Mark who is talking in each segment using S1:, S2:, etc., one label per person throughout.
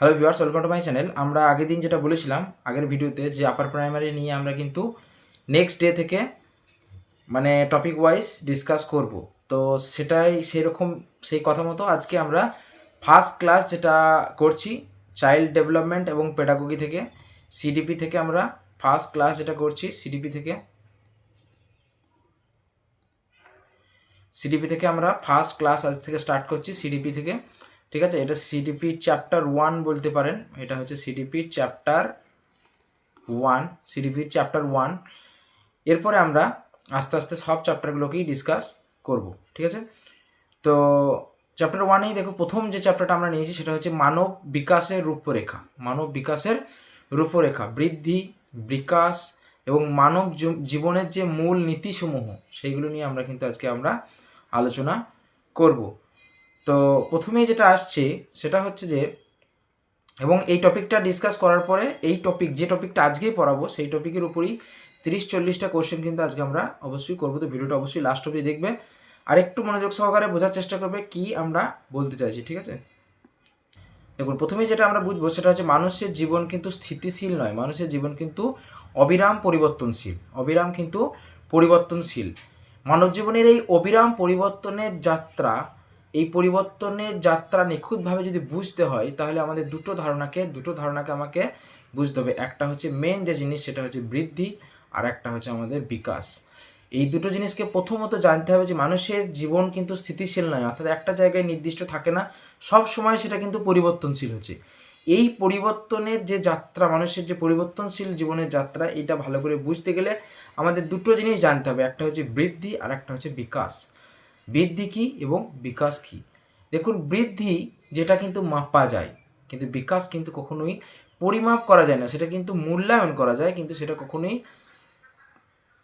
S1: Hello viewers, welcome to my channel. আমরা আগের দিন যেটা বলেছিলাম আগের ভিডিওতে যে আপার প্রাইমারি নিয়ে আমরা কিন্তু নেক্সট ডে থেকে মানে টপিক ওয়াইজ ডিসকাস করব। তো সেটাই সেরকম সেই কথা মতো আজকে আমরা ফার্স্ট ক্লাস যেটা করছি চাইল্ড ডেভেলপমেন্ট এবং পেডাগোগি থেকে সিডিপি থেকে আমরা ফার্স্ট ক্লাস যেটা করছি সিডিপি থেকে আমরা ফার্স্ট ক্লাস আজ থেকে স্টার্ট করছি সিডিপি থেকে। ঠিক আছে, এটা সিডিপি চ্যাপ্টার 1 বলতে পারেন। এটা হচ্ছে সিডিপি চ্যাপ্টার 1। এরপরে আমরা আস্তে আস্তে সব চ্যাপ্টারগুলোকেই ডিসকাস করব। ঠিক আছে, তো চ্যাপ্টার 1এই দেখো প্রথম যে চ্যাপ্টারটা আমরা নিয়েছি সেটা হচ্ছে মানব বিকাশের রূপরেখা, বৃদ্ধি, বিকাশ এবং মানব জীবনের যে মূল নীতিসমূহ সেইগুলো নিয়ে আমরা কিন্তু আজকে আমরা আলোচনা করব। তো প্রথমেই যেটা আসছে সেটা হচ্ছে যে, এবং এই টপিকটা ডিসকাস করার পরে যে টপিকটা আজকেই পড়াবো সেই টপিকের উপরই 30-40টা কোশ্চেন কিন্তু আজকে আমরা অবশ্যই করবো। তো ভিডিওটা অবশ্যই লাস্ট অবধি দেখবে আর একটু মনোযোগ সহকারে বোঝার চেষ্টা করবে কি আমরা বলতে চাইছি। ঠিক আছে, দেখুন প্রথমেই যেটা আমরা বুঝবো সেটা হচ্ছে মানুষের জীবন কিন্তু স্থিতিশীল নয়, মানুষের জীবন কিন্তু অবিরাম পরিবর্তনশীল। মানব জীবনের এই অবিরাম পরিবর্তনের যাত্রা নিখুঁতভাবে যদি বুঝতে হয় তাহলে আমাদের দুটো ধারণাকে আমাকে বুঝতে হবে। একটা হচ্ছে মেন যে জিনিস সেটা হচ্ছে বৃদ্ধি, আর একটা হচ্ছে আমাদের বিকাশ। এই দুটো জিনিসকে প্রথমত জানতে হবে যে মানুষের জীবন কিন্তু স্থিতিশীল নয়, অর্থাৎ একটা জায়গায় নির্দিষ্ট থাকে না, সব সময় সেটা কিন্তু পরিবর্তনশীল হচ্ছে। এই পরিবর্তনের যে যাত্রা, মানুষের যে পরিবর্তনশীল জীবনের যাত্রা, এটা ভালো করে বুঝতে গেলে আমাদের দুটো জিনিস জানতে হবে। একটা হচ্ছে বৃদ্ধি আর একটা হচ্ছে বিকাশ। বৃদ্ধি কী এবং বিকাশ কী? দেখুন, বৃদ্ধি যেটা কিন্তু মাপা যায়, কিন্তু বিকাশ কিন্তু কখনোই পরিমাপ করা যায় না। সেটা কিন্তু মূল্যায়ন করা যায়, কিন্তু সেটা কখনোই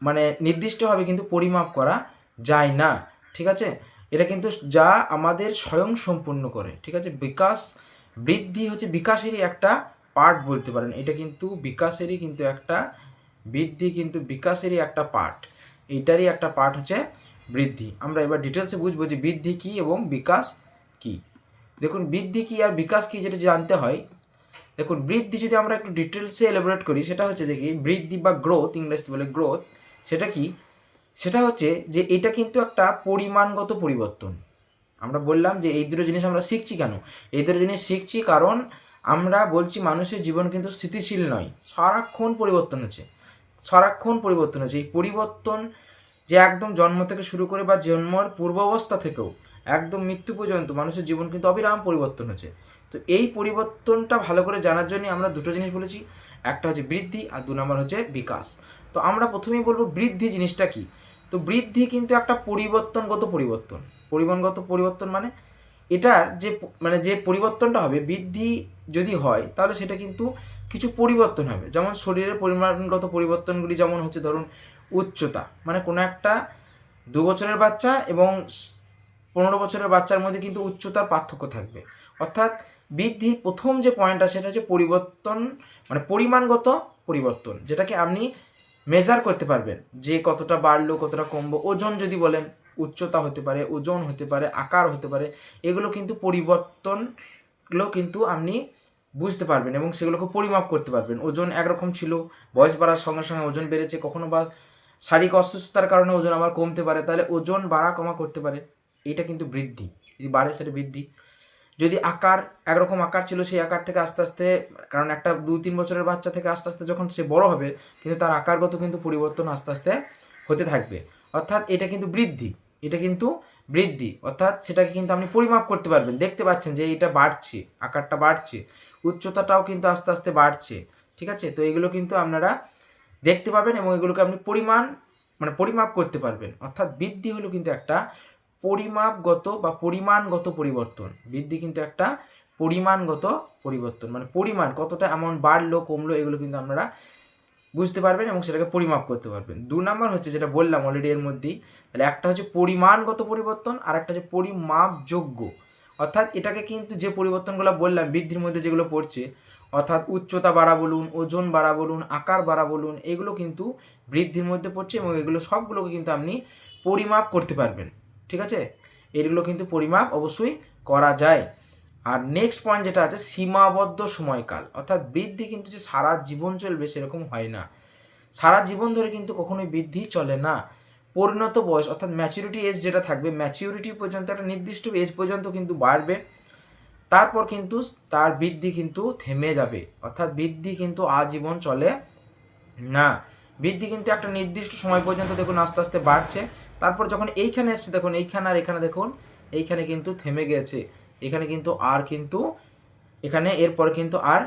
S1: মানে নির্দিষ্টভাবে কিন্তু পরিমাপ করা যায় না। ঠিক আছে, এটা কিন্তু যা আমাদের স্বয়ং সম্পূর্ণ করে। ঠিক আছে, বৃদ্ধি হচ্ছে বিকাশেরই একটা পার্ট বলতে পারেন। এটা কিন্তু বৃদ্ধি কিন্তু বিকাশেরই একটা পার্ট। এইটারই একটা পার্ট হচ্ছে বৃদ্ধি। আমরা এবার ডিটেলসে বুঝবো যে বৃদ্ধি কী এবং বিকাশ কী। দেখুন, বৃদ্ধি কী আর বিকাশ কী যেটা জানতে হয়। দেখুন, বৃদ্ধি যদি আমরা একটু ডিটেলসে এলাবোরেট করি সেটা হচ্ছে দেখি বৃদ্ধি বা গ্রোথ, ইংরেজিতে বলে গ্রোথ। সেটা কি? সেটা হচ্ছে যে এটা কিন্তু একটা পরিমাণগত পরিবর্তন। আমরা বললাম যে এই দুটো জিনিস আমরা শিখছি কেন? এই দুটো জিনিস শিখছি কারণ আমরা বলছি মানুষের জীবন কিন্তু স্থিতিশীল নয়, সারাক্ষণ পরিবর্তন হচ্ছে। এই পরিবর্তন যে একদম জন্ম থেকে শুরু করে বা জন্মর পূর্বাবস্থা থেকেও একদম মৃত্যু পর্যন্ত মানুষের জীবন কিন্তু অবিরাম পরিবর্তন হচ্ছে। তো এই পরিবর্তনটা ভালো করে জানার জন্য আমরা দুটো জিনিস বলেছি, একটা হচ্ছে বৃদ্ধি আর 2 নম্বর হচ্ছে বিকাশ। তো আমরা প্রথমেই বলবো বৃদ্ধি জিনিসটা কি। তো বৃদ্ধি কিন্তু একটা পরিবর্তনগত পরিবর্তন মানে এটার যে পরিবর্তনটা হবে, বৃদ্ধি যদি হয় তাহলে সেটা কিন্তু কিছু পরিবর্তন হবে। যেমন শরীরের পরিমাণগত পরিবর্তনগুলি যেমন হচ্ছে ধরুন উচ্চতা, মানে কোনো একটা 2 বছরের বাচ্চা এবং 15 বছরের বাচ্চার মধ্যে কিন্তু উচ্চতার পার্থক্য থাকবে। অর্থাৎ বৃদ্ধির প্রথম যে পয়েন্টটা সেটা হচ্ছে পরিবর্তন, মানে পরিমাণগত পরিবর্তন, যেটাকে আপনি মেজার করতে পারবেন যে কতটা বাড়লো কতটা কমবো। ওজন যদি বলেন, উচ্চতা হতে পারে, ওজন হতে পারে, আকার হতে পারে, এগুলো কিন্তু পরিবর্তনগুলো কিন্তু আপনি বুঝতে পারবেন এবং সেগুলোকে পরিমাপ করতে পারবেন। ওজন একরকম ছিল, বয়স বাড়ার সঙ্গে সঙ্গে ওজন বেড়েছে, কখনো বা শারীরিক অসুস্থতার কারণে ওজন আবার কমতে পারে, তাহলে ওজন বাড়া কমা করতে পারে। এটা কিন্তু বৃদ্ধি, যদি বাড়ে সেটা বৃদ্ধি। যদি একরকম আকার ছিল সেই আকার থেকে আস্তে আস্তে, কারণ একটা 2-3 বছরের বাচ্চা থেকে আস্তে আস্তে যখন সে বড় হবে কিন্তু তার আকারগত কিন্তু পরিবর্তন আস্তে আস্তে হতে থাকবে। অর্থাৎ এটা কিন্তু বৃদ্ধি, অর্থাৎ সেটাকে কিন্তু আপনি পরিমাপ করতে পারবেন, দেখতে পাচ্ছেন যে এটা বাড়ছে, আকারটা বাড়ছে, উচ্চতাটাও কিন্তু আস্তে আস্তে বাড়ছে। ঠিক আছে, তো এগুলো কিন্তু আপনারা দেখতে পাবেন এবং এগুলোকে আপনি পরিমাপ করতে পারবেন। অর্থাৎ বৃদ্ধি হলো কিন্তু একটা পরিমাণগত পরিবর্তন। বৃদ্ধি কিন্তু একটা পরিমাণগত পরিবর্তন, মানে পরিমাণ কতটা অ্যামাউন্ট বাড়লো কমলো এগুলো কিন্তু আপনারা বুঝতে পারবেন এবং সেটাকে পরিমাপ করতে পারবেন। 2 নম্বর হচ্ছে যেটা বললাম অলরেডি এর মধ্যেই, তাহলে একটা হচ্ছে পরিমাণগত পরিবর্তন আর একটা হচ্ছে পরিমাপযোগ্য। অর্থাৎ এটাকে কিন্তু যে পরিবর্তনগুলো বললাম বৃদ্ধির মধ্যে যেগুলো পড়ছে, অর্থাৎ উচ্চতা বাড়া বলুন, ওজন বাড়া বলুন, আকার বাড়া বলুন, এগুলো কিন্তু বৃদ্ধির মধ্যে পড়ছে এবং এগুলো সবগুলোকে কিন্তু আপনি পরিমাপ করতে পারবেন। ঠিক আছে, এগুলো কিন্তু পরিমাপ অবশ্যই করা যায়। আর নেক্সট পয়েন্ট যেটা আছে সীমাবদ্ধ সময়কাল, অর্থাৎ বৃদ্ধি কিন্তু যে সারা জীবন চলবে সেরকম হয় না, সারা জীবন ধরে কিন্তু কখনোই বৃদ্ধি চলে না। পরিণত বয়স অর্থাৎ ম্যাচুরিটি এজ যেটা থাকবে, ম্যাচিউরিটি পর্যন্ত একটা নির্দিষ্ট এজ পর্যন্ত কিন্তু বাড়বে, তারপর কিন্তু তার বৃদ্ধি কিন্তু থেমে যাবে, অর্থাৎ বৃদ্ধি কিন্তু আজীবন চলে না। বৃদ্ধি কিন্তু একটা নির্দিষ্ট সময় পর্যন্ত দেখুন আস্তে আস্তে বাড়ছে, তারপর যখন এইখানে এসছে দেখুন এইখানে আর এখানে দেখুন এইখানে কিন্তু থেমে গেছে, এখানে কিন্তু আর কিন্তু এখানে এরপরে কিন্তু আর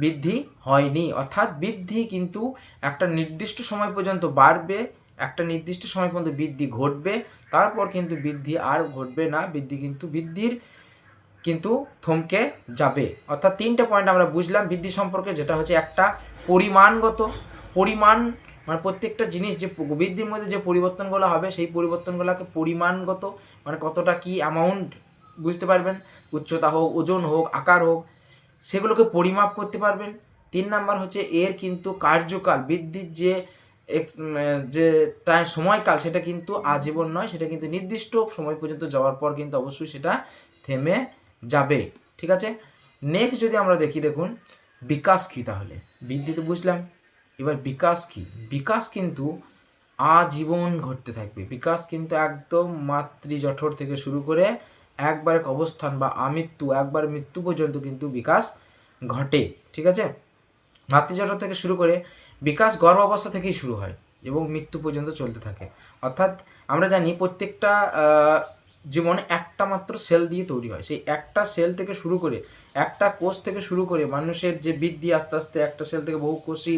S1: বৃদ্ধি হয়নি, অর্থাৎ বৃদ্ধি কিন্তু একটা নির্দিষ্ট সময় পর্যন্ত বাড়বে, একটা নির্দিষ্ট সময় পর্যন্ত বৃদ্ধি ঘটবে, তারপর কিন্তু বৃদ্ধি আর ঘটবে না, বৃদ্ধি কিন্তু বৃদ্ধির কিন্তু থমকে যাবে। অর্থাৎ তিনটে পয়েন্ট আমরা বুঝলাম বৃদ্ধি সম্পর্কে, যেটা হচ্ছে একটা পরিমাণগত, পরিমাণ মানে প্রত্যেকটা জিনিস যে বৃদ্ধির মধ্যে যে পরিবর্তনগুলো হবে সেই পরিবর্তনগুলোকে পরিমাণগত, মানে কতটা কি অ্যামাউন্ট বুঝতে পারবেন, উচ্চতা হোক, ওজন হোক, আকার হোক, সেগুলোকে পরিমাপ করতে পারবেন। 3 নাম্বার হচ্ছে এর কিন্তু কার্যকাল, বৃদ্ধির যে যে সময়কাল সেটা কিন্তু আজীবন নয়, সেটা কিন্তু নির্দিষ্ট সময় পর্যন্ত যাওয়ার পর কিন্তু অবশ্যই সেটা থেমে যাবে। ঠিক আছে, নেক্সট যদি আমরা দেখি, দেখুন বিকাশ কী, তাহলে বৃদ্ধি তো বুঝলাম, এবার বিকাশ কী? বিকাশ কিন্তু আজীবন ঘটতে থাকবে, বিকাশ কিন্তু একদম মাতৃজঠর থেকে শুরু করে একবারে অবস্থান বা আমৃত্যু, একবার মৃত্যু পর্যন্ত কিন্তু বিকাশ ঘটে। ঠিক আছে, মাতৃজঠর থেকে শুরু করে বিকাশ গর্ভ অবস্থা থেকেই শুরু হয় এবং মৃত্যু পর্যন্ত চলতে থাকে। অর্থাৎ আমরা জানি প্রত্যেকটা জীবন একটা মাত্র সেল দিয়ে তৈরি হয়, সেই একটা সেল থেকে শুরু করে, একটা কোষ থেকে শুরু করে মানুষের যে বৃদ্ধি, আস্তে আস্তে একটা সেল থেকে বহু কোষী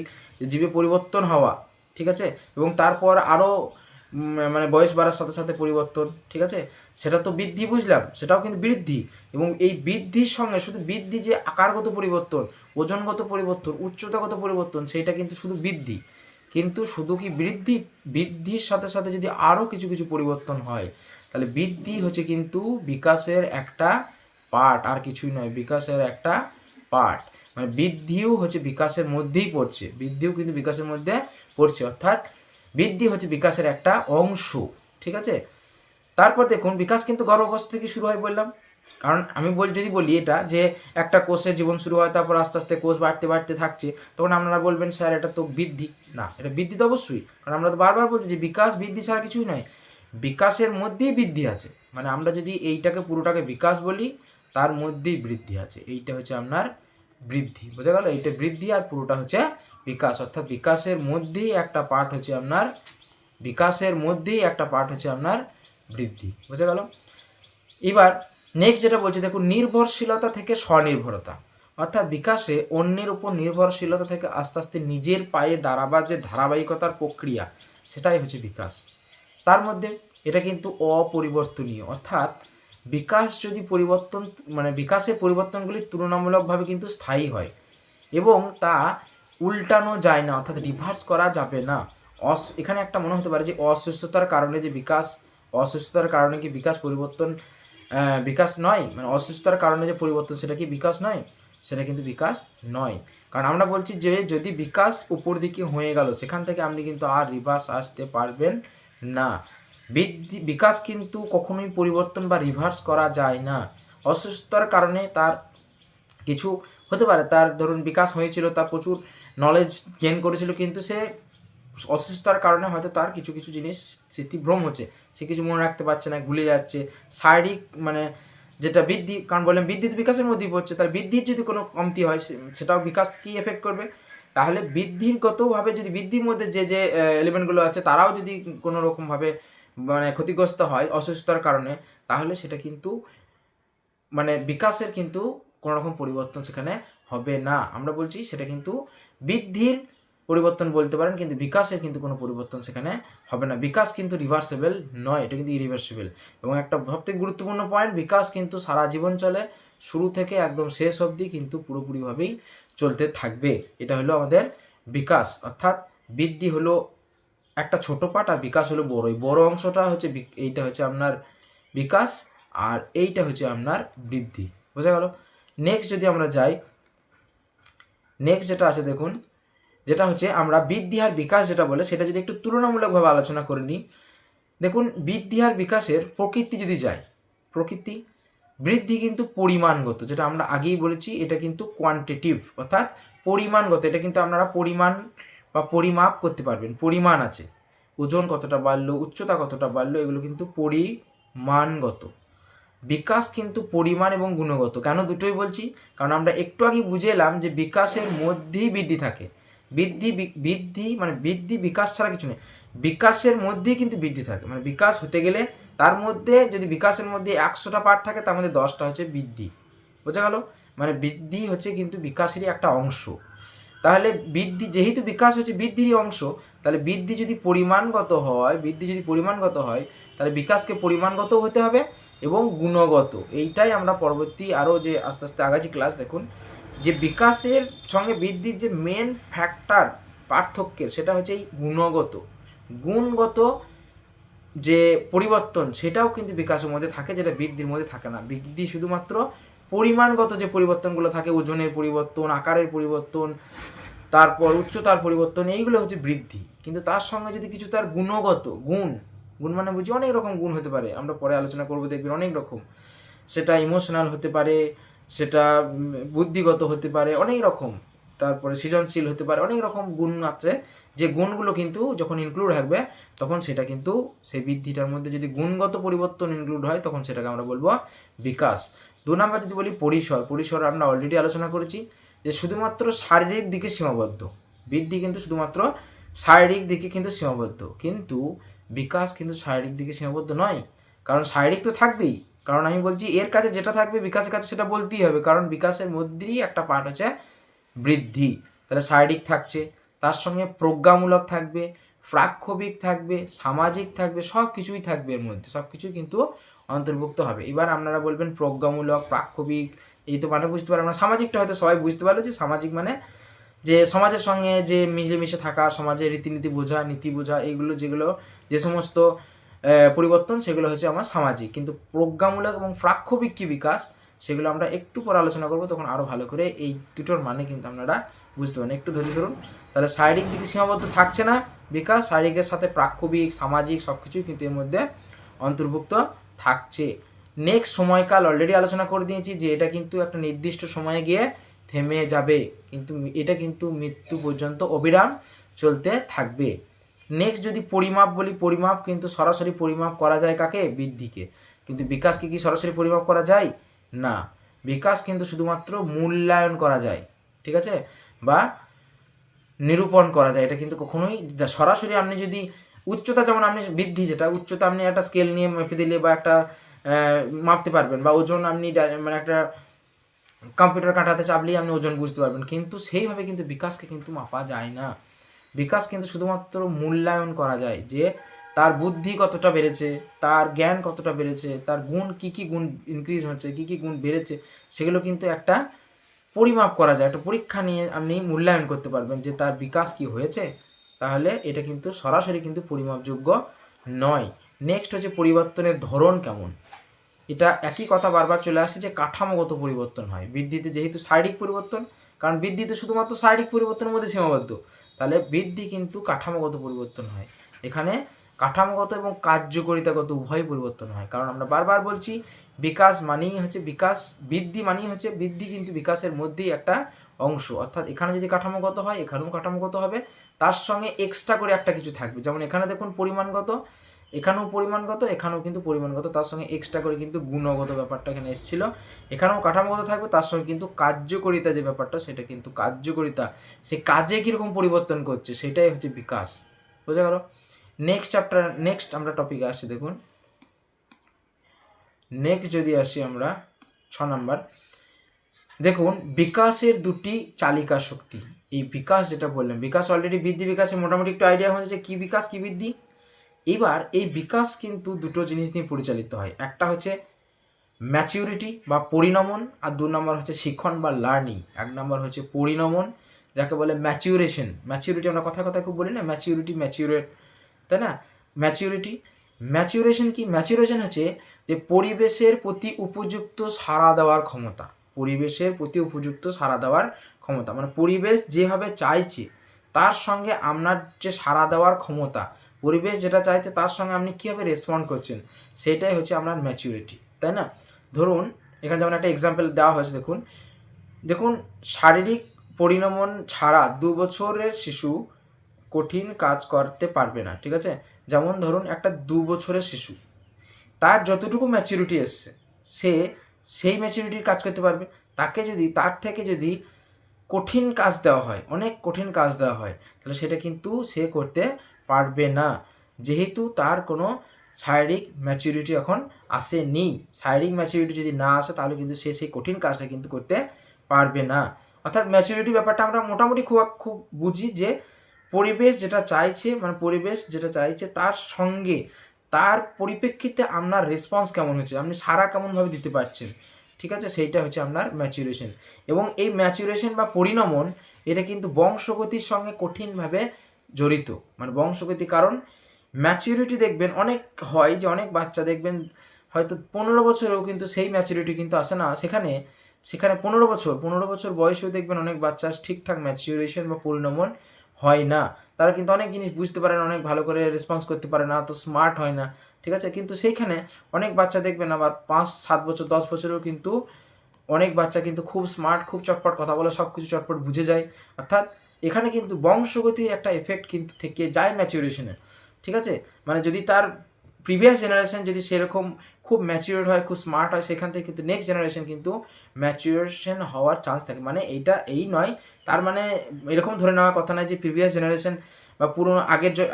S1: জীবে পরিবর্তন হওয়া, ঠিক আছে, এবং তারপর আরও মানে বয়স বাড়ার সাথে সাথে পরিবর্তন, ঠিক আছে, সেটা তো বৃদ্ধি বুঝলাম, সেটাও কিন্তু বৃদ্ধি। এবং এই বৃদ্ধির সঙ্গে শুধু বৃদ্ধি যে আকারগত পরিবর্তন, ওজনগত পরিবর্তন, উচ্চতাগত পরিবর্তন, সেইটা কিন্তু শুধু বৃদ্ধি, কিন্তু শুধু কি বৃদ্ধির সাথে সাথে যদি আরও কিছু কিছু পরিবর্তন হয়, তাহলে বৃদ্ধি হচ্ছে কিন্তু বিকাশের একটা পার্ট, আর কিছুই নয়, বিকাশের একটা পার্ট। মানে বৃদ্ধিও হচ্ছে বিকাশের মধ্যেই পড়ছে, বৃদ্ধিও কিন্তু বিকাশের মধ্যে পড়ছে, অর্থাৎ বৃদ্ধি হচ্ছে বিকাশের একটা অংশ। ঠিক আছে, তারপর দেখুন বিকাশ কিন্তু গর্ভাবস্থা থেকে শুরু হয় বললাম, কারণ আমি যদি বলি এটা যে একটা কোষের জীবন শুরু হয়, তারপর আস্তে আস্তে কোষ বাড়তে বাড়তে থাকছে, তখন আপনারা বলবেন স্যার এটা তো বৃদ্ধি না, এটা বৃদ্ধি তো অবশ্যই, কারণ আমরা তো বারবার বলছি যে বিকাশ বৃদ্ধি ছাড়া কিছুই নয়, বিকাশের মধ্যেই বৃদ্ধি আছে। মানে আমরা যদি এইটাকে পুরোটাকে বিকাশ বলি, তার মধ্যেই বৃদ্ধি আছে, এইটা হচ্ছে আপনার বৃদ্ধি, বোঝা গেল, এইটা বৃদ্ধি আর পুরোটা হচ্ছে বিকাশ, অর্থাৎ বিকাশের মধ্যেই একটা পার্ট হচ্ছে আপনার, বিকাশের মধ্যেই একটা পার্ট হচ্ছে আপনার বৃদ্ধি, বোঝা গেল। এবার নেক্সট যেটা বলছি দেখুন, নির্ভরশীলতা থেকে স্বনির্ভরতা, অর্থাৎ বিকাশে অন্যের উপর নির্ভরশীলতা থেকে আস্তে আস্তে নিজের পায়ে দাঁড়াবার যে ধারাবাহিকতার প্রক্রিয়া, সেটাই হচ্ছে বিকাশ। তার মধ্যে এটা কিন্তু অপরিবর্তনীয়, অর্থাৎ বিকাশ যদি পরিবর্তন, মানে বিকাশের পরিবর্তনগুলি তুলনামূলকভাবে কিন্তু স্থায়ী হয় এবং তা উল্টানো যায় না, অর্থাৎ রিভার্স করা যাবে না। এখানে একটা মনে হতে পারে যে অসুস্থতার কারণে যে বিকাশ, অসুস্থতার কারণে কি বিকাশ পরিবর্তন, বিকাশ নয়, মানে অসুস্থতার কারণে যে পরিবর্তন সেটা কি বিকাশ নয়? সেটা কিন্তু বিকাশ নয়, কারণ আমরা বলছি যে যদি বিকাশ উপর দিকে হয়ে গেল, সেখান থেকে আপনি কিন্তু আর রিভার্স আসতে পারবেন না। বিকাশ কিন্তু কখনোই পরিবর্তন বা রিভার্স করা যায় না। অসুস্থতার কারণে তার কিছু হতে পারে, তার ধরুন বিকাশ হয়েছিল, তার প্রচুর নলেজ গেইন করেছিল, কিন্তু সে অসুস্থতার কারণে হয়তো তার কিছু কিছু জিনিস স্মৃতিভ্রম হচ্ছে, সে কিছু মনে রাখতে পারছে না, ভুলে যাচ্ছে, শারীরিক মানে যেটা বৃদ্ধি, কারণ বললাম বৃদ্ধি তো বিকাশের মধ্যেই পড়ছে, তার বৃদ্ধির যদি কোনো কমতি হয় সেটাও বিকাশ কি এফেক্ট করবে। তাহলে বৃদ্ধিগতভাবে যদি বৃদ্ধির মধ্যে যে যে এলিমেন্টগুলো আছে তারাও যদি কোনো রকমভাবে মানে ক্ষতিগ্রস্ত হয় অসুস্থতার কারণে, তাহলে সেটা কিন্তু মানে বিকাশের কিন্তু কোনো রকম পরিবর্তন সেখানে হবে না। আমরা বলছি সেটা কিন্তু বৃদ্ধির পরিবর্তন বলতে পারেন, কিন্তু বিকাশের কিন্তু কোনো পরিবর্তন সেখানে হবে না। বিকাশ কিন্তু রিভার্সেবল নয়, এটা কিন্তু ইরিভার্সেবল। এবং একটা সবথেকে গুরুত্বপূর্ণ পয়েন্ট, বিকাশ কিন্তু সারা জীবন চলে, শুরু থেকে একদম শেষ অবধি কিন্তু পুরোপুরিভাবেই চলতে থাকবে। এটা হলো আমাদের বিকাশ, অর্থাৎ বৃদ্ধি হলো একটা ছোট পার্ট আর বিকাশ হলো বড়, এই বড় অংশটা হচ্ছে এইটা হচ্ছে আপনার বিকাশ আর এইটা হচ্ছে আপনার বৃদ্ধি, বোঝা গেল। নেক্সট যদি আমরা যাই, নেক্সট যেটা আছে দেখুন, যেটা হচ্ছে আমরা বৃদ্ধি আর বিকাশ যেটা বলে সেটা যদি একটু তুলনামূলকভাবে আলোচনা করে নিই। দেখুন বৃদ্ধি আর বিকাশের প্রকৃতি যদি যায়, প্রকৃতি বৃদ্ধি কিন্তু পরিমাণগত, যেটা আমরা আগেই বলেছি, এটা কিন্তু কোয়ান্টিটিভ অর্থাৎ পরিমাণগত। এটা কিন্তু আপনারা পরিমাণ বা পরিমাপ করতে পারবেন, পরিমাণ আছে, ওজন কতটা বাড়লো, উচ্চতা কতটা বাড়লো, এগুলো কিন্তু পরিমাণগত। বিকাশ কিন্তু পরিমাণ এবং গুণগত। কেন দুটোই বলছি? কারণ আমরা একটু আগে বুঝে এলাম যে বিকাশের মধ্যেই বৃদ্ধি থাকে। বৃদ্ধি মানে বৃদ্ধি বিকাশ ছাড়া কিছু নেই, বিকাশের মধ্যেই কিন্তু বৃদ্ধি থাকে। মানে বিকাশ হতে গেলে তার মধ্যে যদি বিকাশের মধ্যে 100টা পার্ট থাকে, তার মধ্যে 10টা হচ্ছে বৃদ্ধি। বোঝা গেল? মানে বৃদ্ধি হচ্ছে কিন্তু বিকাশেরই একটা অংশ। তাহলে বৃদ্ধি, যেহেতু বিকাশ হচ্ছে বৃদ্ধিরই অংশ, তাহলে বৃদ্ধি যদি পরিমাণগত হয়, তাহলে বিকাশকে পরিমাণগত হতে হবে এবং গুণগত। এইটাই আমরা পরবর্তী আরও যে আস্তে আস্তে আগাচ্ছি ক্লাস, দেখুন যে বিকাশের সঙ্গে বৃদ্ধির যে মেন ফ্যাক্টর পার্থক্যের, সেটা হচ্ছে এই গুণগত যে পরিবর্তন, সেটাও কিন্তু বিকাশের মধ্যে থাকে, যেটা বৃদ্ধির মধ্যে থাকে না। বৃদ্ধি শুধুমাত্র পরিমাণগত যে পরিবর্তনগুলো থাকে, ওজনের পরিবর্তন, আকারের পরিবর্তন, তারপর উচ্চতার পরিবর্তন, এইগুলো হচ্ছে বৃদ্ধি। কিন্তু তার সঙ্গে যদি কিছু তার গুণগত গুণ মানে বুঝি অনেক রকম গুণ হতে পারে, আমরা পরে আলোচনা করবো, দেখবেন অনেক রকম। সেটা ইমোশনাল হতে পারে, সেটা বুদ্ধিগত হতে পারে, অনেক রকম। তারপরে সৃজনশীল হতে পারে, অনেক রকম গুণ আছে, যে গুণগুলো কিন্তু যখন ইনক্লুড থাকবে, তখন সেটা কিন্তু সেই বৃদ্ধিটার মধ্যে যদি গুণগত পরিবর্তন ইনক্লুড হয়, তখন সেটাকে আমরা বলবো বিকাশ। 2 নম্বর যদি বলি পরিসর আমরা অলরেডি আলোচনা করেছি যে শুধুমাত্র শারীরিক দিকে সীমাবদ্ধ। বৃদ্ধি কিন্তু শুধুমাত্র শারীরিক দিকে কিন্তু সীমাবদ্ধ, কিন্তু বিকাশ কিন্তু শারীরিক দিকে সীমাবদ্ধ নয়। কারণ শারীরিক তো থাকবেই, কারণ আমি বলছি এর কাছে যেটা থাকবে বিকাশের কাছে সেটা বলতেই হবে, কারণ বিকাশের মধ্যেই একটা পার্ট হচ্ছে বৃদ্ধি। তাহলে শারীরিক থাকছে, তার সঙ্গে প্রজ্ঞামূলক থাকবে, প্রাক্ষবিক থাকবে, সামাজিক থাকবে, সব কিছুই থাকবে এর মধ্যে, সব কিছুই কিন্তু অন্তর্ভুক্ত হবে। এবার আপনারা বলবেন প্রজ্ঞামূলক, প্রাক্ষবিক, এই তো মানে বুঝতে পারবেন না। সামাজিকটা হয়তো সবাই বুঝতে পারলো, যে সামাজিক মানে যে সমাজের সঙ্গে যে মিলেমিশে থাকা, সমাজের রীতিনীতি বোঝা, নীতি বোঝা, এইগুলো যেগুলো যে সমস্ত পরিবর্তন, সেগুলো হচ্ছে আমার সামাজিক। কিন্তু প্রজ্ঞামূলক এবং প্রাক্ষবিক কী বিকাশ, সেগুলো আমরা একটু পর আলোচনা করবো, তখন আরও ভালো করে এই দুটোর মানে কিন্তু আপনারা বুঝতে পারেন। একটু ধৈর্য ধরুন। তাহলে শারীরিক দিকে সীমাবদ্ধ থাকছে না বিকাশ, শারীরিকের সাথে প্রাক্ষবিক, সামাজিক সব কিছুই কিন্তু এর মধ্যে অন্তর্ভুক্ত থাকছে। নেক্সট সময়কাল অলরেডি আলোচনা করে দিয়েছি, যে এটা কিন্তু একটা নির্দিষ্ট সময়ে গিয়ে থেমে যাবে, কিন্তু এটা কিন্তু মৃত্যু পর্যন্ত অবিরাম চলতে থাকবে। নেক্সট যদি পরিমাপ বলি, পরিমাপ কিন্তু সরাসরি পরিমাপ করা যায় কাকে? বৃদ্ধিকে। কিন্তু বিকাশকে কি সরাসরি পরিমাপ করা যায়? না। বিকাশ কিন্তু শুধুমাত্র মূল্যায়ন করা যায়, ঠিক আছে, বা নিরূপণ করা যায়। এটা কিন্তু কখনোই সরাসরি আপনি যদি উচ্চতা, যেমন আপনি বৃদ্ধি, যেটা উচ্চতা আপনি একটা স্কেল নিয়ে মেপে দিলে বা একটা মাপতে পারবেন, বা ওজন আপনি মানে একটা কম্পিউটার কাঁটাতে চাপলেই আপনি ওজন বুঝতে পারবেন, কিন্তু সেইভাবে কিন্তু বিকাশকে কিন্তু মাপা যায় না। বিকাশ কিন্তু শুধুমাত্র মূল্যায়ন করা যায়, যে তার বুদ্ধি কতটা বেড়েছে, তার জ্ঞান কতটা বেড়েছে, তার গুণ কী গুণ ইনক্রিজ হচ্ছে, কী গুণ বেড়েছে, সেগুলো কিন্তু একটা পরিমাপ করা যায়। একটা পরীক্ষা নিয়ে আপনি মূল্যায়ন করতে পারবেন যে তার বিকাশ কি হয়েছে। তাহলে এটা কিন্তু সরাসরি কিন্তু পরিমাপযোগ্য নয়। নেক্সট হচ্ছে পরিবর্তনের ধরন কেমন। এটা একই কথা বারবার চলে আসে, যে কাঠামোগত পরিবর্তন হয় বৃদ্ধিতে, যেহেতু শারীরিক পরিবর্তন, কারণ বৃদ্ধিতে শুধুমাত্র শারীরিক পরিবর্তনের মধ্যে সীমাবদ্ধ, তাহলে বৃদ্ধি কিন্তু কাঠামোগত পরিবর্তন হয়। এখানে কাঠামোগত এবং কার্যকরিতাগত উভয় পরিবর্তন হয়। কারণ আমরা বারবার বলছি, বিকাশ মানেই হচ্ছে বিকাশ, বৃদ্ধি মানেই হচ্ছে বৃদ্ধি কিন্তু বিকাশের মধ্যেই একটা অংশ। অর্থাৎ এখানে যদি কাঠামোগত হয়, এখানেও কাঠামোগত হবে, তার সঙ্গে এক্সট্রা করে একটা কিছু থাকবে। যেমন এখানে দেখুন পরিমাণগত, এখানেও পরিমাণগত, এখানেও কিন্তু পরিমাণগত, তার সঙ্গে এক্সট্রা করে কিন্তু গুণগত ব্যাপারটা এখানে এসেছিলো। এখানেও কাঠামোগত থাকবে, তার সঙ্গে কিন্তু কার্যকরিতা যে ব্যাপারটা, সেটা কিন্তু কার্যকরিতা, সে কাজে কীরকম পরিবর্তন করছে, সেটাই হচ্ছে বিকাশ। বোঝা গেল? নেক্সট আমরা টপিকে আসছি। দেখুন নেক্সট যদি আসি আমরা 6 নম্বর, দেখুন বিকাশের দুটি চালিকা শক্তি। এই বিকাশ যেটা বললাম, বিকাশ অলরেডি বৃদ্ধি বিকাশে মোটামুটি একটু আইডিয়া হয়েছে কী বিকাশ কী বৃদ্ধি। এবার এই বিকাশ কিন্তু দুটো জিনিস নিয়ে পরিচালিত হয়। একটা হচ্ছে ম্যাচিউরিটি বা পরিণমন, আর 2 নম্বর হচ্ছে শিক্ষণ বা লার্নিং। 1 নম্বর হচ্ছে পরিণমন, যাকে বলে ম্যাচিউরেশন। ম্যাচিউরিটি আমরা কথায় কথায় খুব বলি না, ম্যাচিউরিটি, ম্যাচিউরেট, তাই না? ম্যাচিউরেশন কি? ম্যাচিউরেশন হচ্ছে যে পরিবেশের প্রতি উপযুক্ত সাড়া দেওয়ার ক্ষমতা। পরিবেশের প্রতি উপযুক্ত সাড়া দেওয়ার ক্ষমতা মানে পরিবেশ যেভাবে চাইছে তার সঙ্গে আপনার যে সাড়া দেওয়ার ক্ষমতা, পরিবেশ যেটা চাইছে তার সঙ্গে আপনি কীভাবে রেসপন্ড করছেন, সেটাই হচ্ছে আপনার ম্যাচিউরিটি, তাই না? ধরুন এখানে যেমন একটা এক্সাম্পল দেওয়া হয়েছে, দেখুন শারীরিক পরিণমন ছাড়া 2 বছরের শিশু কঠিন কাজ করতে পারবে না। ঠিক আছে, যেমন ধরুন একটা 2 বছরের শিশু, তার যতটুকু ম্যাচুরিটি এসছে সে সেই ম্যাচুরিটির কাজ করতে পারবে। তার থেকে যদি কঠিন কাজ দেওয়া হয়, অনেক কঠিন কাজ দেওয়া হয়, তাহলে সেটা কিন্তু সে করতে পারবে না, যেহেতু তার কোনো শারীরিক ম্যাচুরিটি এখন আসেনি। শারীরিক ম্যাচুরিটি যদি না আসে তাহলে কিন্তু সে সেই কঠিন কাজটা কিন্তু করতে পারবে না। অর্থাৎ ম্যাচুরিটি ব্যাপারটা আমরা মোটামুটি খুব বুঝি যে পরিবেশ যেটা চাইছে তার সঙ্গে তার পরিপ্রেক্ষিতে আপনার রেসপন্স কেমন হচ্ছে, আপনি সাড়া কেমনভাবে দিতে পারছেন। ঠিক আছে, সেইটা হচ্ছে আপনার ম্যাচুরেশন। এবং এই ম্যাচুরেশন বা পরিণমন এটা কিন্তু বংশগতির সঙ্গে কঠিনভাবে জড়িত, মানে বংশগতি। কারণ ম্যাচুরিটি দেখবেন অনেক হয় যে অনেক বাচ্চা দেখবেন হয়তো 15 বছরেও কিন্তু সেই ম্যাচুরিটি কিন্তু আসে না, সেখানে 15 বছর বয়সেও দেখবেন অনেক বাচ্চার ঠিকঠাক ম্যাচুরেশন বা পরিণমন হয় না। তারা কিন্তু অনেক জিনিস বুঝতে পারে না, অনেক ভালো করে রেসপন্স করতে পারে না, তো স্মার্ট হয় না। ঠিক আছে, কিন্তু সেইখানে অনেক বাচ্চা দেখবেন আবার 5-7 বছর 10 বছরেও কিন্তু অনেক বাচ্চা কিন্তু খুব স্মার্ট, খুব চটপট কথা বলে, সব কিছু চটপট বুঝে যায়। অর্থাৎ এখানে কিন্তু বংশগতির একটা এফেক্ট কিন্তু থেকে যায় ম্যাচুরেশনে। ঠিক আছে, মানে যদি তার প্রিভিয়াস জেনারেশন যদি সেরকম খুব ম্যাচিওর হয়, খুব স্মার্ট হয়, সেখান থেকে কিন্তু নেক্সট জেনারেশন কিন্তু ম্যাচুরেশন হওয়ার চান্স থাকে। মানে এইটা এই নয়, তার মানে এরকম ধরে নেওয়ার কথা নয় যে প্রিভিয়াস জেনারেশন বা পুরোনো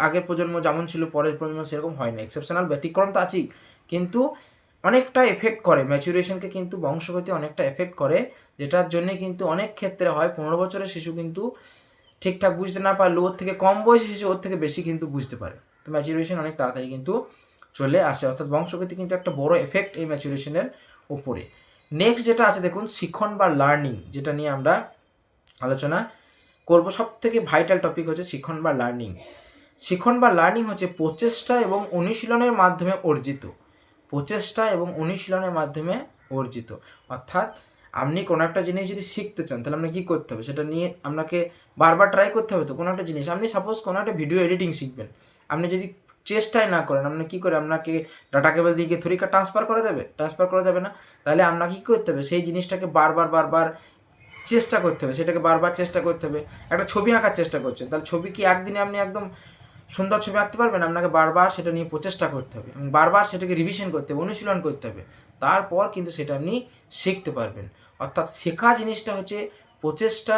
S1: আগের প্রজন্ম যেমন ছিল পরের প্রজন্ম সেরকম হয় না, এক্সেপশনাল ব্যতিক্রম তো আছেই, কিন্তু অনেকটা এফেক্ট করে ম্যাচুরেশনকে, কিন্তু বংশগতি অনেকটা এফেক্ট করে, যেটার জন্যে কিন্তু অনেক ক্ষেত্রে হয় 15 বছরের শিশু কিন্তু ঠিকঠাক বুঝতে না পারলে ওর থেকে কম বয়সী শিশু ওর থেকে বেশি কিন্তু বুঝতে পারে। তো ম্যাচুরেশন অনেক তাড়াতাড়ি কিন্তু চলে আসে, অর্থাৎ বংশগতি কিন্তু একটা বড় এফেক্ট এই ম্যাচুরেশনের উপরে। নেক্সট যেটা আছে দেখুন শিখন বা লার্নিং, যেটা নিয়ে আমরা আলোচনা করব। সব থেকে ভাইটাল টপিক হচ্ছে শিখন বা লার্নিং। শিখন বা লার্নিং হচ্ছে প্রচেষ্টা এবং অনুশীলনের মাধ্যমে অর্জিত। অর্থাৎ আপনি কোনো একটা জিনিস যদি শিখতে চান তাহলে আপনাকে কী করতে হবে, সেটা নিয়ে আপনাকে বারবার ট্রাই করতে হবে। তো কোনো একটা জিনিস আপনি সাপোজ কোনো একটা ভিডিও এডিটিং শিখবেন, আপনি যদি চেষ্টাই না করেন, আপনি কী করে, আপনাকে ডাটা কেবল দিয়ে থ্রিকা ট্রান্সফার করা যাবে না। তাহলে আপনাকে কী করতে হবে, সেই জিনিসটাকে বারবার চেষ্টা করতে হবে, সেটাকে বারবার চেষ্টা করতে হবে। একটা ছবি আঁকার চেষ্টা করছেন, তাহলে ছবি কি একদিনে আপনি একদম সুন্দর ছবি আঁকতে পারবেন? আপনাকে বারবার সেটা নিয়ে প্রচেষ্টা করতে হবে এবং বারবার সেটাকে রিভিশন করতে হবে, অনুশীলন করতে হবে, তারপর কিন্তু সেটা আপনি শিখতে পারবেন। অর্থাৎ শেখা জিনিসটা হচ্ছে প্রচেষ্টা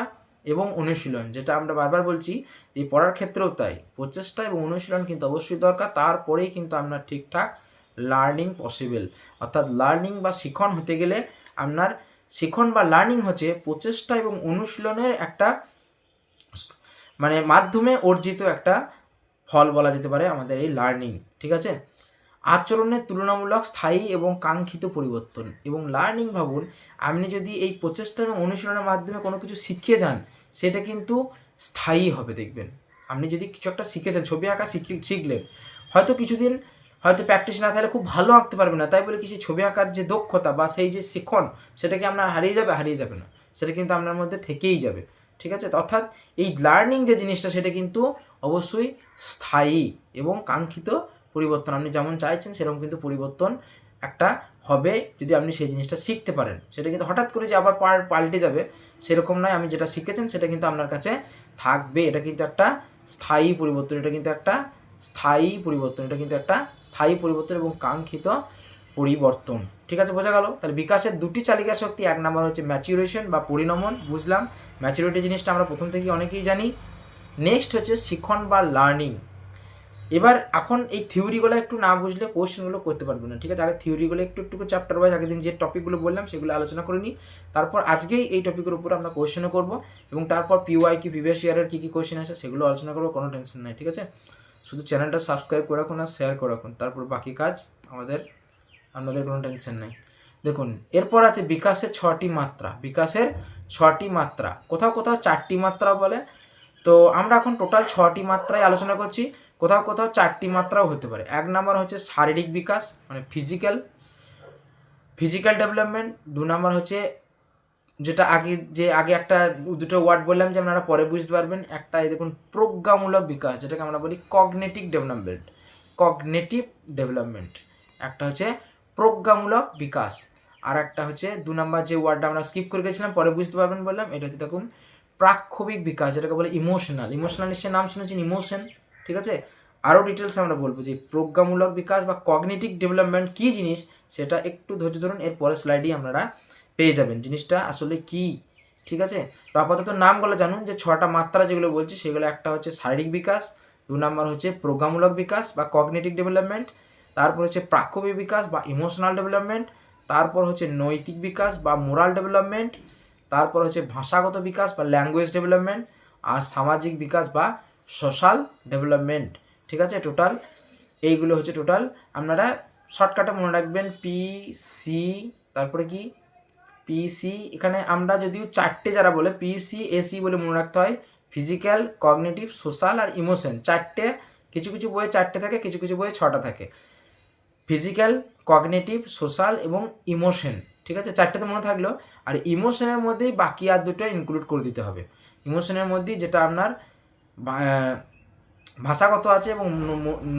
S1: এবং অনুশীলন, যেটা আমরা বারবার বলছি যে পড়ার ক্ষেত্রেও তাই, প্রচেষ্টা এবং অনুশীলন কিন্তু অবশ্যই দরকার, তারপরেই কিন্তু আপনার ঠিকঠাক লার্নিং পসিবল। অর্থাৎ লার্নিং বা শিখন হতে গেলে আপনার শিখন বা লার্নিং হচ্ছে প্রচেষ্টা এবং অনুশীলনের একটা মানে মাধ্যমে অর্জিত একটা ফল বলা যেতে পারে আমাদের এই লার্নিং। ঠিক আছে, আচরণের তুলনামূলক স্থায়ী এবং কাঙ্ক্ষিত পরিবর্তন। এবং লার্নিং ভাবুন, আপনি যদি এই প্রচেষ্টা এবং অনুশীলনের মাধ্যমে কোনো কিছু শিখে যান, সেটা কিন্তু স্থায়ী হবে। দেখবেন আপনি যদি কিছু একটা শিখেছেন, ছবি আঁকা শিখলেন, হয়তো কিছুদিন হয়তো প্র্যাকটিস না থাকলে খুব ভালো আঁকতে পারবেন না, তাই বলে কি সেই ছবি আঁকার যে দক্ষতা বা সেই যে শিখন সেটা কি আপনার হারিয়ে যাবে না, সেটা কিন্তু আপনার মধ্যে থেকেই যাবে। ঠিক আছে, অর্থাৎ এই লার্নিং যে জিনিসটা সেটা কিন্তু অবশ্যই স্থায়ী এবং কাঙ্ক্ষিত পরিবর্তন। আপনি যেমন চাইছেন সেরকম কিন্তু পরিবর্তন একটা হবে যদি আপনি সেই জিনিসটা শিখতে পারেন। সেটা কিন্তু হঠাৎ করে যে আবার পাল্টে যাবে সেরকম নয়, আপনি যেটা শিখেছেন সেটা কিন্তু আপনার কাছে থাকবে। এটা কিন্তু একটা স্থায়ী পরিবর্তন, এটা কিন্তু একটা স্থায়ী পরিবর্তন এবং কাঙ্ক্ষিত পরিবর্তন। ঠিক আছে, বোঝা গেল? তাহলে বিকাশের দুটি চালিকা শক্তি, এক নম্বর হচ্ছে ম্যাচুরেশন বা পরিণমন, বুঝলাম। ম্যাচুরিটি জিনিসটা আমরা প্রথম থেকেই অনেকেই জানি। নেক্সট হচ্ছে শিখন বা লার্নিং। এবার এখন এই থিওরিগুলো একটু না বুঝলে কোয়েশ্চেনগুলো করতে পারবে না। ঠিক আছে, আগে থিওরিগুলো একটু চ্যাপ্টার ওয়াইজ আগের দিন যে টপিকগুলো বললাম সেগুলো আলোচনা করে নিই, তারপর আজকেই এই টপিকের উপর আমরা কোয়েশ্চেনও করবো এবং তারপর পিওয়াই কি প্রিভিয়াস ইয়ারের কী কী কোয়েশ্চেন আছে সেগুলো আলোচনা করবো, কোনো টেনশন নাই। ঠিক আছে, শুধু চ্যানেলটা সাবস্ক্রাইব করে রাখুন আর শেয়ার করে রাখুন, তারপর বাকি কাজ আপনাদের কোনো টেনশন নাই। দেখুন এরপর আছে বিকাশের ছটি মাত্রা, কোথাও 4টি মাত্রা বলে। তো আমরা এখন টোটাল 6টি মাত্রায় আলোচনা করছি, কোথাও 4টি মাত্রাও হতে পারে। এক নম্বর হচ্ছে শারীরিক বিকাশ, মানে ফিজিক্যাল ডেভেলপমেন্ট। 2 নম্বর হচ্ছে যেটা আগে একটা দুটো ওয়ার্ড বললাম যে আপনারা পরে বুঝতে পারবেন, একটা এই দেখুন প্রজ্ঞামূলক বিকাশ, যেটাকে আমরা বলি কগনিটিভ ডেভেলপমেন্ট। একটা হচ্ছে প্রজ্ঞামূলক বিকাশ, আর একটা হচ্ছে 2 নাম্বার যে ওয়ার্ডটা আমরা স্কিপ করে গেছিলাম, পরে বুঝতে পারবেন বললাম, এটা হচ্ছে দেখুন প্রাক্ষোভিক বিকাশ, যেটাকে বলে ইমোশনাল। ইমোশনাল নিশ্চয়ই নাম শুনেছেন, ইমোশন, ঠিক আছে। আরও ডিটেলস আমরা বলবো যে প্রজ্ঞামূলক বিকাশ বা কগনিটিভ ডেভেলপমেন্ট কী জিনিস, সেটা একটু ধৈর্য ধরুন, এর পরের স্লাইডেই আপনারা পেয়ে যাবেন জিনিসটা আসলে কি, ঠিক আছে। তো আপাতত নামগুলো জানুন যে 6টা মাত্রা যেগুলো বলছি সেগুলো, একটা হচ্ছে শারীরিক বিকাশ, 2 নাম্বার হচ্ছে প্রজ্ঞামূলক বিকাশ বা কগনিটিভ ডেভেলপমেন্ট, তারপর হচ্ছে প্রাক্ষোভিক বিকাশ বা ইমোশনাল ডেভেলপমেন্ট, তারপর হচ্ছে নৈতিক বিকাশ বা মোরাল ডেভেলপমেন্ট, তারপর হচ্ছে ভাষাগত বিকাশ বা ল্যাঙ্গুয়েজ ডেভেলপমেন্ট, আর সামাজিক বিকাশ বা সোশ্যাল ডেভেলপমেন্ট, ঠিক আছে। টোটাল এইগুলো হচ্ছে টোটাল, আপনারা শর্টকাটে মনে রাখবেন পিসি, তারপরে কি পিসি, এখানে আমরা যদিও 4টে যারা বলে পিসি এসি বলে মনে রাখতে হয়, ফিজিক্যাল, কগনিটিভ, সোশ্যাল আর ইমোশন। 4টে, কিছু কিছু বইয়ে 4টে থাকে, কিছু কিছু বইয়ে 6টা থাকে। ফিজিক্যাল, কগনিটিভ, সোশ্যাল এবং ইমোশন, ঠিক আছে। 4টেতে মনে থাকলো, আর ইমোশনের মধ্যেই বাকি আর দুটো ইনক্লুড করে দিতে হবে। ইমোশনের মধ্যেই যেটা আপনার ভাষাগত আছে এবং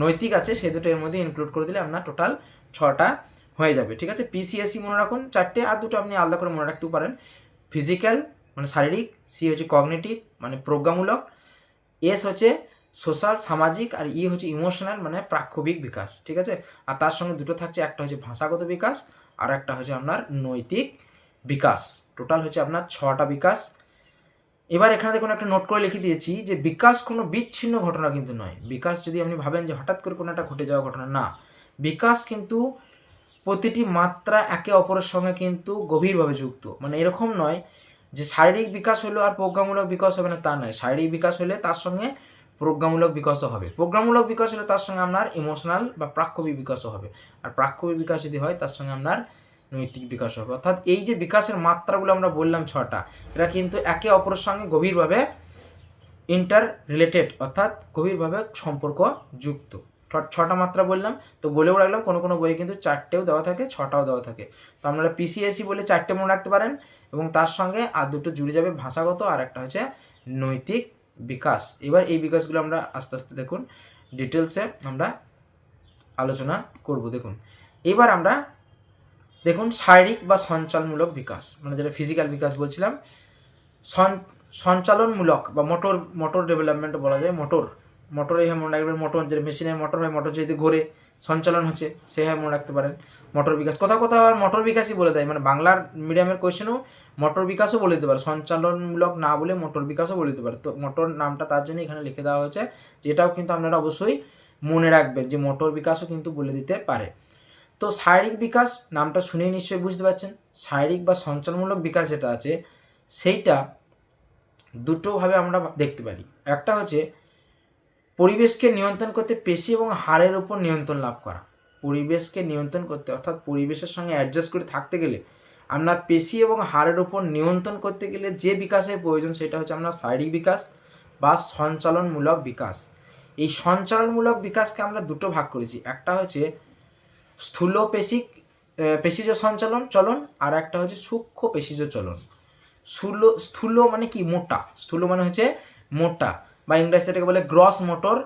S1: নৈতিক আছে, সেই দুটো এর মধ্যে ইনক্লুড করে দিলে আপনার টোটাল 6টা হয়ে যাবে, ঠিক আছে। পিসিএসি মনে রাখুন 4টে, আর দুটো আপনি আলাদা করে মনে রাখতেও পারেন। ফিজিক্যাল মানে শারীরিক, সি হচ্ছে কগনিটিভ মানে প্রজ্ঞামূলক, এস হচ্ছে সোশ্যাল সামাজিক, আর ই হচ্ছে ইমোশনাল মানে প্রাক্ষোভিক বিকাশ, ঠিক আছে। আর তার সঙ্গে দুটো থাকছে, একটা হচ্ছে ভাষাগত বিকাশ আর একটা হচ্ছে আপনার নৈতিক বিকাশ। টোটাল হচ্ছে আপনার 6টা বিকাশ। এবার এখানে দেখুন একটা নোট করে লিখে দিয়েছি যে বিকাশ কোনো বিচ্ছিন্ন ঘটনা কিন্তু নয়। বিকাশ যদি আপনি ভাবেন যে হঠাৎ করে কোনো একটা ঘটে যাওয়া ঘটনা, না, বিকাশ কিন্তু প্রতিটি মাত্রা একে অপরের সঙ্গে কিন্তু গভীরভাবে যুক্ত। মানে এরকম নয় যে শারীরিক বিকাশ হলো আর প্রজ্ঞামূলক বিকাশ হবে না, তা নয়। শারীরিক বিকাশ হলে তার সঙ্গে প্রজ্ঞামূলক বিকাশও হবে, প্রজ্ঞামূলক বিকাশ হলে তার সঙ্গে আপনার ইমোশনাল বা প্রাক্ষোভিক বিকাশও হবে, আর প্রাক্ষোভিক বিকাশ যদি হয় তার সঙ্গে আপনার নৈতিক বিকাশ হবে। অর্থাৎ এই যে বিকাশের মাত্রাগুলো আমরা বললাম 6টা, এরা কিন্তু একে অপরের সঙ্গে গভীরভাবে ইন্টার রিলেটেড, অর্থাৎ গভীরভাবে সম্পর্ক যুক্ত। 6টা মাত্রা বললাম, তো বলেও রাখলাম কোনো কোনো বইয়ে কিন্তু 4টেও দেওয়া থাকে, 6টাও দেওয়া থাকে। তো আপনারা পিসিএসি বলে 4টে মনে রাখতে পারেন, এবং তার সঙ্গে আর দুটো জুড়ে যাবে ভাষাগত, আর একটা হচ্ছে নৈতিক বিকাশ। এবার এই বিকাশগুলো আমরা আস্তে আস্তে দেখুন ডিটেলসে আমরা আলোচনা করব। দেখুন এবার আমরা দেখুন শারীরিক বা সঞ্চালনমূলক বিকাশ, মানে যেটা ফিজিক্যাল বিকাশ বলছিলাম, সঞ্চালনমূলক বা মোটর ডেভেলপমেন্ট বলা যায়। মোটরে হয় মনে রাখবেন, মোটর যে মেশিনের মোটর হয়, মোটর যদি ঘোরে সঞ্চালন হচ্ছে, সে হয় মনে রাখতে পারেন মোটর বিকাশ। কোথাও কোথাও আবার মোটর বিকাশই বলে দেয়, মানে বাংলার মিডিয়ামের কোয়েশ্চেনেও মোটর বিকাশও বলে দিতে পারে, সঞ্চালনমূলক না বলে মোটর বিকাশও বলে দিতে পারে। তো মোটর নামটা তার জন্য এখানে লিখে দেওয়া হয়েছে, যেটাও কিন্তু আপনারা অবশ্যই মনে রাখবেন যে মোটর বিকাশও কিন্তু বলে দিতে পারে। তো শারীরিক বিকাশ নামটা শুনেই নিশ্চয়ই বুঝতে পারছেন, শারীরিক বা সঞ্চালনমূলক বিকাশ যেটা আছে সেইটা দুটোভাবে আমরা দেখতে পারি। একটা হচ্ছে পরিবেশকে নিয়ন্ত্রণ করতে পেশি এবং হাড়ের উপর নিয়ন্ত্রণ লাভ করা। পরিবেশকে নিয়ন্ত্রণ করতে, অর্থাৎ পরিবেশের সঙ্গে অ্যাডজাস্ট করে থাকতে গেলে আপনার পেশি এবং হাড়ের উপর নিয়ন্ত্রণ করতে গেলে যে বিকাশের প্রয়োজন সেটা হচ্ছে আপনার শারীরিক বিকাশ বা সঞ্চালনমূলক বিকাশ। এই সঞ্চালনমূলক বিকাশকে আমরা দুটো ভাগ করেছি, একটা হচ্ছে স্থূল পেশিজ সঞ্চালন চলন, আর একটা হচ্ছে সূক্ষ্ম পেশিজ চলন। স্থূল মানে কি, মোটা, স্থূল মানে হচ্ছে মোটা, বা ইংরেজিতে এটাকে বলে gross motor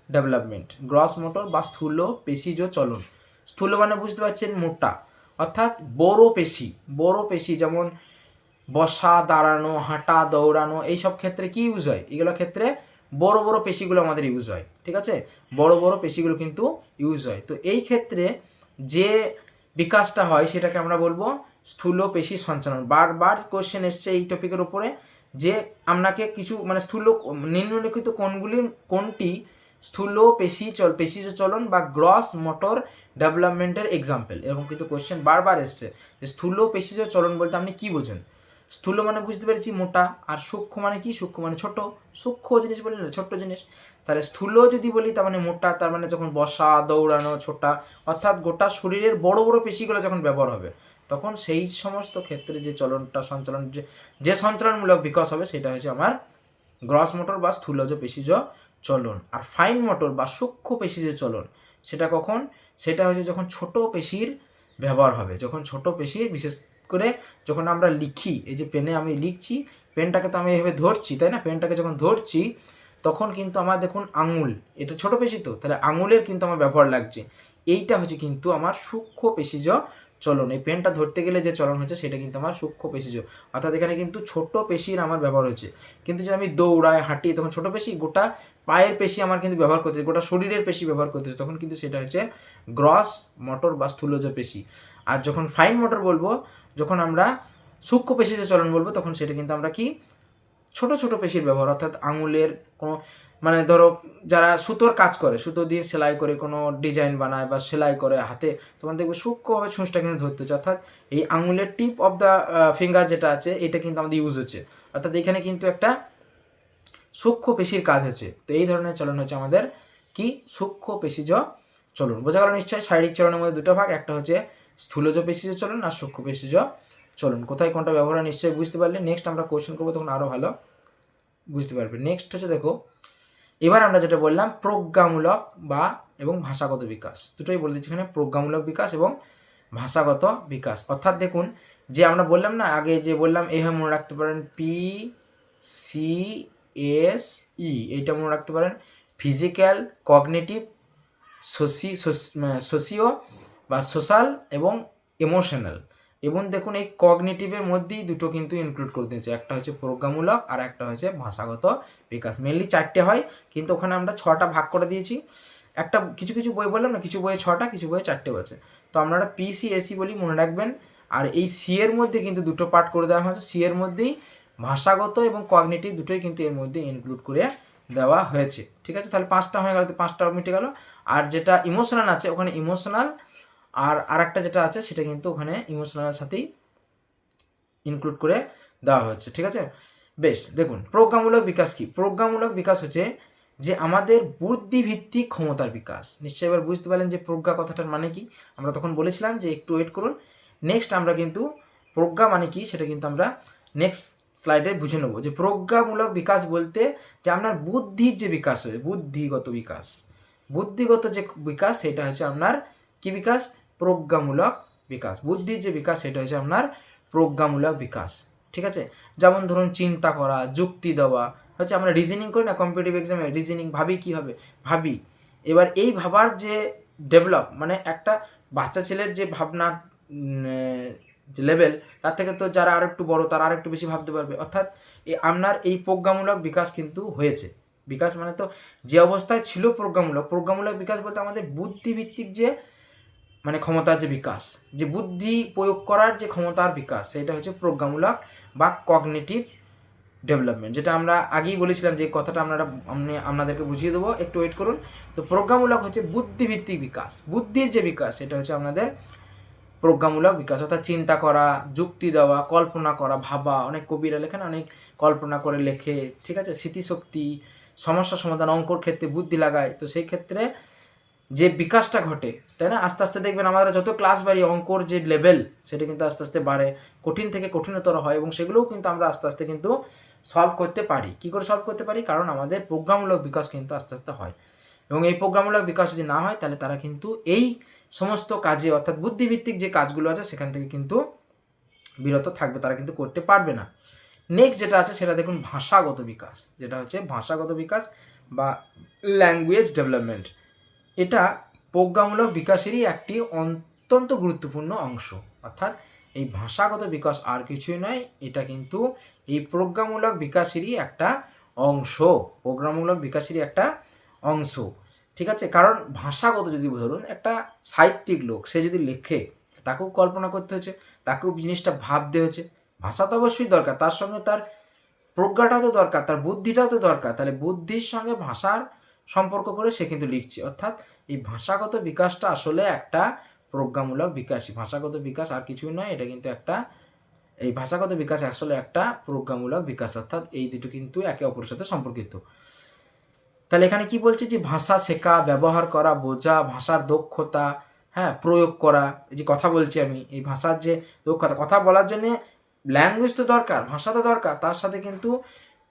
S1: development, gross motor বা স্থূল পেশিজ চলন। স্থূল মানে বুঝতে পারছেন মোটা, অর্থাৎ বড় পেশি, যেমন বসা, দাঁড়ানো, হাঁটা, দৌড়ানো, এইসব ক্ষেত্রে কি ইউজ হয়, এগুলো ক্ষেত্রে বড় বড় পেশিগুলো আমাদের ইউজ হয়, ঠিক আছে, বড় বড় পেশিগুলো কিন্তু ইউজ হয়। তো এই ক্ষেত্রে যে বিকাশটা হয় সেটাকে আমরা বলবো স্থূল পেশি সঞ্চালন। বারবার কোশ্চেন এসছে এই টপিকের উপরে যে আপনাকে কিছু মানে নিম্নলিখিত কোনটি স্থূল পেশিজ চলন বা গ্রস মোটর ডেভেলপমেন্টের এক্সাম্পল, এরকম কিন্তু কোশ্চেন বারবার এসছে যে স্থূল পেশিজ চলন বলতে আপনি কী বোঝেন। স্থূল মানে বুঝতে পেরেছি মোটা, আর সূক্ষ্ম মানে কি, সূক্ষ্ম মানে ছোট, সূক্ষ্ম জিনিস বলি না, ছোট্ট জিনিস। তাহলে স্থূল যদি বলি তার মানে মোটা, তার মানে যখন বসা, দৌড়ানো, ছোটা, অর্থাৎ গোটা শরীরের বড় বড় পেশিগুলো যখন ব্যবহার হবে তখন সেই সমস্ত ক্ষেত্রে যে সঞ্চালন যে সঞ্চালনমূলক বিকাশ হবে সেটা হচ্ছে আমার গ্রস মোটর বা স্থূলজ পেশিজ চলন। আর ফাইন মোটর বা সূক্ষ্ম পেশিজ চলন সেটা কখন, সেটা হচ্ছে যখন ছোট পেশির ব্যবহার হবে, যখন ছোট পেশির, বিশেষ করে যখন আমরা লিখি, এই যে পেনে আমি লিখছি, পেনটাকে তো আমি এভাবে ধরছি, তাই না, পেনটাকে যখন ধরছি তখন কিন্তু আমার দেখুন আঙুল, এটা ছোট পেশি, তো তাহলে আঙুলের কিন্তু আমার ব্যবহার লাগছে, এইটা হচ্ছে কিন্তু আমার সূক্ষ্ম পেশিজ চলন, এই পেনটা ধরতে গেলে যে চলন হচ্ছে সেটা কিন্তু আমার সূক্ষ্ম পেশিজ, অর্থাৎ এখানে কিন্তু ছোট পেশির আমার ব্যবহার হচ্ছে। কিন্তু যদি আমি দৌড়াই হাঁটি তখন ছোট পেশি, গোটা পায়ের পেশি আমার কিন্তু ব্যবহার করতেছে, গোটা শরীরের পেশি ব্যবহার করতেছে, তখন কিন্তু সেটা হচ্ছে গ্রস মোটর বা স্থূলজ পেশি। আর যখন ফাইন মোটর বলবো, যখন আমরা সূক্ষ্ম পেশিজ চলন বলবো, তখন সেটা কিন্তু আমরা কি ছোট ছোট পেশির ব্যবহার, অর্থাৎ আঙুলের কোনো মানে ধরো যারা সুতোর কাজ করে, সুতো দিয়ে সেলাই করে কোনো ডিজাইন বানায় বা সেলাই করে হাতে, তখন দেখবে সূক্ষ্মভাবে ছুঁচটা কিন্তু ধরতে হচ্ছে, অর্থাৎ এই আঙুলের টিপ অফ দ্য ফিঙ্গার যেটা আছে এটা কিন্তু আমাদের ইউজ হচ্ছে, অর্থাৎ এখানে কিন্তু একটা সূক্ষ্ম পেশির কাজ হচ্ছে। তো এই ধরনের চলন হচ্ছে আমাদের কি সূক্ষ্ম পেশিজ চলন। বোঝা গেল নিশ্চয়ই? শারীরিক চলনের মধ্যে দুটো ভাগ, একটা হচ্ছে স্থূলজ পেশিজ চলন আর সূক্ষ্ম পেশিজ চলন। কোথায় কোনটা ব্যবহার নিশ্চয়ই বুঝতে পারলে, নেক্সট আমরা কোশ্চেন করবো তখন আরও ভালো বুঝতে পারবে। নেক্সট হচ্ছে দেখো, এবার আমরা যেটা বললাম প্রজ্ঞামূলক বা এবং ভাষাগত বিকাশ, দুটোই বলে দিচ্ছি এখানে, প্রজ্ঞামূলক বিকাশ এবং ভাষাগত বিকাশ। অর্থাৎ দেখুন যে আমরা বললাম না আগে, যে বললাম এইভাবে মনে রাখতে পারেন PCSE, এইটা মনে রাখতে পারেন, ফিজিক্যাল, কগনিটিভ, সোশিও বা সোশ্যাল এবং ইমোশনাল। এবং দেখুন এই কগনিটিভের মধ্যেই দুটো কিন্তু ইনক্লুড করে দিয়েছে, একটা হচ্ছে প্রজ্ঞামূলক আর একটা হচ্ছে ভাষাগত বিকাশ। মেনলি 4টে হয়, কিন্তু ওখানে আমরা 6টা ভাগ করে দিয়েছি। একটা কিছু কিছু বই বললাম না, কিছু বইয়ে 6টা, কিছু বইয়ে 4টে আছে, তো আপনারা PCSE বলি মনে রাখবেন। আর এই সি এর মধ্যে কিন্তু দুটো পার্ট করে দেওয়া হয়েছে, সি এর মধ্যেই ভাষাগত এবং কগনিটিভ দুটোই কিন্তু এর মধ্যে ইনক্লুড করে দেওয়া হয়েছে। ঠিক আছে, তাহলে 5টা হয়ে গেল, তো 5টা মিটে গেল। আর যেটা ইমোশনাল আছে ওখানে ইমোশনাল, আর আরেকটা যেটা আছে সেটা কিন্তু ওখানে ইমোশনালের সাথেই ইনক্লুড করে দেওয়া হচ্ছে। ঠিক আছে, বেশ। দেখুন প্রজ্ঞামূলক বিকাশ কি? প্রজ্ঞামূলক বিকাশ হচ্ছে যে আমাদের বুদ্ধিভিত্তিক ক্ষমতার বিকাশ। নিশ্চয়ই এবার বুঝতে পারলেন যে প্রজ্ঞা কথাটার মানে কি। আমরা তখন বলেছিলাম যে একটু ওয়েট করুন, নেক্সট আমরা কিন্তু প্রজ্ঞা মানে কি সেটা কিন্তু আমরা নেক্সট স্লাইডে বুঝে নেব। যে প্রজ্ঞামূলক বিকাশ বলতে যে আপনার বুদ্ধির যে বিকাশ হয়, বুদ্ধিগত বিকাশ, বুদ্ধিগত যে বিকাশ সেটা হচ্ছে আপনার কি বিকাশ? প্রজ্ঞামূলক বিকাশ। বুদ্ধির যে বিকাশ সেটা হচ্ছে আপনার প্রজ্ঞামূলক বিকাশ। ঠিক আছে, যেমন ধরুন চিন্তা করা, যুক্তি দেওয়া, হচ্ছে আমরা রিজনিং করি না কম্পিটিটিভ এক্সামে, রিজনিং ভাবি কি হবে, ভাবি। এবার এই ভাবার যে ডেভেলপ, মানে একটা বাচ্চা ছেলের যে ভাবনা যে লেভেল, তার থেকে তো যারা আর একটু বড় তারা আর একটু বেশি ভাবতে পারবে, অর্থাৎ আপনার এই প্রজ্ঞামূলক বিকাশ কিন্তু হয়েছে। বিকাশ মানে তো যে অবস্থায় ছিল প্রজ্ঞামূলক, প্রজ্ঞামূলক বিকাশ বলতে আমাদের বুদ্ধিভিত্তিক যে মানে ক্ষমতার যে বিকাশ, যে বুদ্ধি প্রয়োগ করার যে ক্ষমতার বিকাশ, সেটা হচ্ছে প্রজ্ঞামূলক বা কগনিটিভ ডেভেলপমেন্ট, যেটা আমরা আগেই বলেছিলাম যে কথাটা আপনাদেরকে বুঝিয়ে দেবো, একটু ওয়েট করুন। তো প্রজ্ঞামূলক হচ্ছে বুদ্ধিভিত্তিক বিকাশ, বুদ্ধির যে বিকাশ সেটা হচ্ছে আমাদের প্রজ্ঞামূলক বিকাশ, অর্থাৎ চিন্তা করা, যুক্তি দেওয়া, কল্পনা করা, ভাবা। অনেক কবিরা লেখেন অনেক কল্পনা করে লেখে, ঠিক আছে, স্মৃতিশক্তি, সমস্যা সমাধান, অঙ্কর ক্ষেত্রে বুদ্ধি লাগায়। তো সেই ক্ষেত্রে যে বিকাশটা ঘটে, তাই না, আস্তে আস্তে দেখবেন আমাদের যত ক্লাস বাড়ি অঙ্কর যে লেভেল সেটা কিন্তু আস্তে আস্তে বাড়ে, কঠিন থেকে কঠিনতর হয়, এবং সেগুলোও কিন্তু আমরা আস্তে আস্তে কিন্তু সলভ করতে পারি। কী করে সলভ করতে পারি? কারণ আমাদের প্রজ্ঞামূলক বিকাশ কিন্তু আস্তে আস্তে হয়, এবং এই প্রজ্ঞামূলক বিকাশ যদি না হয় তাহলে তারা কিন্তু এই সমস্ত কাজে, অর্থাৎ বুদ্ধিভিত্তিক যে কাজগুলো আছে সেখান থেকে কিন্তু বিরত থাকবে, তারা কিন্তু করতে পারবে না। নেক্সট যেটা আছে সেটা দেখুন ভাষাগত বিকাশ, যেটা হচ্ছে ভাষাগত বিকাশ বা ল্যাঙ্গুয়েজ ডেভেলপমেন্ট। এটা প্রজ্ঞামূলক বিকাশেরই একটি অত্যন্ত গুরুত্বপূর্ণ অংশ, অর্থাৎ এই ভাষাগত বিকাশ আর কিছুই নয়, এটা কিন্তু এই প্রজ্ঞামূলক বিকাশেরই একটা অংশ, প্রজ্ঞামূলক বিকাশেরই একটা অংশ। ঠিক আছে, কারণ ভাষাগত যদি ধরুন একটা সাহিত্যিক লোক, সে যদি লেখে তাকেও কল্পনা করতে হচ্ছে, তাকেও জিনিসটা ভাবতে হচ্ছে, ভাষা তো অবশ্যই দরকার, তার সঙ্গে তার প্রজ্ঞাটাও তো দরকার, তার বুদ্ধিটাও তো দরকার, তাহলে বুদ্ধির সঙ্গে ভাষার সম্পর্ক করে সে কিন্তু লিখছে, অর্থাৎ এই ভাষাগত বিকাশটা আসলে একটা প্রজ্ঞামূলক বিকাশই। ভাষাগত বিকাশ আর কিছুই নয়, এটা কিন্তু একটা, এই ভাষাগত বিকাশ আসলে একটা প্রজ্ঞামূলক বিকাশ, অর্থাৎ এই দুটো কিন্তু একে অপরের সাথে সম্পর্কিত। তাহলে এখানে কি বলছে যে ভাষা শেখা, ব্যবহার করা, বোঝা, ভাষার দক্ষতা, হ্যাঁ, প্রয়োগ করা। এই যে কথা বলছি আমি, এই ভাষার যে দক্ষতা, কথা বলার জন্যে ল্যাঙ্গুয়েজ তো দরকার, ভাষা তো দরকার, তার সাথে কিন্তু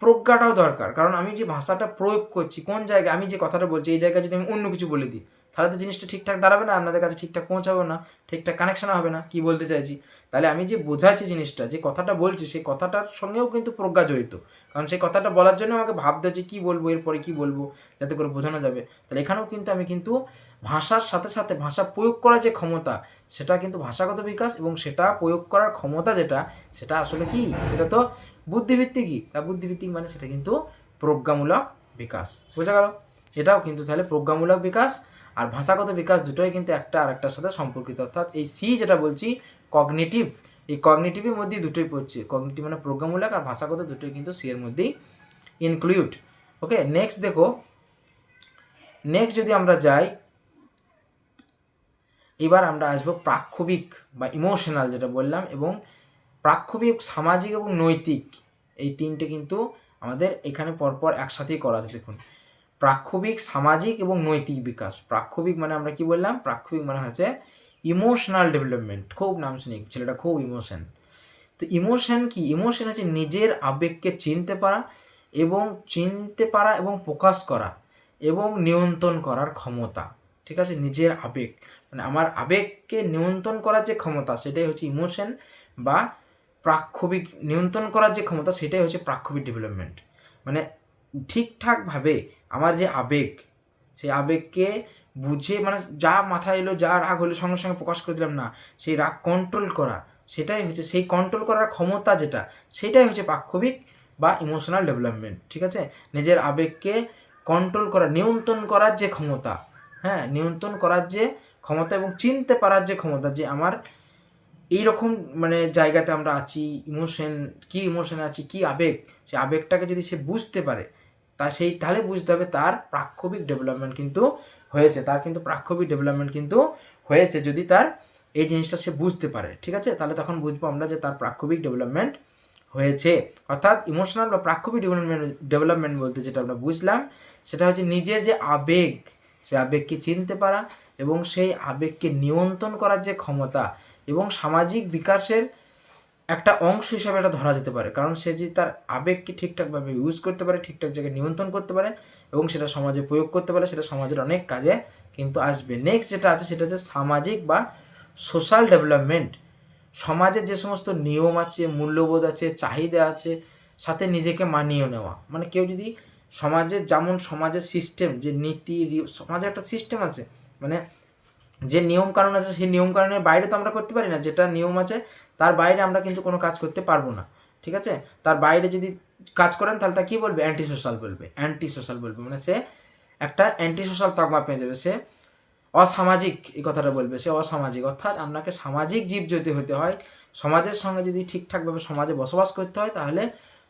S1: প্রজ্ঞাটাও দরকার। কারণ আমি যে ভাষাটা প্রয়োগ করছি কোন জায়গায়, আমি যে কথাটা বলছি এই জায়গায় যদি আমি অন্য কিছু বলে দিই তাহলে তো জিনিসটা ঠিকঠাক দাঁড়াবে না, আপনাদের কাছে ঠিকঠাক পৌঁছাবে না, ঠিকঠাক কানেকশন হবে না। কি বলতে চাইছি, তাহলে আমি যে বোঝাচ্ছি জিনিসটা, যে কথাটা বলছি, সেই কথাটার সঙ্গেও কিন্তু প্রজ্ঞা জড়িত। কারণ সেই কথাটা বলার জন্য আমাকে ভাবতে হচ্ছে কী বলবো, এরপরে কী বলবো, যাতে করে বোঝানো যাবে। তাহলে এখানেও কিন্তু আমি কিন্তু ভাষার সাথে সাথে ভাষা প্রয়োগ করার যে ক্ষমতা, সেটা কিন্তু ভাষাগত বিকাশ, এবং সেটা প্রয়োগ করার ক্ষমতা যেটা, সেটা আসলে কি, সেটা তো বুদ্ধিভিত্তিকই। তা বুদ্ধিভিত্তিক মানে সেটা কিন্তু প্রজ্ঞামূলক বিকাশ। বোঝা গেল? এটাও কিন্তু তাহলে প্রজ্ঞামূলক বিকাশ আর ভাষাগত বিকাশ দুটোই কিন্তু একটা আর একটার সাথে সম্পর্কিত। অর্থাৎ এই সি যেটা বলছি কগনিটিভ, এই কগনিটিভের মধ্যেই দুটোই পড়ছে। কগনিটিভ মানে প্রজ্ঞামূলক, আর ভাষাগত দুটোই কিন্তু সি এর মধ্যেই ইনক্লুড। ওকে, নেক্সট দেখো, নেক্সট যদি আমরা যাই, এবার আমরা আসবো প্রাক্ষবিক বা ইমোশনাল যেটা বললাম, এবং প্রাক্ষবিক, সামাজিক এবং নৈতিক, এই তিনটে কিন্তু আমাদের এখানে পরপর একসাথেই করা আছে। দেখুন, প্রাক্ষবিক, সামাজিক এবং নৈতিক বিকাশ। প্রাক্ষবিক মানে আমরা কি বললাম, প্রাক্ষবিক মানে হচ্ছে ইমোশনাল ডেভেলপমেন্ট। খুব নাম শুনি, ছেলেটা খুব ইমোশন। তো ইমোশন কি, ইমোশন হচ্ছে নিজের আবেগকে চিনতে পারা এবং প্রকাশ করা এবং নিয়ন্ত্রণ করার ক্ষমতা। ঠিক আছে, নিজের আবেগ মানে আমার আবেগকে নিয়ন্ত্রণ করার যে ক্ষমতা, সেটাই হচ্ছে ইমোশন বা প্রাক্ষবিক। নিয়ন্ত্রণ করার যে ক্ষমতা, সেটাই হচ্ছে প্রাক্ষবিক ডেভেলপমেন্ট। মানে ঠিকঠাকভাবে আমার যে আবেগ, সেই আবেগকে বুঝে, মানে যা মাথায় এলো, যা রাগ হলো সঙ্গে সঙ্গে প্রকাশ করে দিলাম না, সেই রাগ কন্ট্রোল করা, সেটাই হচ্ছে সেই কন্ট্রোল করার ক্ষমতা যেটা, সেটাই হচ্ছে প্রাক্ষবিক বা ইমোশনাল ডেভেলপমেন্ট। ঠিক আছে, নিজের আবেগকে কন্ট্রোল করা, নিয়ন্ত্রণ করার যে ক্ষমতা, হ্যাঁ, নিয়ন্ত্রণ করার যে ক্ষমতা এবং চিনতে পারার যে ক্ষমতা, যে আমার এইরকম মানে জায়গাতে আমরা আছি, কি ইমোশনে আছি, কি আবেগ, সেই আবেগটাকে যদি সে বুঝতে পারে, তাহলে বুঝতে হবে তার প্রাক্ষবিক ডেভেলপমেন্ট কিন্তু হয়েছে। তার কিন্তু প্রাক্ষবিক ডেভেলপমেন্ট কিন্তু হয়েছে যদি তার এই জিনিসটা সে বুঝতে পারে। ঠিক আছে, তাহলে তখন বুঝবো আমরা যে তার প্রাক্ষবিক ডেভেলপমেন্ট হয়েছে। অর্থাৎ ইমোশনাল বা প্রাক্ষবিক ডেভেলপমেন্ট বলতে যেটা আমরা বুঝলাম, সেটা হচ্ছে নিজের যে আবেগ, সেই আবেগকে চিনতে পারা এবং সেই আবেগকে নিয়ন্ত্রণ করার যে ক্ষমতা, এবং সামাজিক বিকাশের একটা অংশ হিসাবে এটা ধরা যেতে পারে। কারণ সে যদি তার আবেগকে ঠিকঠাকভাবে ইউজ করতে পারে, ঠিকঠাক জায়গায় নিয়ন্ত্রণ করতে পারে এবং সেটা সমাজে প্রয়োগ করতে পারে, সেটা সমাজের অনেক কাজে কিন্তু আসবে। নেক্সট যেটা আছে সেটা হচ্ছে সামাজিক বা সোশ্যাল ডেভেলপমেন্ট। সমাজের যে সমস্ত নিয়ম আছে, মূল্যবোধ আছে, চাহিদা আছে, সাথে নিজেকে মানিয়ে নেওয়া। মানে কেউ যদি সমাজের, যেমন সমাজের সিস্টেম, যে নীতি, সমাজের একটা সিস্টেম আছে, মানে যে নিয়ম কানুন আছে, সেই নিয়ম কানুনের বাইরে তো আমরা করতে পারি না। যেটা নিয়ম আছে তার বাইরে আমরা কিন্তু কোনো কাজ করতে পারবো না। ঠিক আছে, তার বাইরে যদি কাজ করেন তাহলে তা কী বলবে, অ্যান্টি সোশ্যাল বলবে। মানে সে একটা অ্যান্টি সোশ্যাল তকমা পেয়ে যাবে, সে অসামাজিক, এই কথাটা বলবে, সে অসামাজিক। অর্থাৎ আপনাকে সামাজিক জীব যদি হতে হয়, সমাজের সঙ্গে যদি ঠিকঠাকভাবে সমাজে বসবাস করতে হয়, তাহলে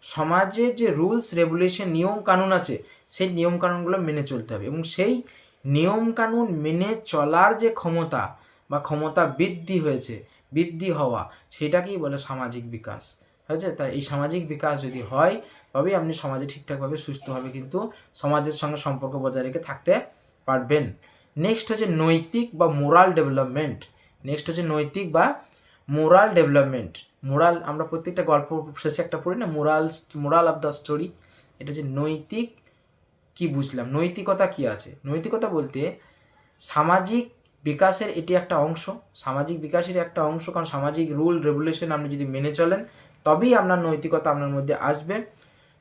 S1: সমাজের যে রুলস রেগুলেশন, নিয়ম কানুন আছে, সেই নিয়ম কানুনগুলো মেনে চলতে হবে। এবং সেই নিয়মকানুন মেনে চলার যে ক্ষমতা বা ক্ষমতা বৃদ্ধি হওয়া, সেটাকেই বলে সামাজিক বিকাশ। হয়েছে, তাই এই সামাজিক বিকাশ যদি হয়, তবেই আপনি সমাজে ঠিকঠাকভাবে সুস্থভাবে কিন্তু সমাজের সঙ্গে সম্পর্ক বজায় রেখে থাকতে পারবেন। নেক্সট হচ্ছে নৈতিক বা মোরাল ডেভেলপমেন্ট। মোরাল আমরা প্রত্যেকটা গল্প শেষে একটা পড়ি না, মোরাল অফ দ্য স্টোরি। এটা হচ্ছে নৈতিক। কি বুঝলাম, নৈতিকতা কি আছে? নৈতিকতা বলতে সামাজিক বিকাশের এটি একটা অংশ, সামাজিক বিকাশের একটা অংশ। কারণ সামাজিক রুল রেগুলেশন আপনি যদি মেনে চলেন, তবেই আপনার নৈতিকতা আপনার মধ্যে আসবে।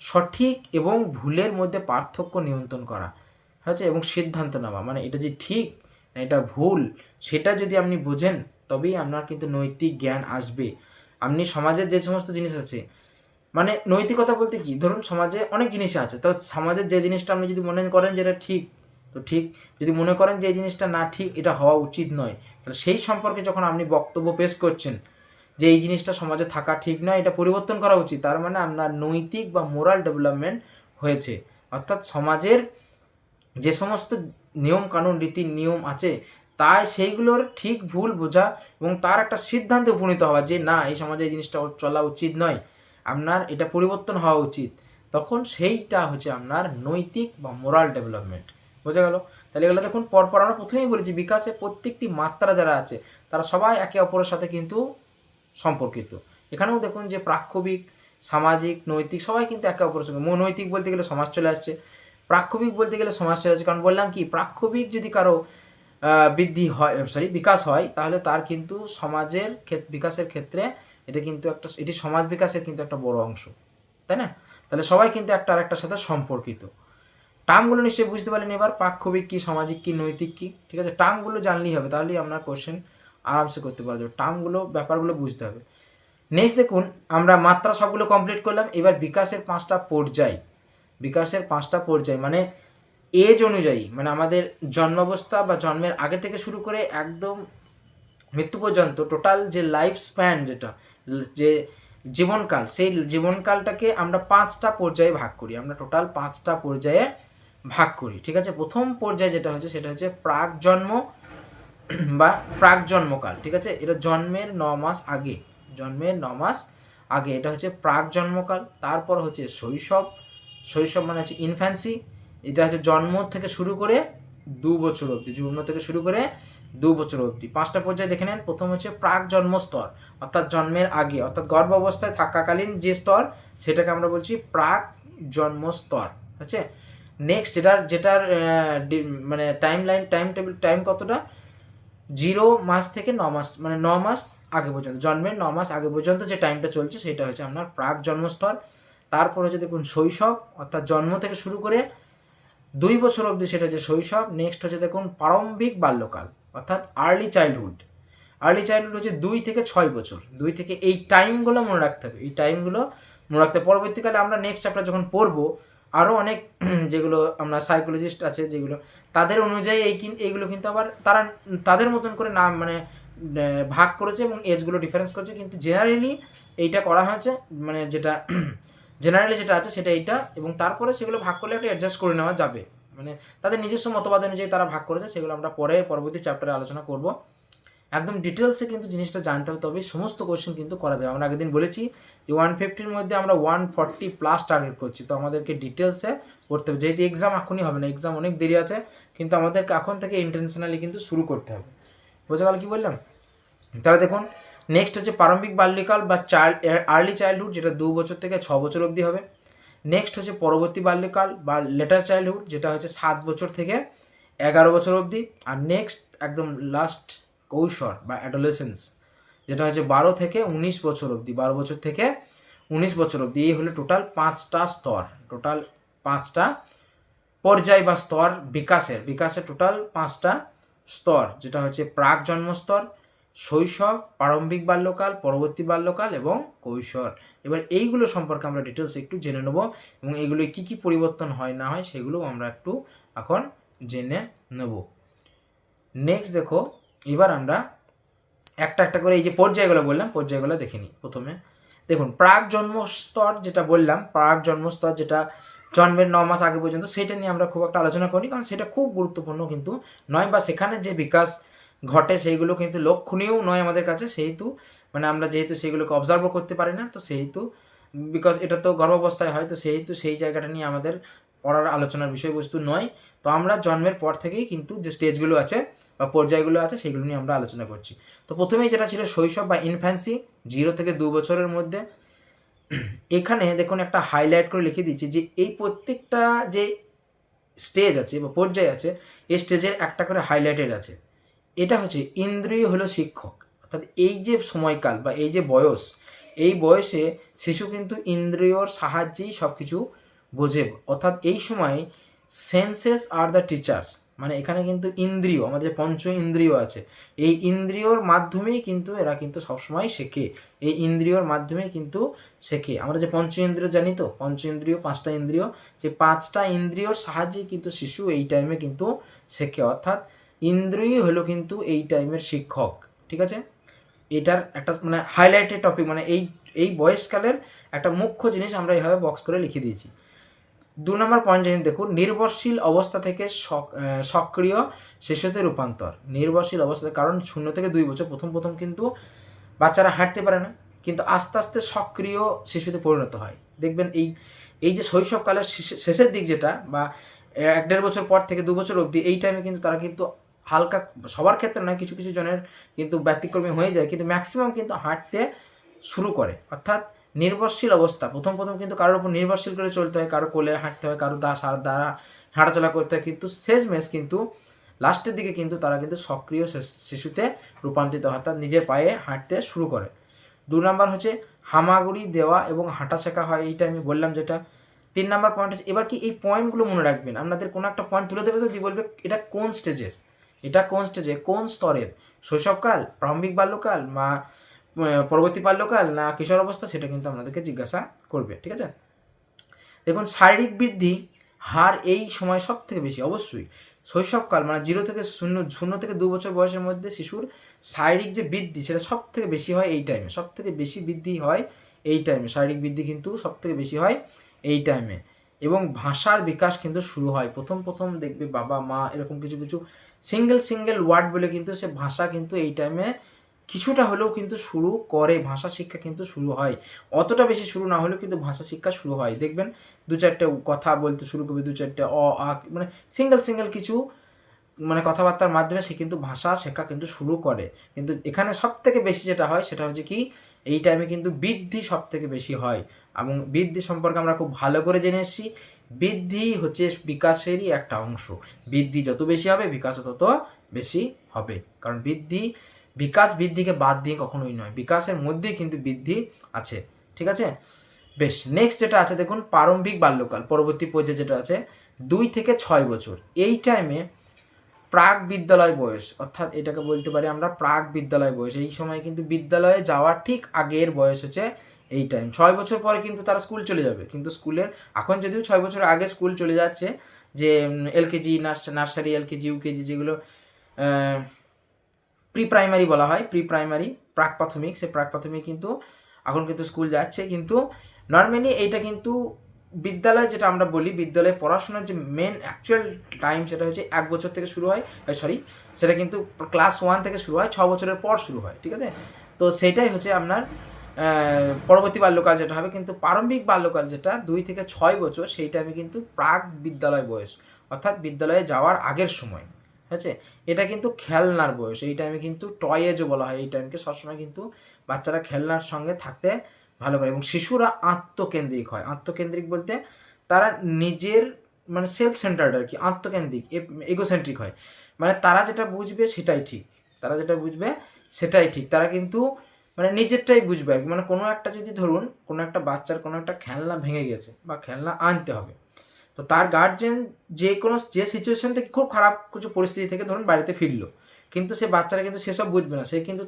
S1: সঠিক এবং ভুলের মধ্যে পার্থক্য নিয়ন্ত্রণ করা হয়েছে, এবং সিদ্ধান্ত নেওয়া, মানে এটা যে ঠিক না এটা ভুল, সেটা যদি আপনি বোঝেন, তবেই আপনার কিন্তু নৈতিক জ্ঞান আসবে। আপনি সমাজের যে সমস্ত জিনিস আছে, মানে নৈতিকতা বলতে কি, ধরুন সমাজে অনেক জিনিস আছে, তো সমাজের যে জিনিসটা আপনি যদি মনে করেন যে এটা ঠিক, তো ঠিক। যদি মনে করেন যে এই জিনিসটা না ঠিক, এটা হওয়া উচিত নয়, তাহলে সেই সম্পর্কে যখন আপনি বক্তব্য পেশ করছেন যে এই জিনিসটা সমাজে থাকা ঠিক নয়, এটা পরিবর্তন করা উচিত, তার মানে আপনার নৈতিক বা মোরাল ডেভেলপমেন্ট হয়েছে। অর্থাৎ সমাজের যে সমস্ত নিয়ম কানুন, রীতি নিয়ম আছে, তাই সেইগুলোর ঠিক ভুল বোঝা এবং তার একটা সিদ্ধান্তে উপনীত হওয়া যে না, এই সমাজে এই জিনিসটা চলা উচিত নয়, আপনার এটা পরিবর্তন হওয়া উচিত, তখন সেইটা হচ্ছে আপনার নৈতিক বা মোরাল ডেভেলপমেন্ট। বোঝা গেল? তাহলে এগুলো দেখুন, পরপর আমরা প্রথমেই বলেছি বিকাশে প্রত্যেকটি মাত্রা যারা আছে, তারা সবাই একে অপরের সাথে কিন্তু সম্পর্কিত। এখানেও দেখুন যে প্রাক্ষবিক, সামাজিক, নৈতিক সবাই কিন্তু একে অপরের সঙ্গে। নৈতিক বলতে গেলে সমাজ চলে আসছে, প্রাক্ষবিক বলতে গেলে সমাজ চলে আসছে। কারণ বললাম কি, প্রাক্ষবিক যদি কারো বৃদ্ধি হয়, বিকাশ হয়, তাহলে তার কিন্তু সমাজের বিকাশের ক্ষেত্রে এটা কিন্তু এটি সমাজ বিকাশের কিন্তু একটা বড় অংশ, তাই না? তাহলে সবাই কিন্তু একটা আরেকটার সাথে সম্পর্কিত। টার্মগুলো নিশ্চয়ই বুঝতে পারলেন এবার, পাক্ষবিক কী, সামাজিক কী, নৈতিক কী, ঠিক আছে? টার্মগুলো জানলেই হবে, তাহলেই আপনার কোশ্চেন আরামসে করতে পারা যাবে। টার্মগুলো, ব্যাপারগুলো বুঝতে হবে। নেক্সট দেখুন, আমরা মাত্রা সবগুলো কমপ্লিট করলাম। এবার বিকাশের 5টা পর্যায়, বিকাশের 5টা পর্যায় মানে এজ অনুযায়ী, মানে আমাদের জন্মাবস্থা বা জন্মের আগে থেকে শুরু করে একদম মৃত্যু পর্যন্ত টোটাল যে লাইফ স্প্যান, যেটা যে জীবনকাল, সেই জীবনকালটাকে আমরা 5টা পর্যায়ে ভাগ করি। আমরা টোটাল 5টা পর্যায়ে ভাগ করি, ঠিক আছে? প্রথম পর্যায়ে যেটা হচ্ছে সেটা হচ্ছে প্রাক জন্ম বা প্রাক জন্মকাল, ঠিক আছে? এটা জন্মের 9 মাস আগে, জন্মের 9 মাস আগে এটা হচ্ছে প্রাক জন্মকাল। তারপর হচ্ছে শৈশব, শৈশব মানে হচ্ছে ইনফ্যান্সি, এটা হচ্ছে জন্ম থেকে শুরু করে 2 বছর অবধি, জন্ম থেকে শুরু করে 2 বছর অবধি। 5টা পর্যায়ে দেখে নেন। প্রথম হচ্ছে প্রাক জন্ম স্তর, অর্থাৎ জন্মের আগে, অর্থাৎ গর্ভ অবস্থায় থাকাকালীন যে স্তর সেটাকে আমরা বলছি প্রাক জন্ম স্তর, আছে? নেক্সট যেটার মানে টাইম টেবিল টাইম কতটা, 0 মাস থেকে 9 মাস, মানে 9 মাস আগে পর্যন্ত, জন্মের 9 মাস আগে পর্যন্ত যে টাইমটা চলছে সেটা হচ্ছে আপনার প্রাক জন্মস্তর। তারপর হচ্ছে দেখুন শৈশব, অর্থাৎ জন্ম থেকে শুরু করে 2 বছর অবধি, সেটা হচ্ছে শৈশব। নেক্সট হচ্ছে দেখুন প্রারম্ভিক বাল্যকাল, অর্থাৎ আর্লি চাইল্ডহুড। আর্লি চাইল্ডহুড হচ্ছে 2 থেকে 6 বছর, 2 থেকে, এই টাইমগুলো মনে রাখতে হবে, এই টাইমগুলো মনে রাখতে হবে। পরবর্তীকালে আমরা নেক্সট চ্যাপ্টার যখন পড়বো, আরও অনেক যেগুলো আমরা সাইকোলজিস্ট আছে যেগুলো, তাদের অনুযায়ী এইগুলো কিন্তু আবার তারা তাদের মতন করে নাম মানে ভাগ করেছে এবং এজগুলো ডিফারেন্স করেছে, কিন্তু জেনারেলি এইটা করা হয়েছে, মানে যেটা জেনারেলি যেটা আছে সেটা এইটা, এবং তারপরে সেগুলো ভাগ করলে একটা অ্যাডজাস্ট করে নেওয়া যাবে, মানে তাদের নিজস্ব মতবাদ অনুযায়ী তারা ভাগ করেছে, সেগুলো আমরা পরবর্তী চ্যাপ্টারে আলোচনা করব। একদম ডিটেলসে কিন্তু জিনিসটা জানতে হবে, তবেই সমস্ত কোশ্চেন কিন্তু করা যাবে। আমরা আগের দিন বলেছি যে 150-র মধ্যে আমরা 140+ টার্গেট করছি, তো আমাদেরকে ডিটেলসে পড়তে হবে, যেহেতু এক্সাম এখনই হবে না, এক্সাম অনেক দেরি আছে, কিন্তু আমাদেরকে এখন থেকে ইন্টেনশনালি কিন্তু শুরু করতে হবে। বোঝা গেল কী বললাম? তাহলে দেখুন, নেক্সট হচ্ছে প্রারম্ভিক বাল্যকাল বা আর্লি চাইল্ডহুড, যেটা 2 বছর থেকে 6 বছর অবধি হবে। নেক্সট হচ্ছে পরবর্তী বাল্যকাল বা লেটার চাইল্ডহুড, যেটা হচ্ছে 7 বছর থেকে 11 বছর অবধি। আর নেক্সট একদম লাস্ট কৈশোর বা অ্যাডোলেসেন্স, যেটা হচ্ছে 12 থেকে 19 বছর অবধি, 12 বছর থেকে 19 বছর অবধি। এই হলো টোটাল 5টা স্তর, টোটাল 5টা পর্যায় বা স্তর বিকাশের টোটাল 5টা স্তর, যেটা হচ্ছে প্রাক জন্মস্তর, শৈশব, প্রারম্ভিক বাল্যকাল, পরবর্তী বাল্যকাল এবং কৈশোর। এবার এইগুলো সম্পর্কে আমরা ডিটেলস একটু জেনে নেব, এবং এইগুলোয় কী কী পরিবর্তন হয় না হয় সেগুলো আমরা একটু এখন জেনে নেব। নেক্সট দেখো, এবার আমরা একটা একটা করে এই যে পর্যায়গুলো বললাম, পর্যায়গুলো দেখে নিই। প্রথমে দেখুন প্রাক জন্মস্তর, যেটা বললাম প্রাক জন্মস্তর, যেটা জন্মের 9 মাস আগে পর্যন্ত, সেটা নিয়ে আমরা খুব একটা আলোচনা করি, কারণ সেটা খুব গুরুত্বপূর্ণ কিন্তু নয়, বা সেখানে যে বিকাশ ঘটে সেইগুলো কিন্তু লক্ষণীয় নয় আমাদের কাছে, সেহেতু মানে আমরা যেহেতু সেইগুলোকে অবজার্ভও করতে পারি না, তো সেহেতু বিকজ এটা তো গর্ভাবস্থায় হয়, তো সেহেতু সেই জায়গাটা নিয়ে আমাদের পড়ার আলোচনার বিষয়বস্তু নয়। তো আমরা জন্মের পর থেকেই কিন্তু যে স্টেজগুলো আছে বা পর্যায়গুলো আছে সেগুলো নিয়ে আমরা আলোচনা করছি। তো প্রথমেই যেটা ছিল শৈশব বা ইনফ্যান্সি, 0 থেকে 2 বছরের মধ্যে। এখানে দেখুন একটা হাইলাইট করে লিখে দিচ্ছি যে এই প্রত্যেকটা যে স্টেজ আছে বা পর্যায় আছে, এই স্টেজের একটা করে হাইলাইটেড আছে। এটা হচ্ছে ইন্দ্রিয় হলো শিক্ষক, অর্থাৎ এই যে সময়কাল বা এই যে বয়স, এই বয়সে শিশু কিন্তু ইন্দ্রিয়র সাহায্যেই সব কিছু বোঝে, অর্থাৎ এই সময় সেন্সেস আর দ্য টিচার্স, মানে এখানে কিন্তু ইন্দ্রিয়, আমাদের পঞ্চ ইন্দ্রিয় আছে, এই ইন্দ্রিয়র মাধ্যমেই কিন্তু এরা কিন্তু সবসময় শেখে, এই ইন্দ্রিয়র মাধ্যমেই কিন্তু শেখে। আমরা যে পঞ্চ ইন্দ্রিয় জানি, তো পঞ্চ ইন্দ্রিয় 5টা ইন্দ্রিয়, সেই 5টা ইন্দ্রিয়র সাহায্যেই কিন্তু শিশু এই টাইমে কিন্তু শেখে, অর্থাৎ ইন্দ্রিয় হলো কিন্তু এই টাইমের শিক্ষক, ঠিক আছে? এটার একটা মানে হাইলাইটেড টপিক, মানে এই বয়সকালের একটা মুখ্য জিনিস আমরা এইভাবে বক্স করে লিখে দিয়েছি। 2 নম্বর পয়েন্ট দেখুন, নির্ভরশীল অবস্থা থেকে সক্রিয় শিশুতে রূপান্তর। নির্ভরশীল অবস্থা, কারণ 0 থেকে 2 বছর প্রথম কিন্তু বাচ্চারা হাঁটতে পারে না, কিন্তু আস্তে আস্তে সক্রিয় শিশুতে পরিণত হয়। দেখবেন এই যে শৈশবকালের শেষের দিক, যেটা বা 1-1.5 বছর পর থেকে 2 বছর অবধি, এই টাইমে কিন্তু তারা কিন্তু হালকা, সবার ক্ষেত্রে নয়, কিছু কিছু জনের কিন্তু ব্যতিক্রমী হয়ে যায়, কিন্তু ম্যাক্সিমাম কিন্তু হাঁটতে শুরু করে। অর্থাৎ নির্ভরশীল অবস্থা, প্রথম কিন্তু কারোর উপর নির্ভরশীল করে চলতে হয়, কারো কোলে হাঁটতে হয়, কারো দ্বারা হাঁটাচলা করতে হয়, কিন্তু শেষমেশ কিন্তু লাস্টের দিকে কিন্তু তারা কিন্তু সক্রিয় শিশুতে রূপান্তরিত হয়, অর্থাৎ নিজের পায়ে হাঁটতে শুরু করে। 2 নম্বর হচ্ছে হামাগুড়ি দেওয়া এবং হাঁটা শেখা হয়, এইটা আমি বললাম যেটা। 3 নম্বর পয়েন্ট হচ্ছে, এবার কি এই পয়েন্টগুলো মনে রাখবেন, আপনাদের কোনো একটা পয়েন্ট তুলে দেবে তো দিয়ে বলবে এটা কোন স্টেজের, এটা কোন স্টেজে, কোন স্তরের, শৈশবকাল, প্রারম্ভিক বাল্যকাল, বা পরবর্তী বাল্যকাল, না কিশোর অবস্থা, সেটা কিন্তু আপনাদেরকে জিজ্ঞাসা করবে। ঠিক আছে, দেখুন শারীরিক বৃদ্ধি হার এই সময় সব থেকে বেশি, অবশ্যই শৈশবকাল মানে 0 থেকে 2 বছর বয়সের মধ্যে শিশুর শারীরিক যে বৃদ্ধি সেটা সব থেকে বেশি হয় এই টাইমে, সব থেকে বেশি বৃদ্ধি হয় এই টাইমে, শারীরিক বৃদ্ধি কিন্তু সব থেকে বেশি হয় এই টাইমে। এবং ভাষার বিকাশ কিন্তু শুরু হয় প্রথম দেখবে বাবা মা এরকম কিছু কিছু সিঙ্গেল ওয়ার্ড বলে কিন্তু সে ভাষা কিন্তু এই টাইমে কিছুটা হলেও কিন্তু শুরু করে, ভাষা শিক্ষা কিন্তু শুরু হয়, অতটা বেশি শুরু না হলেও কিন্তু ভাষা শিক্ষা শুরু হয়। দেখবেন 2-4টে কথা বলতে শুরু করবে, 2-4টে আ মানে সিঙ্গেল কিছু মানে কথাবার্তার মাধ্যমে সে কিন্তু ভাষা শেখা কিন্তু শুরু করে। কিন্তু এখানে সব থেকে বেশি যেটা হয় সেটা হচ্ছে কি, এই টাইমে কিন্তু বৃদ্ধি সব থেকে বেশি হয়, এবং বৃদ্ধি সম্পর্কে আমরা খুব ভালো করে জেনে এসেছি, বৃদ্ধি হচ্ছে বিকাশেরই একটা অংশ, বৃদ্ধি যত বেশি হবে বিকাশও তত বেশি হবে, কারণ বিকাশ বৃদ্ধিকে বাদ দিয়ে কখনোই নয়, বিকাশের মধ্যেই কিন্তু বৃদ্ধি আছে। ঠিক আছে, বেশ, নেক্সট যেটা আছে দেখুন প্রারম্ভিক বাল্যকাল, পরবর্তী পর্যায়ে যেটা আছে 2 থেকে 6 বছর, এই টাইমে প্রাক বিদ্যালয় বয়স, অর্থাৎ এটাকে বলতে পারি আমরা প্রাক বিদ্যালয় বয়স, এই সময় কিন্তু বিদ্যালয়ে যাওয়ার ঠিক আগের বয়স হচ্ছে এই টাইম। 6 বছর পরে কিন্তু তারা স্কুল চলে যাবে, কিন্তু স্কুলের এখন যদিও 6 বছর আগে স্কুল চলে যাচ্ছে, যে এলকেজি নার্সারি এলকেজি ইউকেজি যেগুলো প্রি প্রাইমারি বলা হয়, প্রি প্রাইমারি প্রাক প্রাথমিক, সে প্রাক প্রাথমিক কিন্তু এখন কিন্তু স্কুল যাচ্ছে, কিন্তু নর্মালি এইটা কিন্তু বিদ্যালয় যেটা আমরা বলি, বিদ্যালয়ে পড়াশোনার যে মেন অ্যাকচুয়াল টাইম সেটা হচ্ছে 1 বছর থেকে শুরু হয়, সেটা কিন্তু ক্লাস 1 থেকে শুরু হয়, 6 বছরের পর শুরু হয়। ঠিক আছে, তো সেটাই হচ্ছে আপনার পরবর্তী বাল্যকাল যেটা হবে, কিন্তু প্রারম্ভিক বাল্যকাল যেটা 2 থেকে 6 বছর, সেই টাইমে কিন্তু প্রাক বিদ্যালয় বয়স, অর্থাৎ বিদ্যালয়ে যাওয়ার আগের সময়। ঠিক আছে, এটা কিন্তু খেলনার বয়স, এই টাইমে কিন্তু টয় এজও বলা হয়, এই টাইমকে সবসময় কিন্তু বাচ্চারা খেলনার সঙ্গে থাকতে ভালো করে, এবং শিশুরা আত্মকেন্দ্রিক হয়, আত্মকেন্দ্রিক বলতে তারা নিজের মানে সেলফ সেন্টার্ড আর কি, আত্মকেন্দ্রিক এগোসেন্ট্রিক হয়, মানে তারা যেটা বুঝবে সেটাই ঠিক, তারা যেটা বুঝবে সেটাই ঠিক, তারা কিন্তু মানে নিজেরটাই বুঝবে আর কি। মানে কোনো একটা যদি ধরুন কোনো একটা বাচ্চার কোনো একটা খেলনা ভেঙে গেছে বা খেলনা আনতে হবে, তো তার গার্জেন যে সিচুয়েশন থেকে খুব খারাপ কিছু পরিস্থিতি থেকে ধরুন বাড়িতে ফিরলো, কিন্তু সে বাচ্চারা কিন্তু সেসব বুঝবে না, সে কিন্তু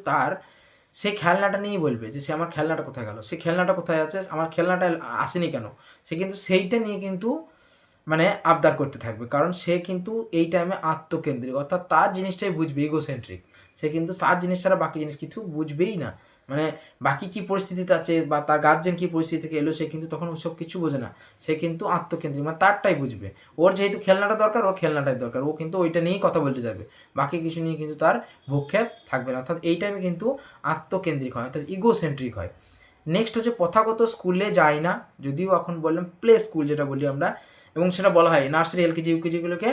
S1: সেই খেলনাটা নিয়েই বলবে যে সে আমার খেলনাটা কোথায় গেল, সে খেলনাটা কোথায় আছে, আমার খেলনাটা আসেনি কেন, সে কিন্তু সেইটা নিয়ে কিন্তু মানে আবদার করতে থাকবে, কারণ সে কিন্তু এই টাইমে আত্মকেন্দ্রিক, অর্থাৎ তার জিনিসটাই বুঝবে, ইগোসেন্ট্রিক, সে কিন্তু তার জিনিস ছাড়া বাকি জিনিস কিছু বুঝবেই না, মানে বাকি কী পরিস্থিতিতে আছে বা তার গার্জেন কী পরিস্থিতি থেকে এলো সে কিন্তু তখন ওসব কিছু বোঝে না, সে কিন্তু আত্মকেন্দ্রিক, মানে তারটাই বুঝবে, ওর যেহেতু খেলনাটা দরকার ওর খেলনাটাই দরকার, ও কিন্তু ওইটা নিয়েই কথা বলতে যাবে, বাকি কিছু নিয়ে কিন্তু তার ভূক্ষেপ থাকবে না, অর্থাৎ এই টাইমে কিন্তু আত্মকেন্দ্রিক হয়, অর্থাৎ ইগোসেন্ট্রিক হয়। নেক্সট হচ্ছে প্রথাগত স্কুলে যায় না, যদিও এখন বললাম প্লে স্কুল যেটা বলি আমরা, এবং সেটা বলা হয় নার্সারি এলকেজি ইউকেজিগুলোকে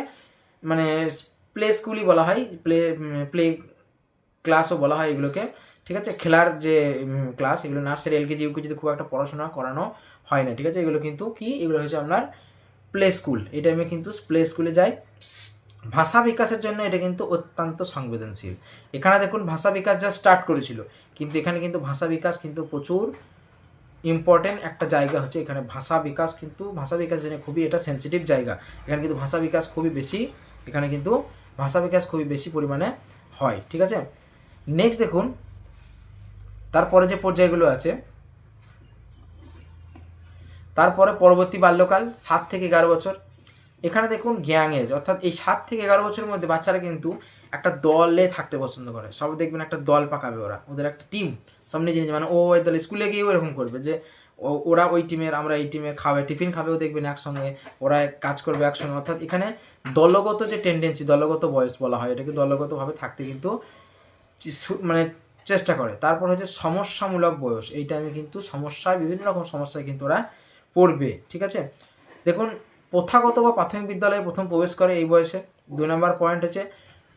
S1: মানে প্লে স্কুলই বলা হয়, প্লে ক্লাসও বলা হয় এগুলোকে। ঠিক আছে, খেলার যে ক্লাস, এগুলো নার্সারি এলকেজি ইউকেজিতে খুব একটা পড়াশোনা করানো হয় না। ঠিক আছে, এগুলো কিন্তু কি, এগুলো হচ্ছে আপনার প্লে স্কুল, এই টাইমে কিন্তু প্লে স্কুলে যায়। ভাষা বিকাশের জন্য এটা কিন্তু অত্যন্ত সংবেদনশীল, এখানে দেখুন ভাষা বিকাশ যা স্টার্ট করেছিল, কিন্তু এখানে কিন্তু ভাষা বিকাশ কিন্তু প্রচুর ইম্পর্টেন্ট একটা জায়গা হচ্ছে, এখানে ভাষা বিকাশ জন্য খুবই এটা সেন্সিটিভ জায়গা, এখানে কিন্তু ভাষা বিকাশ খুবই বেশি পরিমাণে হয়। ঠিক আছে, নেক্সট দেখুন তারপরে যে পর্যায়গুলো আছে, তারপরে পরবর্তী বাল্যকাল 7 থেকে 11 বছর, এখানে দেখুন গ্যাং এজ, অর্থাৎ এই 7 থেকে 11 বছরের মধ্যে বাচ্চারা কিন্তু একটা দলে থাকতে পছন্দ করে, সব দেখবেন একটা দল পাকাবে, ওদের একটা টিম, সব নিজে মানে ও ওই দলে স্কুলে গিয়েও এরকম করবে যে ওরা ওই টিমের আমরা এই টিমের খাবে, টিফিন খাবেও দেখবেন একসঙ্গে, ওরা কাজ করবে একসঙ্গে, অর্থাৎ এখানে দলগত যে টেন্ডেন্সি, দলগত বয়স বলা হয় এটাকে, দলগতভাবে থাকতে কিন্তু মানে চেষ্টা করে। তারপর হচ্ছে সমস্যামূলক বয়স, এই টাইমে কিন্তু বিভিন্ন রকম সমস্যায় কিন্তু ওরা পড়বে। ঠিক আছে, দেখুন প্রথাগত বা প্রাথমিক বিদ্যালয়ে প্রথম প্রবেশ করে এই বয়সে। 2 নম্বর পয়েন্ট হচ্ছে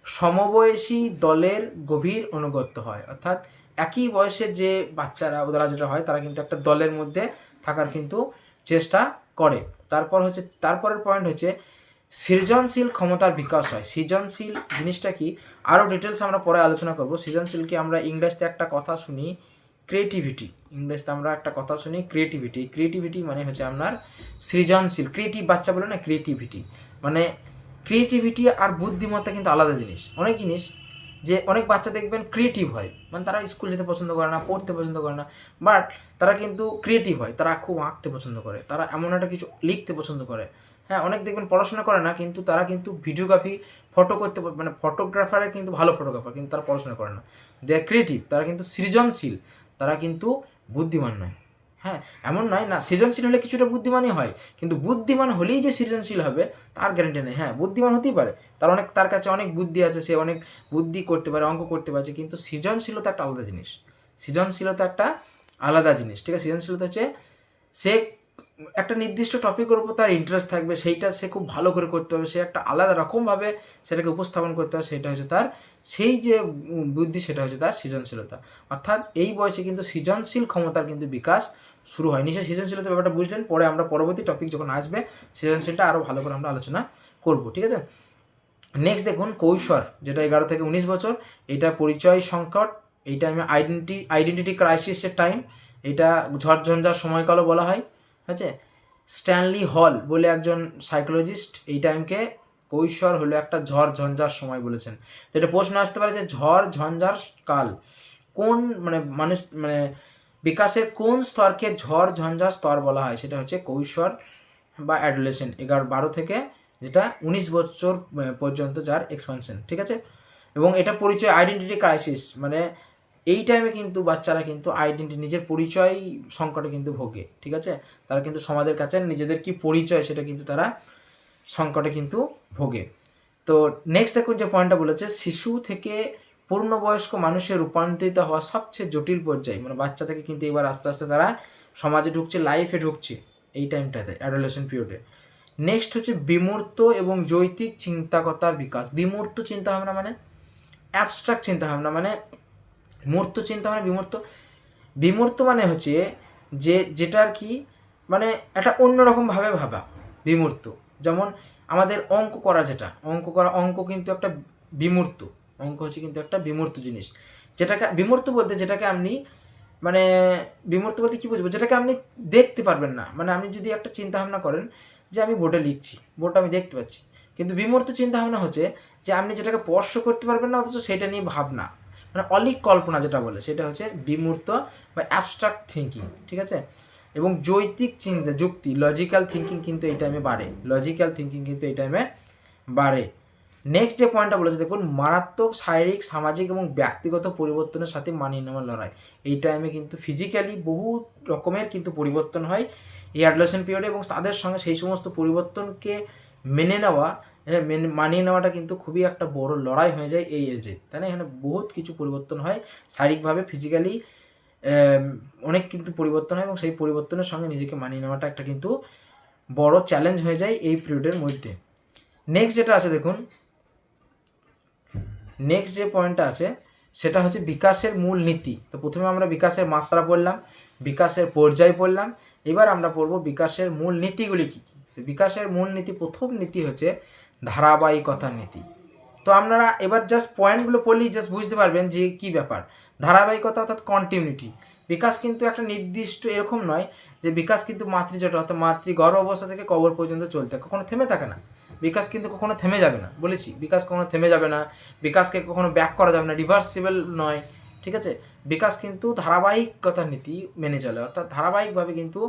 S1: সমবয়সী দলের গভীর অনুগত্য হয়, অর্থাৎ একই বয়সের যে বাচ্চারা ওরা যেটা হয় তারা কিন্তু একটা দলের মধ্যে থাকার কিন্তু চেষ্টা করে। তারপরের পয়েন্ট হচ্ছে সৃজনশীল ক্ষমতার বিকাশ হয়। সৃজনশীল জিনিসটা কি আরও ডিটেলস আমরা পরে আলোচনা করব। সৃজনশীলকে আমরা ইংরেজিতে একটা কথা শুনি ক্রিয়েটিভিটি, ইংরেজিতে আমরা একটা কথা শুনি ক্রিয়েটিভিটি। ক্রিয়েটিভিটি মানে হচ্ছে আপনার সৃজনশীল, ক্রিয়েটিভ বাচ্চা বলে না, ক্রিয়েটিভিটি মানে ক্রিয়েটিভিটি আর বুদ্ধিমত্তা কিন্তু আলাদা জিনিস। অনেক জিনিস যে অনেক বাচ্চা দেখবেন ক্রিয়েটিভ হয়, মানে তারা স্কুল যেতে পছন্দ করে না, পড়তে পছন্দ করে না, বাট তারা কিন্তু ক্রিয়েটিভ হয়, তারা খুব আঁকতে পছন্দ করে, তারা এমন একটা কিছু লিখতে পছন্দ করে। হ্যাঁ, অনেক দেখবেন পড়াশোনা করে না কিন্তু তারা কিন্তু ভিডিওগ্রাফি ফটো করতে, মানে ফটোগ্রাফারের কিন্তু ভালো ফটোগ্রাফার, কিন্তু তারা পড়াশোনা করে না, দে আর ক্রিয়েটিভ, তারা কিন্তু সৃজনশীল, তারা কিন্তু বুদ্ধিমান নয়। হ্যাঁ, এমন নয় না সৃজনশীল হলে কিছুটা বুদ্ধিমানই হয়, কিন্তু বুদ্ধিমান হলেই যে সৃজনশীল হবে তার গ্যারান্টি নেই। হ্যাঁ, বুদ্ধিমান হতেই পারে, তার কাছে অনেক বুদ্ধি আছে, সে অনেক বুদ্ধি করতে পারে, অঙ্ক করতে পারছে, কিন্তু সৃজনশীলতা একটা আলাদা জিনিস। সৃজনশীলতা একটা আলাদা জিনিস, ঠিক আছে। সৃজনশীলতা হচ্ছে সে একটা নির্দিষ্ট টপিকের উপর তার ইন্টারেস্ট থাকবে, সেইটা সে খুব ভালো করে করতে হবে, সে একটা আলাদা রকমভাবে সেটাকে উপস্থাপন করতে হবে, সেটা হচ্ছে তার সেই যে বুদ্ধি, সেটা হচ্ছে তার সৃজনশীলতা। অর্থাৎ এই বয়সে কিন্তু সৃজনশীল ক্ষমতার কিন্তু বিকাশ শুরু হয়। নিশ্চয়ই সৃজনশীলতার ব্যাপারটা বুঝলেন, পরে আমরা পরবর্তী টপিক যখন আসবে সৃজনশীলটা আরও ভালো করে আমরা আলোচনা করব, ঠিক আছে। নেক্সট দেখুন কৈশোর, যেটা 11 থেকে 19 বছর, এটা পরিচয় সংকট, এই টাইমে আইডেন্টিটি ক্রাইসিসের টাইম, এটা ঝড়ঝঞ্ঝার সময়কালও বলা হয়। আছে স্ট্যানলি হল বলে একজন সাইকোলজিস্ট এই টাইমকে কৈশোর হলো একটা ঝড় ঝঞ্ঝার সময় বলেছেন। তো এটা প্রশ্ন আসতে পারে যে ঝড় ঝঞ্ঝার কাল কোন, মানে মানুষ মানে বিকাশের কোন স্তরকে ঝড় ঝঞ্ঝার স্তর বলা হয়, সেটা হচ্ছে কৈশোর বা অ্যাডোলেসেন্ট, 12 থেকে যেটা 19 বছর পর্যন্ত যার এক্সপানশন, ঠিক আছে। এবং এটা পরিচয় আইডেন্টিটি ক্রাইসিস, মানে এই টাইমে কিন্তু বাচ্চারা কিন্তু নিজের পরিচয় সংকটে কিন্তু ভোগে, ঠিক আছে। তারা কিন্তু সমাজের কাছে নিজেদের কি পরিচয় সেটা কিন্তু তারা সংকটে কিন্তু ভোগে। তো নেক্সট দেখুন যে পয়েন্টটা বলেছে, শিশু থেকে পূর্ণবয়স্ক মানুষের রূপান্তরিত হওয়া সবচেয়ে জটিল পর্যায়ে, মানে বাচ্চা থেকে কিন্তু এবার আস্তে আস্তে তারা সমাজে ঢুকছে, লাইফে ঢুকছে এই টাইমটাতে, অ্যাডোলেসেন্ট পিরিয়ডে। নেক্সট হচ্ছে বিমূর্ত এবং যৌক্তিক চিন্তাকতার বিকাশ। বিমূর্ত চিন্তাভাবনা মানে অ্যাবস্ট্রাক্ট চিন্তাভাবনা, মানে মূর্ত চিন্তা মানে বিমূর্ত মানে হচ্ছে যেটার কি মানে একটা অন্যরকমভাবে ভাবা, বিমূর্ত। যেমন আমাদের অঙ্ক কিন্তু একটা বিমূর্ত, অঙ্ক হচ্ছে কিন্তু একটা বিমূর্ত জিনিস। যেটাকে বিমূর্ত বলতে, যেটাকে আপনি মানে বিমূর্ত বলতে কী বুঝবো, যেটাকে আপনি দেখতে পারবেন না। মানে আপনি যদি একটা চিন্তাভাবনা করেন যে আমি বোর্ডে লিখছি, বোর্ডটা আমি দেখতে পাচ্ছি, কিন্তু বিমূর্ত চিন্তাভাবনা হচ্ছে যে আপনি যেটাকে স্পর্শ করতে পারবেন না, অথচ সেটা নিয়ে ভাবনা, মানে অলিক কল্পনা যেটা বলে, সেটা হচ্ছে বিমূর্ত বা অ্যাবস্ট্রাক্ট থিঙ্কিং, ঠিক আছে। এবং যৌক্তিক চিন্তা, যুক্তি, লজিক্যাল থিঙ্কিং কিন্তু এই টাইমে বাড়ে। নেক্সট যে পয়েন্টটা বলেছে দেখুন, মারাত্মক শারীরিক, সামাজিক এবং ব্যক্তিগত পরিবর্তনের সাথে মানিয়ে নেওয়ার লড়াই। এই টাইমে কিন্তু ফিজিক্যালি বহু রকমের কিন্তু পরিবর্তন হয় এই অ্যাডোলেসেন্ট পিরিয়ডে, এবং তাদের সঙ্গে সেই সমস্ত পরিবর্তনকে মানিয়ে নেওয়াটা কিন্তু খুবই একটা বড় লড়াই হয়ে যায় এই এজে, তাই না। এখানে বহুত কিছু পরিবর্তন হয় শারীরিকভাবে, ফিজিক্যালি অনেক কিন্তু পরিবর্তন হয়, এবং সেই পরিবর্তনের সঙ্গে নিজেকে মানিয়ে নেওয়াটা একটা কিন্তু বড় চ্যালেঞ্জ হয়ে যায় এই পিরিয়ডের মধ্যে। নেক্সট যেটা আছে দেখুন, নেক্সট যে পয়েন্টটা আছে সেটা হচ্ছে বিকাশের মূল নীতি। তো প্রথমে আমরা বিকাশের মাত্রা পড়লাম, বিকাশের পর্যায় পড়লাম, এবার আমরা পড়ব বিকাশের মূল নীতিগুলি কী কী। তো বিকাশের মূল নীতি, প্রথম নীতি হচ্ছে ধারাবাহিকতার নীতি। তো আপনারা এবার জাস্ট পয়েন্টগুলো পড়লেই জাস্ট বুঝতে পারবেন যে কী ব্যাপার। ধারাবাহিকতা অর্থাৎ কন্টিনিউটি। বিকাশ কিন্তু একটা নির্দিষ্ট এরকম নয় যে বিকাশ কিন্তু মাতৃজটা অর্থাৎ মাতৃগর্ভ অবস্থা থেকে কবর পর্যন্ত চলতে, কখনো থেমে থাকে না। বিকাশ কিন্তু কখনো থেমে যাবে না, বলেছি বিকাশ কখনো থেমে যাবে না, বিকাশকে কখনো ব্যাক করা যাবে না, রিভার্সিবল নয়, ঠিক আছে। বিকাশ কিন্তু ধারাবাহিকতার নীতি মেনে চলে, অর্থাৎ ধারাবাহিকভাবে কিন্তু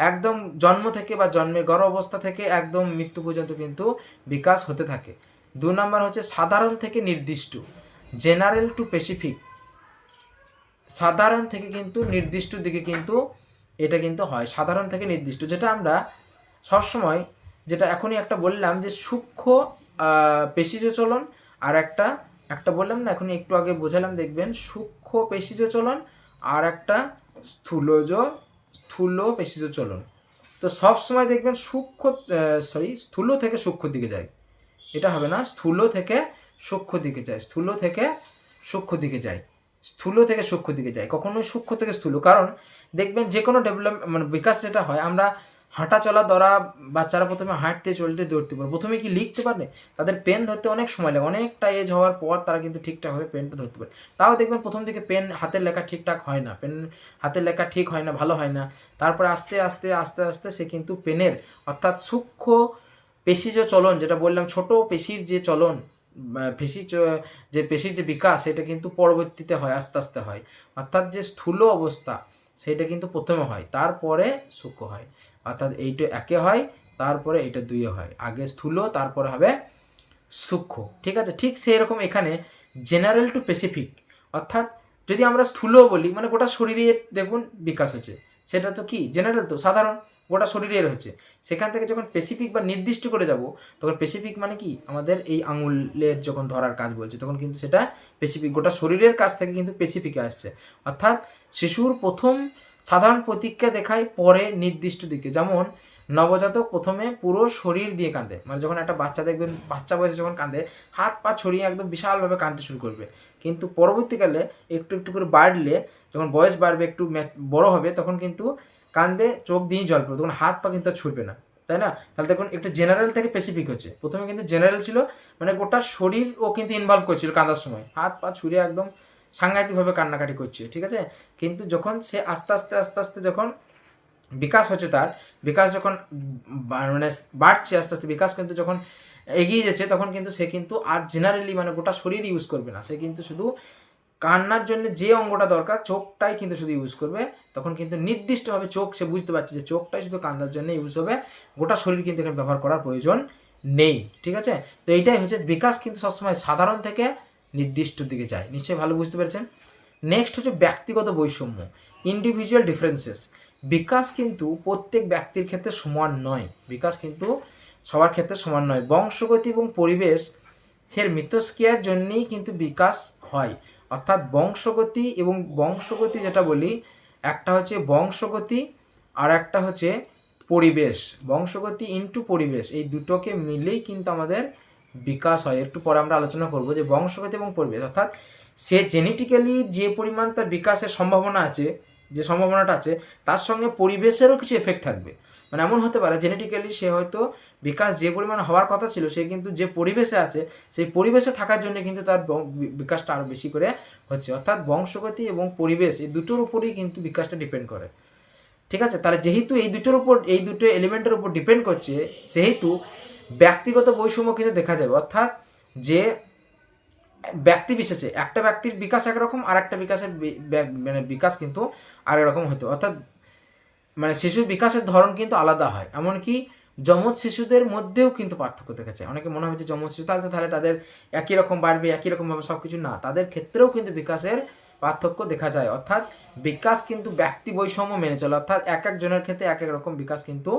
S1: একদম জন্ম থেকে বা জন্মের গর্ভ অবস্থা থেকে একদম মৃত্যু পর্যন্ত কিন্তু বিকাশ হতে থাকে। 2 নম্বর হচ্ছে সাধারণ থেকে নির্দিষ্ট, জেনারেল টু স্পেসিফিক। সাধারণ থেকে কিন্তু নির্দিষ্ট দিকে কিন্তু এটা কিন্তু হয়, সাধারণ থেকে নির্দিষ্ট, যেটা আমরা সবসময়, যেটা এখনই একটা বললাম যে সূক্ষ্ম পেশিজ চলন, আর একটা বললাম না এখনই একটু আগে বোঝালাম, দেখবেন সূক্ষ্ম পেশিজ চলন আর একটা স্থূল পেশিজ চলন। তো সবসময় দেখবেন স্থূল থেকে সূক্ষ্ম দিকে যায়, এটা হবে না, স্থূল থেকে সূক্ষ্ম দিকে যায়, স্থূল থেকে সূক্ষ্ম দিকে যায়, কখনোই সূক্ষ্ম থেকে স্থূল। কারণ দেখবেন যে কোনো মানে বিকাশ যেটা হয়, আমরা হাঁটা চলা দ্বারা বাচ্চারা প্রথমে হাঁটতে চলতে দৌড়তে পারে, প্রথমে কি লিখতে পারে? তাদের পেন ধরতে অনেক সময় লাগে, অনেকটা এজ হওয়ার পর তারা কিন্তু ঠিকঠাকভাবে পেনটা ধরতে পারে। তাও দেখবেন প্রথম দিকে পেন হাতের লেখা ঠিকঠাক হয় না, পেন হাতের লেখা ঠিক হয় না, ভালো হয় না। তারপরে আস্তে আস্তে আস্তে আস্তে সে কিন্তু পেনের অর্থাৎ সূক্ষ্ম পেশিজ চলন, যেটা বললাম ছোট পেশির যে চলন, যে পেশির যে বিকাশ, সেটা কিন্তু পরবর্তীতে হয়, আস্তে আস্তে হয়। অর্থাৎ যে স্থূল অবস্থা সেটা কিন্তু প্রথমে হয়, তারপরে সূক্ষ্ম হয়। অর্থাৎ এইটা একে হয়, তারপরে এটা দুইয়ে হয়, আগে স্থূল তারপরে হবে সূক্ষ্ম। ঠিক আছে, ঠিক সেই রকম এখানে জেনারেল টু স্পেসিফিক, অর্থাৎ যদি আমরা স্থূল বলি মানে গোটা শরীরের দেখুন বিকাশ হচ্ছে, সেটা তো কি জেনারেল, তো সাধারণ, গোটা শরীরের হচ্ছে। সেখান থেকে যখন স্পেসিফিক বা নির্দিষ্ট করে যাব, তখন স্পেসিফিক মানে কি আমাদের এই আঙুলের যখন ধরার কাজ বলছে, তখন কিন্তু সেটা স্পেসিফিক, গোটা শরীরের কাছ থেকে কিন্তু স্পেসিফিকে আসছে। অর্থাৎ শিশুর প্রথম সাধারণ প্রতিক্রিয়া দেখায় পরে নির্দিষ্ট দিকে, যেমন নবজাতক প্রথমে পুরো শরীর দিয়ে কাঁদে, মানে যখন একটা বাচ্চা দেখবেন বাচ্চা বয়সে যখন কাঁদে হাত পা ছড়িয়ে একদম বিশালভাবে কাঁদতে শুরু করবে, কিন্তু পরবর্তীকালে একটু একটু করে বাড়লে, যখন বয়স বাড়বে একটু বড় হবে, তখন কিন্তু কাঁদবে চোখ দিয়েই জল পড়বে, তখন হাত পা কিন্তু আর ছুটবে না, তাই না? তাহলে দেখুন একটু জেনারেল থেকে স্পেসিফিক হচ্ছে, প্রথমে কিন্তু জেনারেল ছিল মানে গোটা শরীর ও কিন্তু ইনভলভ করছিল কাঁদার সময়, হাত পা ছুড়ে একদম সাংঘাতিকভাবে কান্নাকাটি করছে, ঠিক আছে। কিন্তু যখন সে আস্তে আস্তে আস্তে আস্তে যখন বিকাশ হচ্ছে, তার বিকাশ যখন মানে বাড়ছে আস্তে আস্তে, বিকাশ কিন্তু যখন এগিয়ে যাচ্ছে, তখন কিন্তু সে কিন্তু আর জেনারেলি মানে গোটা শরীর ইউজ করবে না, সে কিন্তু শুধু কান্নার জন্য যে অঙ্গটা দরকার চোখটাই কিন্তু শুধু ইউজ করবে। তখন কিন্তু নির্দিষ্টভাবে চোখ সে বুঝতে পারছে যে চোখটাই শুধু কান্নার জন্য ইউজ হবে, গোটা শরীর কিন্তু এখানে ব্যবহার করার প্রয়োজন নেই, ঠিক আছে। তো এইটাই হচ্ছে বিকাশ, কিন্তু সবসময় সাধারণ থেকে নির্দিষ্ট দিকে যায়, নিশ্চয়ই ভালো বুঝতে পেরেছেন। নেক্সট হচ্ছে ব্যক্তিগত বৈষম্য, ইন্ডিভিজুয়াল ডিফারেন্সেস। বিকাশ কিন্তু প্রত্যেক ব্যক্তির ক্ষেত্রে সমান নয়, বিকাশ কিন্তু সবার ক্ষেত্রে সমান নয়। বংশগতি এবং পরিবেশ এর মিথস্ক্রিয়ার জন্যেই কিন্তু বিকাশ হয়, অর্থাৎ বংশগতি এবং বংশগতি যেটা বলি, একটা হচ্ছে বংশগতি আর একটা হচ্ছে পরিবেশ। বংশগতি ইনটু পরিবেশ, এই দুটোকে মিলেই কিন্তু আমাদের বিকাশ হয়। একটু পরে আমরা আলোচনা করব যে বংশগতি এবং পরিবেশ, অর্থাৎ সে জেনেটিক্যালি যে পরিমাণ তার বিকাশের সম্ভাবনা আছে, যে সম্ভাবনাটা আছে, তার সঙ্গে পরিবেশেরও কিছু এফেক্ট থাকবে। মানে এমন হতে পারে জেনেটিক্যালি সে হয়তো বিকাশ যে পরিমাণ হওয়ার কথা ছিল, সে কিন্তু যে পরিবেশে আছে সেই পরিবেশে থাকার জন্য কিন্তু তার বিকাশটা আরও বেশি করে হচ্ছে। অর্থাৎ বংশগতি এবং পরিবেশ এই দুটোর উপরেই কিন্তু বিকাশটা ডিপেন্ড করে, ঠিক আছে। তাহলে যেহেতু এই দুটোর উপর, এই দুটো এলিমেন্টের উপর ডিপেন্ড করছে, সেহেতু ব্যক্তিগত বৈষম্য কিন্তু দেখা যাবে। অর্থাৎ যে ব্যক্তি বিশেষে একটা ব্যক্তির বিকাশ একরকম, আর একটা বিকাশের মানে বিকাশ কিন্তু আরেক রকম হতো। অর্থাৎ মানে শিশুর বিকাশের ধরন কিন্তু আলাদা হয়, এমনকি যমজ শিশুদের মধ্যেও কিন্তু পার্থক্য দেখা যায়। অনেকে মনে হয় যে যমজ শিশু তাহলে তাদের একই রকম বাড়বে, একই রকমভাবে সব কিছু, না, তাদের ক্ষেত্রেও কিন্তু বিকাশের পার্থক্য দেখা যায়। অর্থাৎ বিকাশ কিন্তু ব্যক্তি বৈষম্য মেনে চলে, অর্থাৎ এক একজনের ক্ষেত্রে এক এক রকম বিকাশ কিন্তু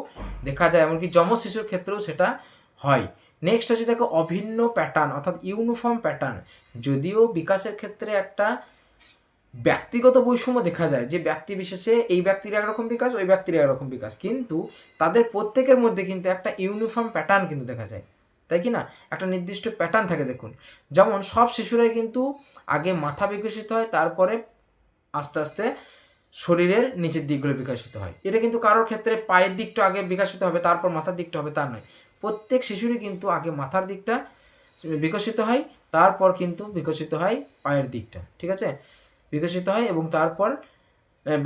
S1: দেখা যায়, এমনকি যমজ শিশুর ক্ষেত্রেও সেটা হয়। নেক্সট হচ্ছে দেখো অভিন্ন প্যাটার্ন, অর্থাৎ ইউনিফর্ম প্যাটার্ন। যদিও বিকাশের ক্ষেত্রে একটা ব্যক্তিগত বৈষম্য দেখা যায়, যে ব্যক্তি বিশেষে এই ব্যক্তির একরকম বিকাশ, ওই ব্যক্তির একরকম বিকাশ, কিন্তু তাদের প্রত্যেকের মধ্যে কিন্তু একটা ইউনিফর্ম প্যাটার্ন কিন্তু দেখা যায়, তাই কি না? একটা নির্দিষ্ট প্যাটার্ন থাকে। দেখুন যেমন সব শিশুরাই কিন্তু আগে মাথা বিকশিত হয়, তারপরে আস্তে আস্তে শরীরের নিচের দিকগুলো বিকশিত হয়। এটা কিন্তু কারোর ক্ষেত্রে পায়ের দিকটা আগে বিকশিত হবে তারপর মাথার দিকটা হবে, তার নয়। প্রত্যেক শিশুরই কিন্তু আগে মাথার দিকটা বিকশিত হয়, তারপর কিন্তু বিকশিত হয় পায়ের দিকটা, ঠিক আছে, বিকশিত হয় এবং তারপর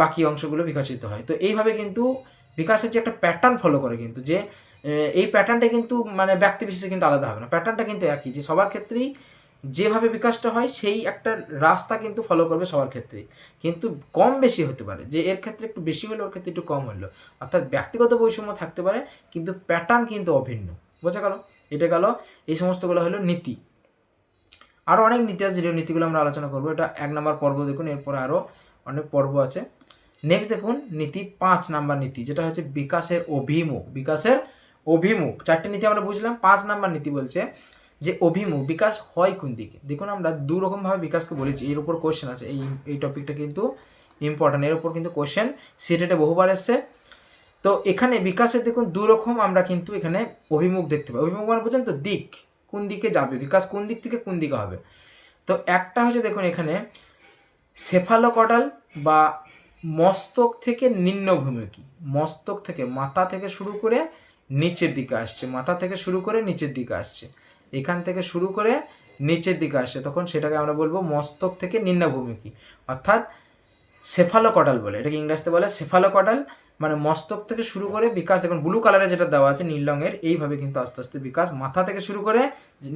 S1: বাকি অংশগুলো বিকশিত হয়। তো এইভাবে কিন্তু বিকাশের যে একটা প্যাটার্ন ফলো করে, কিন্তু যে এই প্যাটার্নটা কিন্তু মানে ব্যক্তি বিশেষে কিন্তু আলাদা হবে না, প্যাটার্নটা কিন্তু একই, যে সবার ক্ষেত্রেই যেভাবে বিকাশটা হয় সেই একটা রাস্তা কিন্তু ফলো করবে সবার ক্ষেত্রেই, কিন্তু কম বেশি হতে পারে, যে এর ক্ষেত্রে একটু বেশি হলো, ওর ক্ষেত্রে একটু কম হলো। অর্থাৎ ব্যক্তিগত বৈষম্য থাকতে পারে, কিন্তু প্যাটার্ন কিন্তু অভিন্ন। বোঝা গেল? এটা গেল, এই সমস্তগুলো হলো নীতি। আরও অনেক নীতি আছে, যে নীতিগুলো আমরা আলোচনা করবো, এটা 1 নম্বর পর্ব। দেখুন এরপরে আরও অনেক পর্ব আছে। নেক্সট দেখুন নীতি 5 নম্বর নীতি, যেটা হচ্ছে বিকাশের অভিমুখ। বিকাশের অভিমুখ 4টে নীতি আমরা বুঝলাম। 5 নম্বর নীতি বলছে যে অভিমুখ, বিকাশ হয় কোন দিকে। দেখুন আমরা দু রকমভাবে বিকাশকে বলেছি, এর উপর কোয়েশ্চেন আছে, এই টপিকটা কিন্তু ইম্পর্টেন্ট, এর উপর কিন্তু কোয়েশ্চেন সিটেটে বহুবার এসছে। তো এখানে বিকাশের দেখুন দু রকম আমরা কিন্তু এখানে অভিমুখ দেখতে পাই। অভিমুখ মানে বুঝেন তো, দিক, কোন দিকে যাবে বিকাশ, কোন দিক থেকে কোন দিকে হবে। তো একটা হচ্ছে দেখুন এখানে সেফালোকডাল বা মস্তক থেকে নিম্নভূমিমুখী, মস্তক থেকে মাথা থেকে শুরু করে নিচের দিকে আসছে, মাথা থেকে শুরু করে নিচের দিকে আসছে, এখান থেকে শুরু করে নিচের দিকে আসছে, তখন সেটাকে আমরা বলবো মস্তক থেকে নিম্নভূমিমুখী, অর্থাৎ সেফালোকডাল বলে, এটাকে ইংরেজিতে বলে সেফালোকডাল। মানে মস্তক থেকে শুরু করে বিকাশ, দেখুন ব্লু কালারে যেটা দেওয়া আছে নীল রঙের, এইভাবে কিন্তু আস্তে আস্তে বিকাশ মাথা থেকে শুরু করে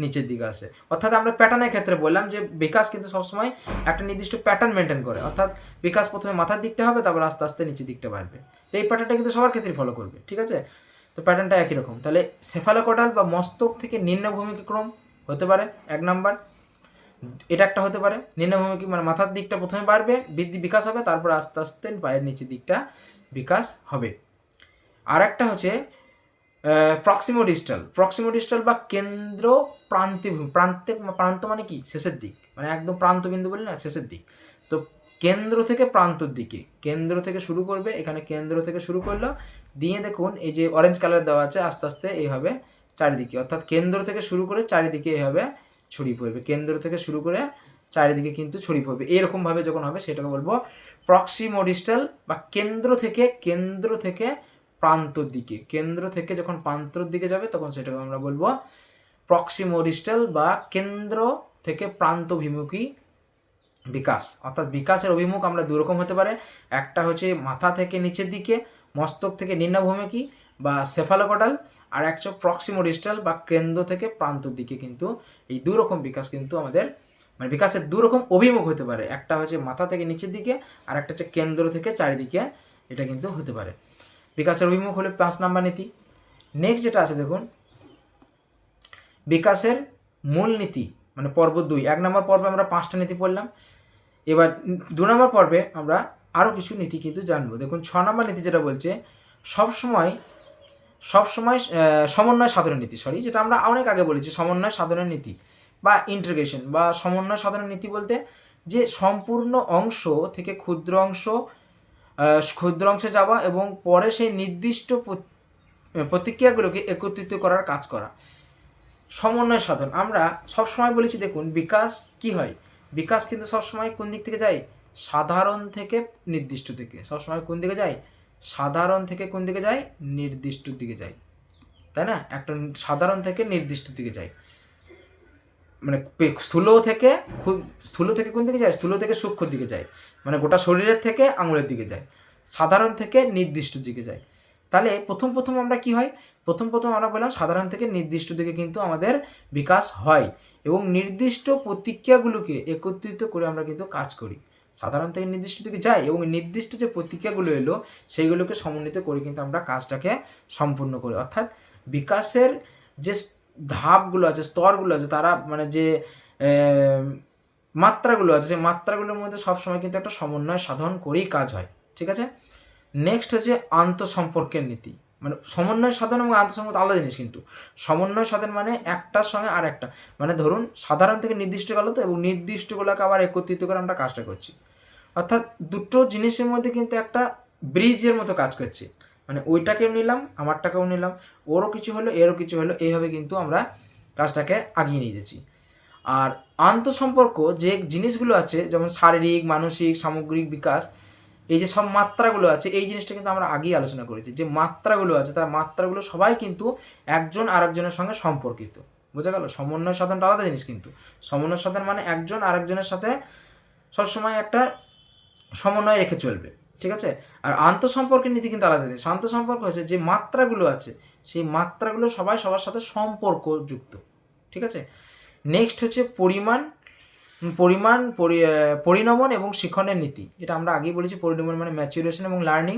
S1: নিচের দিকে আসে। অর্থাৎ আমরা প্যাটার্নের ক্ষেত্রে বললাম যে বিকাশ কিন্তু সবসময় একটা নির্দিষ্ট প্যাটার্ন মেনটেন করে, অর্থাৎ বিকাশ প্রথমে মাথার দিকটা হবে, তারপর আস্তে আস্তে নিচের দিকটা বাড়বে। তো এই প্যাটার্নটা কিন্তু সবার ক্ষেত্রেই ফলো করবে, ঠিক আছে? তো প্যাটার্নটা একই রকম। তাহলে সেফালোকডাল বা মস্তক থেকে নিম্নভূমিমুখী ক্রম হতে পারে 1 নাম্বার, এটা একটা হতে পারে। নিম্নভূমিমুখী মানে মাথার দিকটা প্রথমে বাড়বে, বৃদ্ধি বিকাশ হবে, তারপর আস্তে আস্তে পায়ের নিচের দিকটা বিকাশ হবে। আর একটা হচ্ছে প্রক্সিমোডিস্টাল, প্রক্সিমোডিস্টাল বা কেন্দ্র প্রান্ত মানে কি শেষের দিক, মানে একদম প্রান্তবিন্দু বলি না, শেষের দিক। তো কেন্দ্র থেকে প্রান্তর দিকে, কেন্দ্র থেকে শুরু করবে, এখানে কেন্দ্র থেকে শুরু করলো, দিয়ে দেখুন এই যে অরেঞ্জ কালার দেওয়া আছে, আস্তে আস্তে এইভাবে চারিদিকে, অর্থাৎ কেন্দ্র থেকে শুরু করে চারিদিকে এইভাবে ছড়িয়ে পড়বে, কেন্দ্র থেকে শুরু করে চারিদিকে কিন্তু ছড়িয়ে পড়বে। এরকমভাবে যখন হবে সেটাকে বলবো প্রক্সিমোডিস্টাল বা কেন্দ্র থেকে প্রান্তর দিকে, কেন্দ্র থেকে যখন প্রান্তর দিকে যাবে তখন সেটাকে আমরা বলবো প্রক্সিমোডিস্টাল বা কেন্দ্র থেকে প্রান্তভিমুখী বিকাশ। অর্থাৎ বিকাশের অভিমুখ আমরা দুরকম হতে পারে, একটা হচ্ছে মাথা থেকে নিচের দিকে, মস্তক থেকে নিম্নভূমিমুখী বা সেফালোকডাল, আর একটা প্রক্সিমোডিস্টাল বা কেন্দ্র থেকে প্রান্তর দিকে। কিন্তু এই দুরকম বিকাশ কিন্তু আমাদের মানে বিকাশের দুরকম অভিমুখ হতে পারে, একটা হচ্ছে মাথা থেকে নিচের দিকে, আর একটা হচ্ছে কেন্দ্র থেকে চারিদিকে, এটা কিন্তু হতে পারে। বিকাশের অভিমুখ হলে 5 নাম্বার নীতি। নেক্সট যেটা আছে দেখুন বিকাশের মূল নীতি, মানে পর্ব 2। 1 নম্বর পর্বে আমরা 5টা নীতি পড়লাম, এবার 2 নম্বর পর্বে আমরা আরও কিছু নীতি কিন্তু জানবো। দেখুন 6 নম্বর নীতি যেটা বলছে সবসময় সমন্বয় সাধনের নীতি, যেটা আমরা অনেক আগে বলেছি, সমন্বয় সাধনের নীতি বা ইন্টিগ্রেশন বা সমন্বয় সাধনের নীতি বলতে যে সম্পূর্ণ অংশ থেকে ক্ষুদ্র অংশে যাওয়া এবং পরে সেই নির্দিষ্ট প্রতিক্রিয়াগুলোকে একত্রিত করার কাজ করা, সমন্বয় সাধন। আমরা সবসময় বলেছি দেখুন বিকাশ কি হয়, বিকাশ কিন্তু সবসময় কোন দিক থেকে যায়, সাধারণ থেকে নির্দিষ্ট দিকে, সবসময় কোন দিকে যায়, সাধারণ থেকে কোন দিকে যায়, নির্দিষ্ট দিকে যায়, তাই না? একটা সাধারণ থেকে নির্দিষ্ট দিকে যায়, মানে স্থূল থেকে কোন দিকে যায়, স্থূল থেকে সূক্ষ্ম দিকে যায়, মানে গোটা শরীরের থেকে আঙুলের দিকে যায়, সাধারণ থেকে নির্দিষ্ট দিকে যায়। তাহলে প্রথম আমরা কি হয়, প্রথম আমরা বললাম সাধারণ থেকে নির্দিষ্ট দিকে কিন্তু আমাদের বিকাশ হয়, এবং নির্দিষ্ট প্রতিক্রিয়াগুলোকে একত্রিত করে আমরা কিন্তু কাজ করি, সাধারণ থেকে নির্দিষ্ট দিকে যাই এবং নির্দিষ্ট যে প্রতিক্রিয়াগুলো এলো সেইগুলোকে সমন্বিত করে কিন্তু আমরা কাজটাকে সম্পূর্ণ করি। অর্থাৎ বিকাশের যে ধাপগুলো আছে, স্তরগুলো আছে, তারা মানে যে মাত্রাগুলো আছে, সেই মাত্রাগুলোর মধ্যে সবসময় কিন্তু একটা সমন্বয় সাধন করেই কাজ হয়, ঠিক আছে? নেক্সট হচ্ছে আন্তঃসম্পর্কের নীতি। মানে সমন্বয় সাধন এবং আন্তঃসম্পর্ক আলাদা জিনিস, কিন্তু সমন্বয় সাধন মানে একটার সঙ্গে আর একটা, মানে ধরুন সাধারণ থেকে নির্দিষ্ট গেল তো, এবং নির্দিষ্টগুলোকে আবার একত্রিত করে আমরা কাজটা করছি, অর্থাৎ দুটো জিনিসের মধ্যে কিন্তু একটা ব্রিজের মতো কাজ করছে, মানে ওইটাকেও নিলাম আমারটাকেও নিলাম, ওরও কিছু হলো এরও কিছু হলো, এইভাবে কিন্তু আমরা কাজটাকে আগিয়ে নিয়ে যাচ্ছি। আর আন্তঃসম্পর্ক যে জিনিসগুলো আছে, যেমন শারীরিক, মানসিক, সামগ্রিক বিকাশ, এই যে সব মাত্রাগুলো আছে, এই জিনিসটা কিন্তু আমরা আগেই আলোচনা করেছি, যে মাত্রাগুলো আছে তার মাত্রাগুলো সবাই কিন্তু একজন আরেকজনের সঙ্গে সম্পর্কিত, বোঝা গেল? সমন্বয় সাধনটা আলাদা জিনিস, কিন্তু সমন্বয় সাধন মানে একজন আরেকজনের সাথে সবসময় একটা সমন্বয় রেখে চলবে, ঠিক আছে? আর আন্তঃসম্পর্কের নীতি কিন্তু আলাদা জিনিস। আন্তঃসম্পর্ক হচ্ছে যে মাত্রাগুলো আছে সেই মাত্রাগুলো সবাই সবার সাথে সম্পর্কযুক্ত, ঠিক আছে? নেক্সট হচ্ছে পরিণমন এবং শিক্ষণের নীতি। এটা আমরা আগেই বলেছি, পরিণমন মানে ম্যাচুরেশন এবং লার্নিং,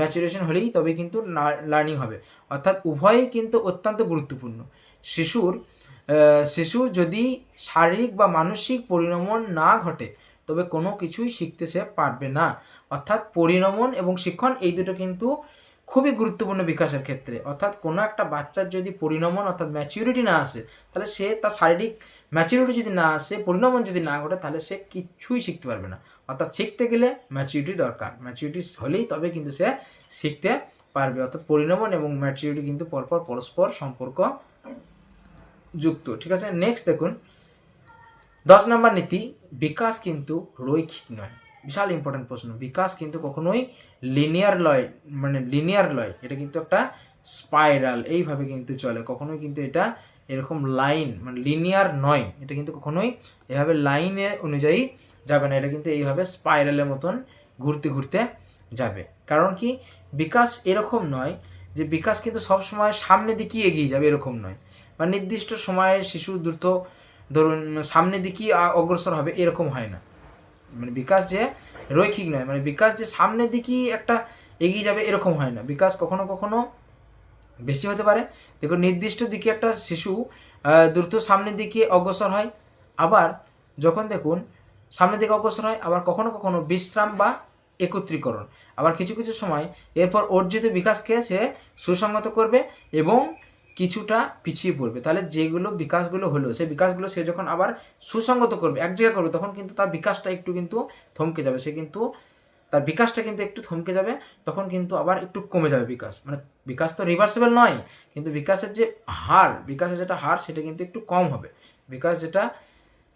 S1: ম্যাচুরেশন হলেই তবে কিন্তু লার্নিং হবে, অর্থাৎ উভয়ই কিন্তু অত্যন্ত গুরুত্বপূর্ণ। শিশুর যদি শারীরিক বা মানসিক পরিণমন না ঘটে তবে কোনো কিছুই শিখতে সে পারবে না। অর্থাৎ পরিণমন এবং শিক্ষণ এই দুটো কিন্তু খুবই গুরুত্বপূর্ণ বিকাশের ক্ষেত্রে। অর্থাৎ কোনো একটা বাচ্চার যদি পরিণমন অর্থাৎ ম্যাচিউরিটি না আসে, তাহলে সে তার শারীরিক ম্যাচিউরিটি যদি না আসে, পরিণমন যদি না ঘটে, তাহলে সে কিচ্ছুই শিখতে পারবে না। অর্থাৎ শিখতে গেলে ম্যাচিউরিটি দরকার, ম্যাচিউরিটি হলেই তবে কিন্তু সে শিখতে পারবে। অর্থাৎ পরিণমন এবং ম্যাচিউরিটি কিন্তু পরস্পর সম্পর্ক যুক্ত, ঠিক আছে? নেক্সট দেখুন 10 নম্বর নীতি, বিকাশ কিন্তু রৈখিক নয়। বিশাল ইম্পর্টেন্ট প্রশ্ন। বিকাশ কিন্তু কখনোই লিনিয়ার লয়, এটা কিন্তু একটা স্পাইরাল, এইভাবে কিন্তু চলে, কখনোই কিন্তু এটা এরকম লাইন লিনিয়ার নয়, এটা কিন্তু কখনোই এভাবে লাইনে অনুযায়ী যাবে না, এটা কিন্তু এইভাবে স্পাইরালের মতন ঘুরতে ঘুরতে যাবে। কারণ কি, বিকাশ এরকম নয় যে বিকাশ কিন্তু সবসময় সামনের দিকেই এগিয়ে যাবে, এরকম নয়, বা নির্দিষ্ট সময়ে শিশু দ্রুত ধরুন সামনের দিকেই অগ্রসর হবে, এরকম হয় না। বিকাশ যে রৈখিক নয়, বিকাশ যে সামনের দিকেই একটা এগিয়ে যাবে, এরকম হয় না। বিকাশ কখনো কখনো বেশি হতে পারে। দেখুন, নির্দিষ্ট দিকে একটা শিশু দ্রুত সামনের দিকে অগ্রসর হয়, আবার যখন দেখুন সামনের দিকে অগ্রসর হয়, আবার কখনো কখনো বিশ্রাম বা একত্রীকরণ, আবার কিছু কিছু সময় এরপর অর্জিত বিকাশকে সে সুসংহত করবে এবং কিছুটা পিছিয়ে পড়বে। তাহলে যেগুলো বিকাশগুলো হলো, সেই বিকাশগুলো সে যখন আবার সুসংগত করবে, এক জায়গায় করবে, তখন কিন্তু তার বিকাশটা একটু কিন্তু থমকে যাবে, সে কিন্তু তার বিকাশটা কিন্তু একটু থমকে যাবে, তখন কিন্তু আবার একটু কমে যাবে বিকাশ। বিকাশ তো রিভার্সেবল নয়, কিন্তু বিকাশের যে বিকাশের যেটা হার সেটা কিন্তু একটু কম হবে। বিকাশ যেটা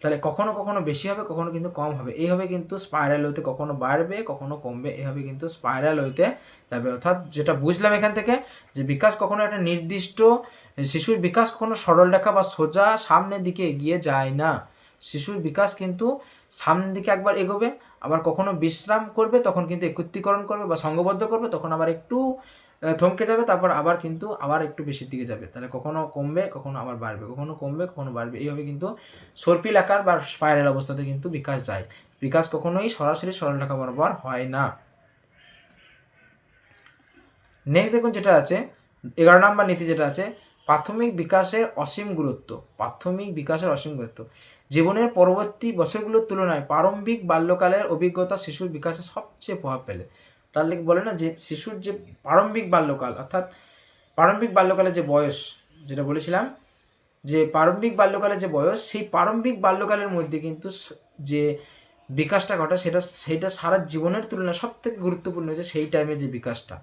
S1: তাহলে কখনো কখনো বেশি হবে, কখনো কিন্তু কম হবে, এইভাবে কিন্তু স্পাইরাল হইতে কখনো বাড়বে কখনো কমবে, এইভাবে কিন্তু স্পাইরাল হইতে যাবে। অর্থাৎ যেটা বুঝলাম এখান থেকে, যে বিকাশ কখনো একটা নির্দিষ্ট শিশুর বিকাশ কখনো সরল রেখা বা সোজা সামনের দিকে এগিয়ে যায় না। শিশুর বিকাশ কিন্তু সামনের দিকে একবার এগোবে, আবার কখনো বিশ্রাম করবে, তখন কিন্তু একত্রীকরণ করবে বা সংঘবদ্ধ করবে, তখন আবার একটু থমকে যাবে, তারপর আবার কিন্তু আবার একটু বেশির দিকে যাবে। তাহলে কখনো কমবে, কখনো আবার বাড়বে, কখনো কমবে, কখনো বাড়বে, এইভাবে কিন্তু সর্পিল আকার বা স্পাইরাল অবস্থাতে কিন্তু বিকাশ যায়। বিকাশ কখনোই সরাসরি সরলরেখা বরাবর হয় না। নেক্সট দেখুন যেটা আছে 11 নম্বর নীতি যেটা আছে, প্রাথমিক বিকাশের অসীম গুরুত্ব। প্রাথমিক বিকাশের অসীম গুরুত্ব। জীবনের পরবর্তী বছরগুলোর তুলনায় প্রারম্ভিক বাল্যকালের অভিজ্ঞতা শিশুর বিকাশে সবচেয়ে প্রভাব ফেলে। তাহলে বলে না যে শিশুর যে প্রারম্ভিক বাল্যকাল, অর্থাৎ প্রারম্ভিক বাল্যকালের যে বয়স, যেটা বলেছিলাম যে প্রারম্ভিক বাল্যকালের যে বয়স, সেই প্রারম্ভিক বাল্যকালের মধ্যে কিন্তু যে বিকাশটা ঘটে সেটা সারা জীবনের তুলনায় সব থেকে গুরুত্বপূর্ণ হচ্ছে সেই টাইমের যে বিকাশটা।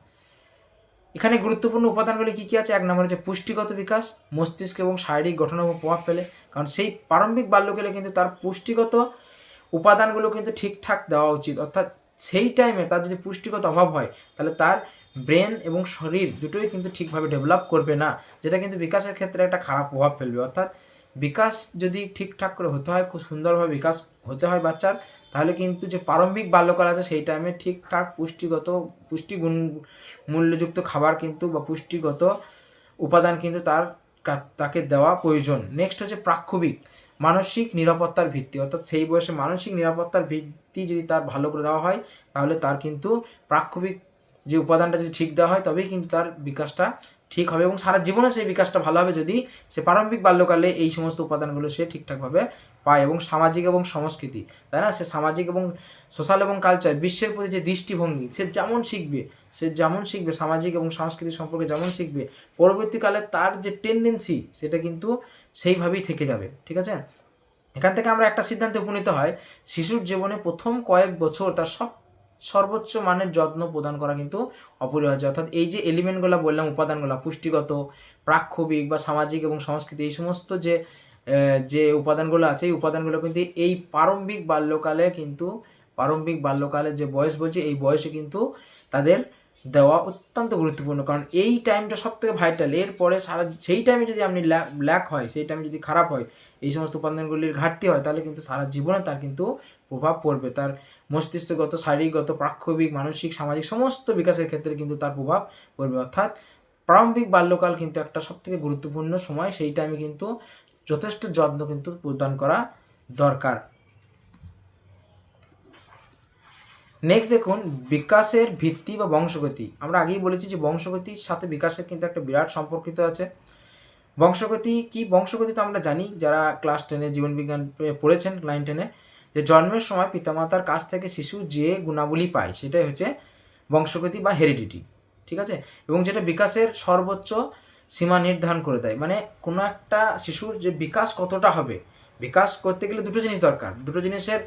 S1: এখানে গুরুত্বপূর্ণ উপাদানগুলি কী কী আছে? এক নম্বর হচ্ছে পুষ্টিগত বিকাশ, মস্তিষ্ক এবং শারীরিক গঠনের উপর প্রভাব ফেলে, কারণ সেই প্রারম্ভিক বাল্যকালে কিন্তু তার পুষ্টিগত উপাদানগুলো কিন্তু ঠিকঠাক দেওয়া উচিত। অর্থাৎ সেই টাইমে তার যদি পুষ্টিগত অভাব হয়, তাহলে তার ব্রেন এবং শরীর দুটোই কিন্তু ঠিকভাবে ডেভেলপ করবে না, যেটা কিন্তু বিকাশের ক্ষেত্রে একটা খারাপ প্রভাব ফেলবে। অর্থাৎ বিকাশ যদি ঠিকঠাক করে হতে হয়, খুব সুন্দরভাবে বিকাশ হতে হয় বাচ্চার, তাহলে কিন্তু যে প্রারম্ভিক বাল্যকাল আছে সেই টাইমে ঠিকঠাক পুষ্টিগুণ মূল্যযুক্ত খাবার কিন্তু বা পুষ্টিগত উপাদান কিন্তু তাকে দেওয়া প্রয়োজন। নেক্সট হচ্ছে প্রাক্ষবিক মানসিক নিরাপত্তার ভিত্তি, অর্থাৎ সেই বয়সে মানসিক নিরাপত্তার ভিত্তি যদি তার ভালো করে দেওয়া হয়, তাহলে তার কিন্তু প্রাক্ষবিক যে উপাদানটা যদি ঠিক দেওয়া হয়, তবেই কিন্তু তার বিকাশটা ঠিক হবে এবং সারা জীবনে সেই বিকাশটা ভালো হবে যদি সে প্রারম্ভিক বাল্যকালে এই সমস্ত উপাদানগুলো সে ঠিকঠাকভাবে পায়। এবং সামাজিক এবং সংস্কৃতি, তাই না, সে সামাজিক এবং সোশ্যাল এবং কালচার, বিশ্বের প্রতি যে দৃষ্টিভঙ্গি সে যেমন শিখবে সামাজিক এবং সংস্কৃতি সম্পর্কে যেমন শিখবে, পরবর্তীকালে তার যে টেন্ডেন্সি সেটা কিন্তু সেইভাবেই থেকে যাবে। ঠিক আছে, এখান থেকে আমরা একটা সিদ্ধান্তে উপনীত হয়, শিশুর জীবনে প্রথম কয়েক বছর তার সর্বোচ্চ মানের যত্ন প্রদান করা কিন্তু অপরিহার্য। অর্থাৎ এই যে এলিমেন্টগুলো বললাম, উপাদানগুলো পুষ্টিগত, প্রাক্ষবিক বা সামাজিক এবং সংস্কৃতি, এই সমস্ত যে উপাদানগুলো আছে, এই উপাদানগুলো কিন্তু এই প্রারম্ভিক বাল্যকালে যে বয়স বলছে, এই বয়সে কিন্তু তাদের দেওয়া অত্যন্ত গুরুত্বপূর্ণ, কারণ এই টাইমটা সব থেকে ভাইটাল। এরপরে সেই টাইমে যদি আপনি ল্যাক হয়, সেই টাইমে যদি খারাপ হয়, এই সমস্ত উপাদানগুলির ঘাটতি হয়, তাহলে কিন্তু সারা জীবনে তার কিন্তু প্রভাব পড়বে, তার মস্তিষ্কগত, শারীরিকগত, প্রাক্ষবিক, মানসিক, সামাজিক সমস্ত বিকাশের ক্ষেত্রে কিন্তু তার প্রভাব পড়বে। অর্থাৎ প্রারম্ভিক বাল্যকাল কিন্তু একটা সবথেকে গুরুত্বপূর্ণ সময়, সেই টাইমে কিন্তু যথেষ্ট যত্ন কিন্তু প্রদান করা দরকার। নেক্সট দেখুন বিকাশের ভিত্তি বা বংশগতি। আমরা আগেই বলেছি যে বংশগতির সাথে বিকাশের কিন্তু একটা বিরাট সম্পর্কিত আছে। বংশগতি কি? বংশগতি তো আমরা জানি, যারা ক্লাস 10-এ জীবনবিজ্ঞান পড়েছেন, ক্লাস 10-এ, যে জন্মের সময় পিতামাতার কাছ থেকে শিশু যে গুণাবলী পায় সেটাই হচ্ছে বংশগতি বা হেরিডিটি। ঠিক আছে, এবং যেটা বিকাশের সর্বোচ্চ সীমা নির্ধারণ করে দেয়। কোনো একটা শিশুর যে বিকাশ কতটা হবে, বিকাশ করতে গেলে দুটো জিনিস দরকার, দুটো জিনিসের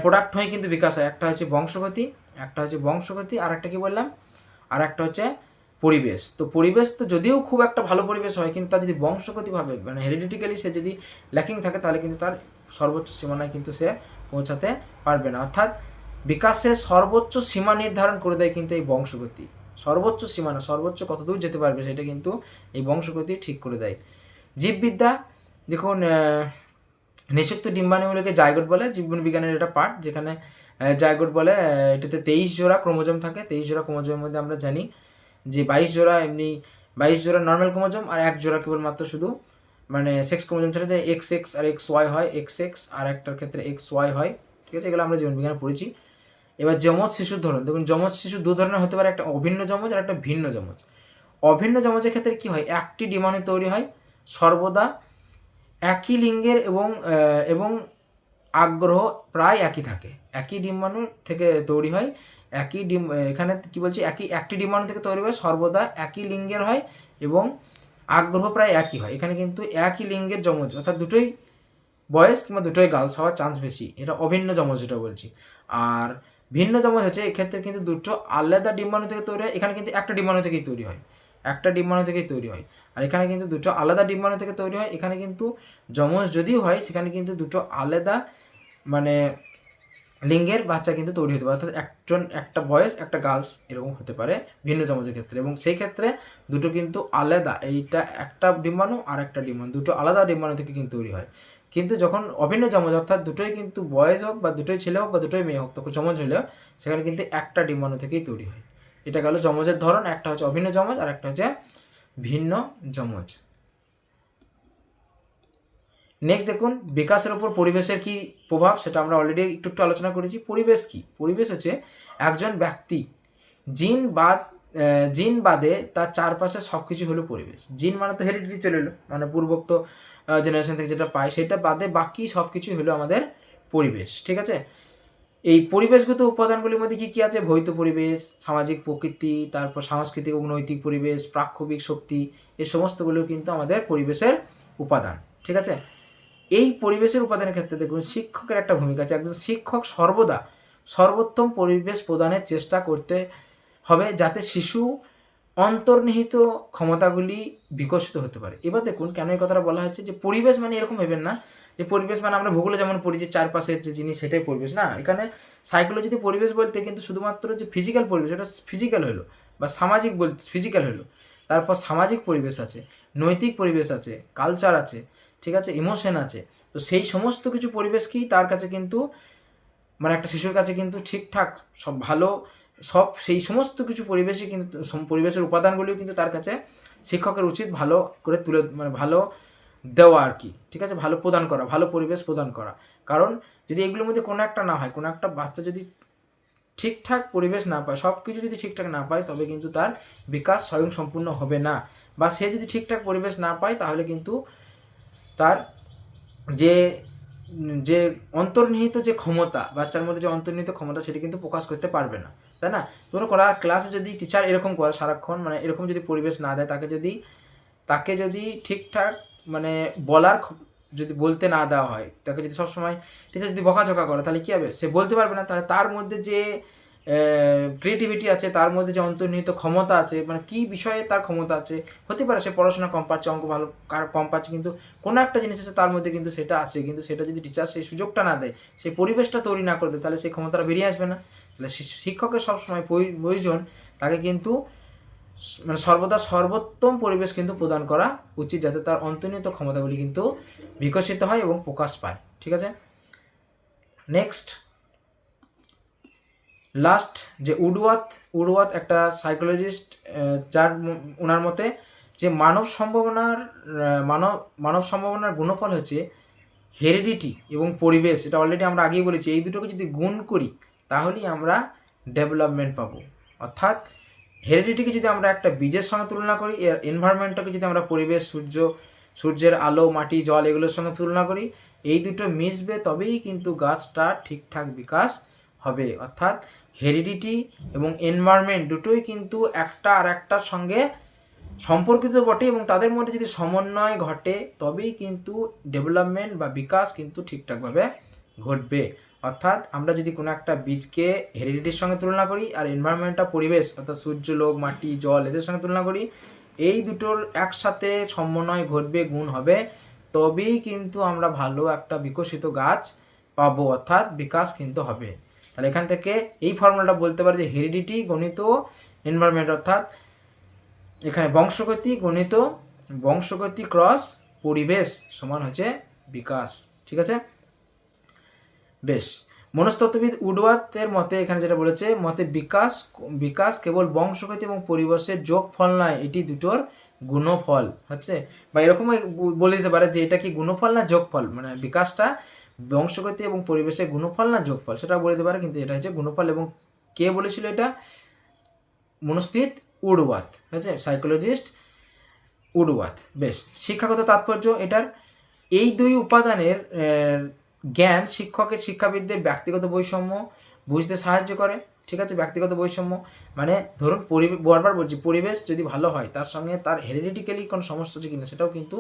S1: প্রোডাক্ট হয়ে কিন্তু বিকাশ হয়। একটা হচ্ছে বংশগতি, আর একটা কি বললাম, আর একটা হচ্ছে পরিবেশ। তো পরিবেশ তো যদিও খুব একটা ভালো পরিবেশ হয়, কিন্তু তার যদি বংশগতিভাবে হেরিডিটিক্যালি সে যদি ল্যাকিং থাকে, তাহলে কিন্তু তার সর্বোচ্চ সীমানায় কিন্তু সে পৌঁছাতে পারবে না। অর্থাৎ বিকাশের সর্বোচ্চ সীমা নির্ধারণ করে দেয় কিন্তু এই বংশগতি। সর্বোচ্চ সীমানা, সর্বোচ্চ কত দূর যেতে পারবে সেটা কিন্তু এই বংশগতি ঠিক করে দেয়। জীববিদ্যা, দেখুন নিষিক্ত ডিম্বাণুগুলোকে জাইগোট বলে, জীববিজ্ঞানের এটা পার্ট, যেখানে জাইগোট বলে। এটাতে 23 জোড়া ক্রোমোজোম থাকে। 23 জোড়া ক্রোমোজোমের মধ্যে আমরা জানি যে 22 জোড়া এমনি 22 জোড়া নর্মাল ক্রোমোজোম, আর 1 জোড়া কেবলমাত্র শুধু মানে সেক্স ক্রোমোজোম ছাড়া, যে XX আর XY হয়, XX আর একটার ক্ষেত্রে XY হয়, ঠিক আছে? এগুলো আমরা জীবনবিজ্ঞানে পড়েছি। এবার যমজ শিশুর ধরন, দেখুন যমজ শিশু দু ধরনের হতে পারে, একটা অভিন্ন যমজ আর একটা ভিন্ন যমজ। অভিন্ন যমজের ক্ষেত্রে কী হয়, একটি ডিম্বাণু তৈরি হয় সর্বদা একই লিঙ্গের এবং আগ্রহ প্রায় একই থাকে। একই ডিম্বাণু থেকে তৈরি হয়, এখানে কী বলছি, একটি ডিম্বাণু থেকে তৈরি হয়, সর্বদা একই লিঙ্গের হয় এবং আগ্রহ প্রায় একই হয়। এখানে কিন্তু একই লিঙ্গের যমজ, অর্থাৎ দুটোই বয়েজ কিংবা দুটোই গার্লস হওয়ার চান্স বেশি, এটা অভিন্ন যমজ যেটা বলছি। আর ভিন্ন যমজ হচ্ছে এক্ষেত্রে কিন্তু দুটো আলাদা ডিম্বাণু থেকে তৈরি হয়, এখানে কিন্তু একটা ডিম্বাণু থেকেই তৈরি হয়, একটা ডিম্বাণু থেকেই তৈরি হয়। আর এখানে কিন্তু দুটো আলাদা ডিম্বাণু থেকে তৈরি হয়। এখানে কিন্তু যমজ যদিও হয়, সেখানে কিন্তু দুটো আলাদা মানে লিঙ্গের বাচ্চা কিন্তু তৈরি হতে পারে, অর্থাৎ একটা বয়েজ একটা গার্লস এরকম হতে পারে ভিন্ন যমজের ক্ষেত্রে। এবং সেই ক্ষেত্রে দুটো কিন্তু আলাদা, এইটা একটা ডিম্বাণু আর একটা ডিম্বাণু, দুটো আলাদা ডিম্বাণু থেকে কিন্তু তৈরি হয়। কিন্তু যখন অভিন্ন যমজ, অর্থাৎ দুটোই কিন্তু বয়েজ হোক বা দুটোই ছেলে হোক বা দুটোই মেয়ে হোক, তখন যমজ হলেও সেখানে কিন্তু একটা ডিম্বাণু থেকেই তৈরি হয়। এটা গেল যমজের ধরন, একটা হচ্ছে অভিন্ন যমজ আর একটা হচ্ছে ভিন্ন যমজ। নেক্সট দেখুন, বিকাশের উপর পরিবেশের কি প্রভাব, সেটা আমরা অলরেডি একটু আলোচনা করেছি। পরিবেশ কি? পরিবেশ হচ্ছে একজন ব্যক্তি জিন বাদে তার চারপাশে সব কিছু হলো পরিবেশ। জিন মানে তো হেরিডিটি চলে এলো, মানে পূর্বোক্ত জেনারেশন থেকে যেটা পাই সেটা বাদে বাকি সব কিছুই হলো আমাদের পরিবেশ, ঠিক আছে? এই পরিবেশগত উপাদানগুলির মধ্যে কী কী আছে? ভৌত পরিবেশ, সামাজিক প্রকৃতি, তারপর সাংস্কৃতিক এবং নৈতিক পরিবেশ, প্রাক্ষবিক শক্তি, এই সমস্তগুলো কিন্তু আমাদের পরিবেশের উপাদান, ঠিক আছে? এই পরিবেশের উপাদানের ক্ষেত্রে দেখুন শিক্ষকের একটা ভূমিকা আছে। একজন শিক্ষক সর্বদা সর্বোত্তম পরিবেশ প্রদানের চেষ্টা করতে হবে, যাতে শিশু অন্তর্নিহিত ক্ষমতাগুলি বিকশিত হতে পারে। এবার দেখুন কেন এই কথাটা বলা হচ্ছে, যে পরিবেশ মানে এরকম ভেবেন না যে পরিবেশ মানে আমরা ভূগোলে যেমন পড়ি যে চারপাশের যে জিনিস সেটাই পরিবেশ, না। এখানে সাইকোলজিতে পরিবেশ বলতে কিন্তু শুধুমাত্র যে ফিজিক্যাল পরিবেশ, ওটা ফিজিক্যাল হলো, বা সামাজিক বলতে ফিজিক্যাল হলো, তারপর সামাজিক পরিবেশ আছে, নৈতিক পরিবেশ আছে, কালচার আছে, ঠিক আছে, ইমোশন আছে। তো সেই সমস্ত কিছু পরিবেশকেই তার কাছে কিন্তু মানে একটা শিশুর কাছে কিন্তু ঠিকঠাক সব ভালো, সব সেই সমস্ত কিছু পরিবেশে কিন্তু পরিবেশের উপাদানগুলিও কিন্তু তার কাছে শিক্ষকের উচিত ভালো করে মানে ভালো দেওয়া আর কি, ঠিক আছে, ভালো প্রদান করা, ভালো পরিবেশ প্রদান করা। কারণ যদি এগুলোর মধ্যে কোনো একটা না হয়, কোনো একটা বাচ্চা যদি ঠিকঠাক পরিবেশ না পায়, সব কিছু যদি ঠিকঠাক না পায়, তবে কিন্তু তার বিকাশ স্বয়ংসম্পূর্ণ হবে না। বা সে যদি ঠিকঠাক পরিবেশ না পায়, তাহলে কিন্তু তার যে যে অন্তর্নিহিত যে ক্ষমতা, বাচ্চার মধ্যে যে অন্তর্নিহিত ক্ষমতা, সেটি কিন্তু প্রকাশ করতে পারবে না, তাই না? কোনো ক্লাসে যদি টিচার এরকম করে সারাক্ষণ, মানে এরকম যদি পরিবেশ না দেয়, তাকে যদি ঠিকঠাক মানে যদি বলতে না দেওয়া হয়, তাকে যদি সবসময় টিচার যদি বকাঝকা করে, তাহলে কী হবে? সে বলতে পারবে না। তাহলে তার মধ্যে যে ক্রিয়েটিভিটি আছে, তার মধ্যে যে অন্তর্নিহিত ক্ষমতা আছে, মানে কী বিষয়ে তার ক্ষমতা আছে, হতে পারে সে পড়াশোনা কম পাচ্ছে, অঙ্ক ভালো কম পাচ্ছে, কিন্তু কোনো একটা জিনিস আছে তার মধ্যে কিন্তু সেটা আছে, কিন্তু সেটা যদি টিচার সেই সুযোগটা না দেয়, সেই পরিবেশটা তৈরি না করে দেয়, তাহলে সেই ক্ষমতাটা বেরিয়ে আসবে না। তাহলে শিক্ষকের সবসময় প্রয়োজন তাকে কিন্তু মানে সর্বদা সর্বোত্তম পরিবেশ কিন্তু প্রদান করা উচিত, যাতে তার অন্তর্নিহিত ক্ষমতাগুলি কিন্তু বিকশিত হয় এবং প্রকাশ পায়, ঠিক আছে? নেক্সট লাস্ট যে উডওয়ার্থ একটা সাইকোলজিস্ট, যার ওনার মতে যে মানব সম্ভাবনার গুণফল হচ্ছে হেরিডিটি এবং পরিবেশ। এটা অলরেডি আমরা আগেই বলেছি, এই দুটোকে যদি গুণ করি তাহলেই আমরা ডেভেলপমেন্ট পাবো। অর্থাৎ হেরিডিটিকে যদি আমরা একটা বীজের সঙ্গে তুলনা করি, এনভায়রনমেন্টটাকে যদি আমরা পরিবেশ, সূর্যের আলো, মাটি, জল এগুলোর সঙ্গে তুলনা করি, এই দুটো মিশবে, তবেই কিন্তু গাছটা ঠিকঠাক বিকাশ হবে। অর্থাৎ হেরিডিটি এবং এনভায়রনমেন্ট দুটোই কিন্তু একটা আর একটার সঙ্গে সম্পর্কিত বটে, এবং তাদের মধ্যে যদি সমন্বয় ঘটে, তবেই কিন্তু ডেভেলপমেন্ট বা বিকাশ কিন্তু ঠিকঠাকভাবে ঘটবে। অর্থাৎ আমরা যদি কোনো একটা বীজকে হেরিডিটির সঙ্গে তুলনা করি, আর এনভায়রনমেন্টটা পরিবেশ, অর্থাৎ সূর্যলোক, মাটি, জল এদের সঙ্গে তুলনা করি, এই দুটোর একসাথে সমন্বয় ঘটবে, গুণ হবে, তবেই কিন্তু আমরা ভালো একটা বিকশিত গাছ পাবো, অর্থাৎ বিকাশ কিন্তু হবে। তাহলে এখান থেকে এই ফর্মুলাটা বলতে পারে যে হেরিডিটি গণিত এনভায়রনমেন্ট, অর্থাৎ এখানে বংশগতি ক্রস পরিবেশ সমান হচ্ছে বিকাশ। ঠিক আছে, বেশ। মনস্তত্ত্ববিদ উডওয়ার্থের মতে এখানে যেটা বলেছে, মতে বিকাশ কেবল বংশগতি এবং পরিবেশের যোগফল নয়, এটি দুটোর গুণফল হচ্ছে, বা এরকমই বলে দিতে পারে যে এটা কি গুণফল না যোগফল, মানে বিকাশটা বংশগতি এবং পরিবেশের গুণফল না যোগফল, সেটা বলে দিতে পারে, কিন্তু এটা হচ্ছে গুণফল। এবং কে বলেছিল এটা? মনস্তিদ উডওয়ার্থ, হচ্ছে সাইকোলজিস্ট উডওয়ার্থ। বেশ, শিক্ষাগত তাৎপর্য এটার, এই দুই উপাদানের জ্ঞান শিক্ষকের শিক্ষাবিদদের ব্যক্তিগত বৈষম্য বুঝতে সাহায্য করে। ঠিক আছে, ব্যক্তিগত বৈষম্য মানে ধরুন বারবার বলছি, পরিবেশ যদি ভালো হয় তার সঙ্গে তার হেরিডিটিক্যালি কোনো সমস্যা আছে কিনা সেটাও কিন্তু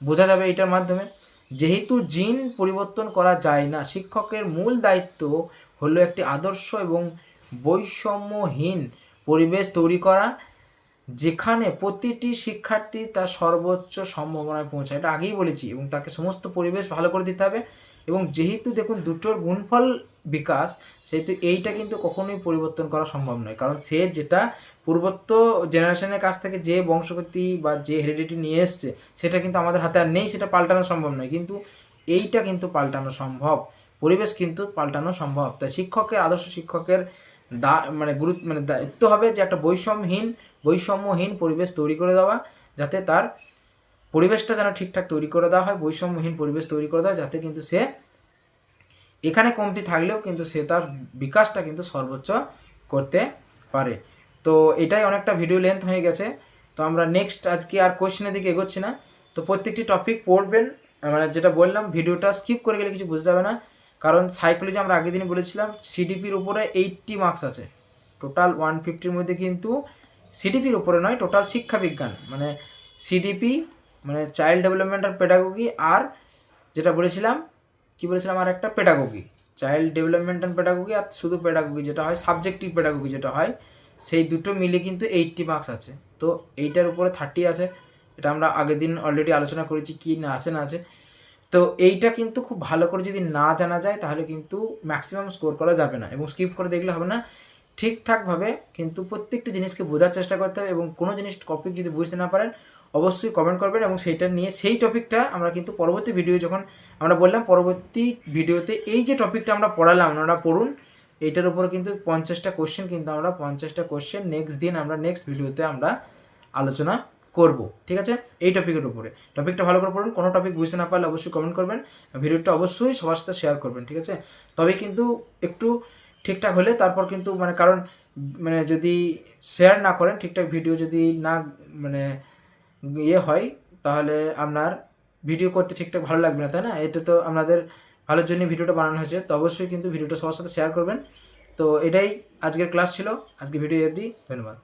S1: বোঝা যাবে এটার মাধ্যমে। যেহেতু জিন পরিবর্তন করা যায় না, শিক্ষকের মূল দায়িত্ব হলো একটি আদর্শ এবং বৈষম্যহীন পরিবেশ তৈরি করা, যেখানে প্রতিটি শিক্ষার্থী তার সর্বোচ্চ সম্ভাবনায় পৌঁছায়। এটা আগেই বলেছি, এবং তাকে সমস্ত পরিবেশ ভালো করে দিতে হবে। এবং যেহেতু দেখুন দুটোর গুণফল বিকাশ, সেহেতু এইটা কিন্তু কখনোই পরিবর্তন করা সম্ভব নয়, কারণ সে যেটা পূর্বত্ব জেনারেশনের কাছ থেকে যে বংশগতি বা যে হেরিডিটি নিয়ে এসছে সেটা কিন্তু আমাদের হাতে আর নেই, সেটা পাল্টানো সম্ভব নয়, কিন্তু এইটা কিন্তু পাল্টানো সম্ভব, পরিবেশ কিন্তু পাল্টানো সম্ভব। তাই শিক্ষকের, আদর্শ শিক্ষকের দায়িত্ব হবে যে একটা বৈষম্যহীন পরিবেশ তৈরি করে দেওয়া, যাতে তার পরিবেশটা যেন ঠিকঠাক তৈরি করে দেওয়া হয়, বৈষম্যহীন পরিবেশ তৈরি করে দেওয়া, যাতে কিন্তু সে এখানে কমতি থাকলেও কিন্তু সে তার বিকাশটা কিন্তু সর্বোচ্চ করতে পারে। তো এটাই অনেকটা ভিডিও লেন্থ হয়ে গেছে, তো আমরা নেক্সট আজকে আর কোয়েশ্চেনের দিকে এগোচ্ছি না। তো প্রত্যেকটি টপিক পড়বেন, মানে যেটা বললাম ভিডিওটা স্কিপ করে গেলে কিছু বোঝা যাবে না, কারণ সাইকোলজি আমরা আগের দিনই বলেছিলাম সিডিপির উপরে 80 মার্কস আছে, টোটাল 150-র মধ্যে কিন্তু সিডিপির উপরে নয়, টোটাল শিক্ষাবিজ্ঞান মানে সিডিপি মানে চাইল্ড ডেভেলপমেন্ট আর পেডাগোগি, আর যেটা বলেছিলাম আর একটা pedagogy, child development and pedagogy, আর শুধু পেডাগোগি যেটা হয়, সাবজেক্টিভ পেডাগোগি যেটা হয়, সেই দুটো মিলে কিন্তু 80 মার্কস আছে। তো এইটার উপরে 30 আছে, এটা আমরা আগের দিন অলরেডি আলোচনা করেছি কি না আছে। তো এইটা কিন্তু খুব ভালো করে যদি না জানা যায় তাহলে কিন্তু ম্যাক্সিমাম স্কোর করা যাবে না, এবং স্কিপ করে দেখলে হবে না, ঠিকঠাকভাবে কিন্তু প্রত্যেকটি জিনিসকে বোঝার চেষ্টা করতে হবে। এবং কোনো জিনিস টপিক যদি বুঝতে না পারেন অবশ্যই কমেন্ট করবেন, এবং সেইটা নিয়ে সেই টপিকটা আমরা কিন্তু পরবর্তী ভিডিও, যখন আমরা বললাম পরবর্তী ভিডিওতে এই যে টপিকটা আমরা পড়ালাম আপনারা পড়ুন, এইটার উপরে কিন্তু 50টা কোশ্চেন, কিন্তু আমরা 50টা কোশ্চেন নেক্সট দিন আমরা নেক্সট ভিডিওতে আমরা আলোচনা করব। ঠিক আছে, এই টপিকের উপরে, টপিকটা ভালো করে পড়ুন। কোনো টপিক বুঝতে না পারলে অবশ্যই কমেন্ট করবেন, ভিডিওটা অবশ্যই সবার সাথে শেয়ার করবেন। ঠিক আছে, তবে কিন্তু একটু ঠিকঠাক হলে তারপর কিন্তু কারণ যদি শেয়ার না করেন ঠিকঠাক, ভিডিও যদি না হয়, তাহলে আপনার ভিডিও করতে ঠিকঠাক ভালো লাগবে না, তাই না? এটা তো আপনাদের ভালোর জন্য ভিডিওটা বানানো হয়েছে, তো অবশ্যই কিন্তু ভিডিওটা সবার সাথে শেয়ার করবেন। তো এটাই আজকের ক্লাস ছিল, আজকে ভিডিও অবধি, ধন্যবাদ।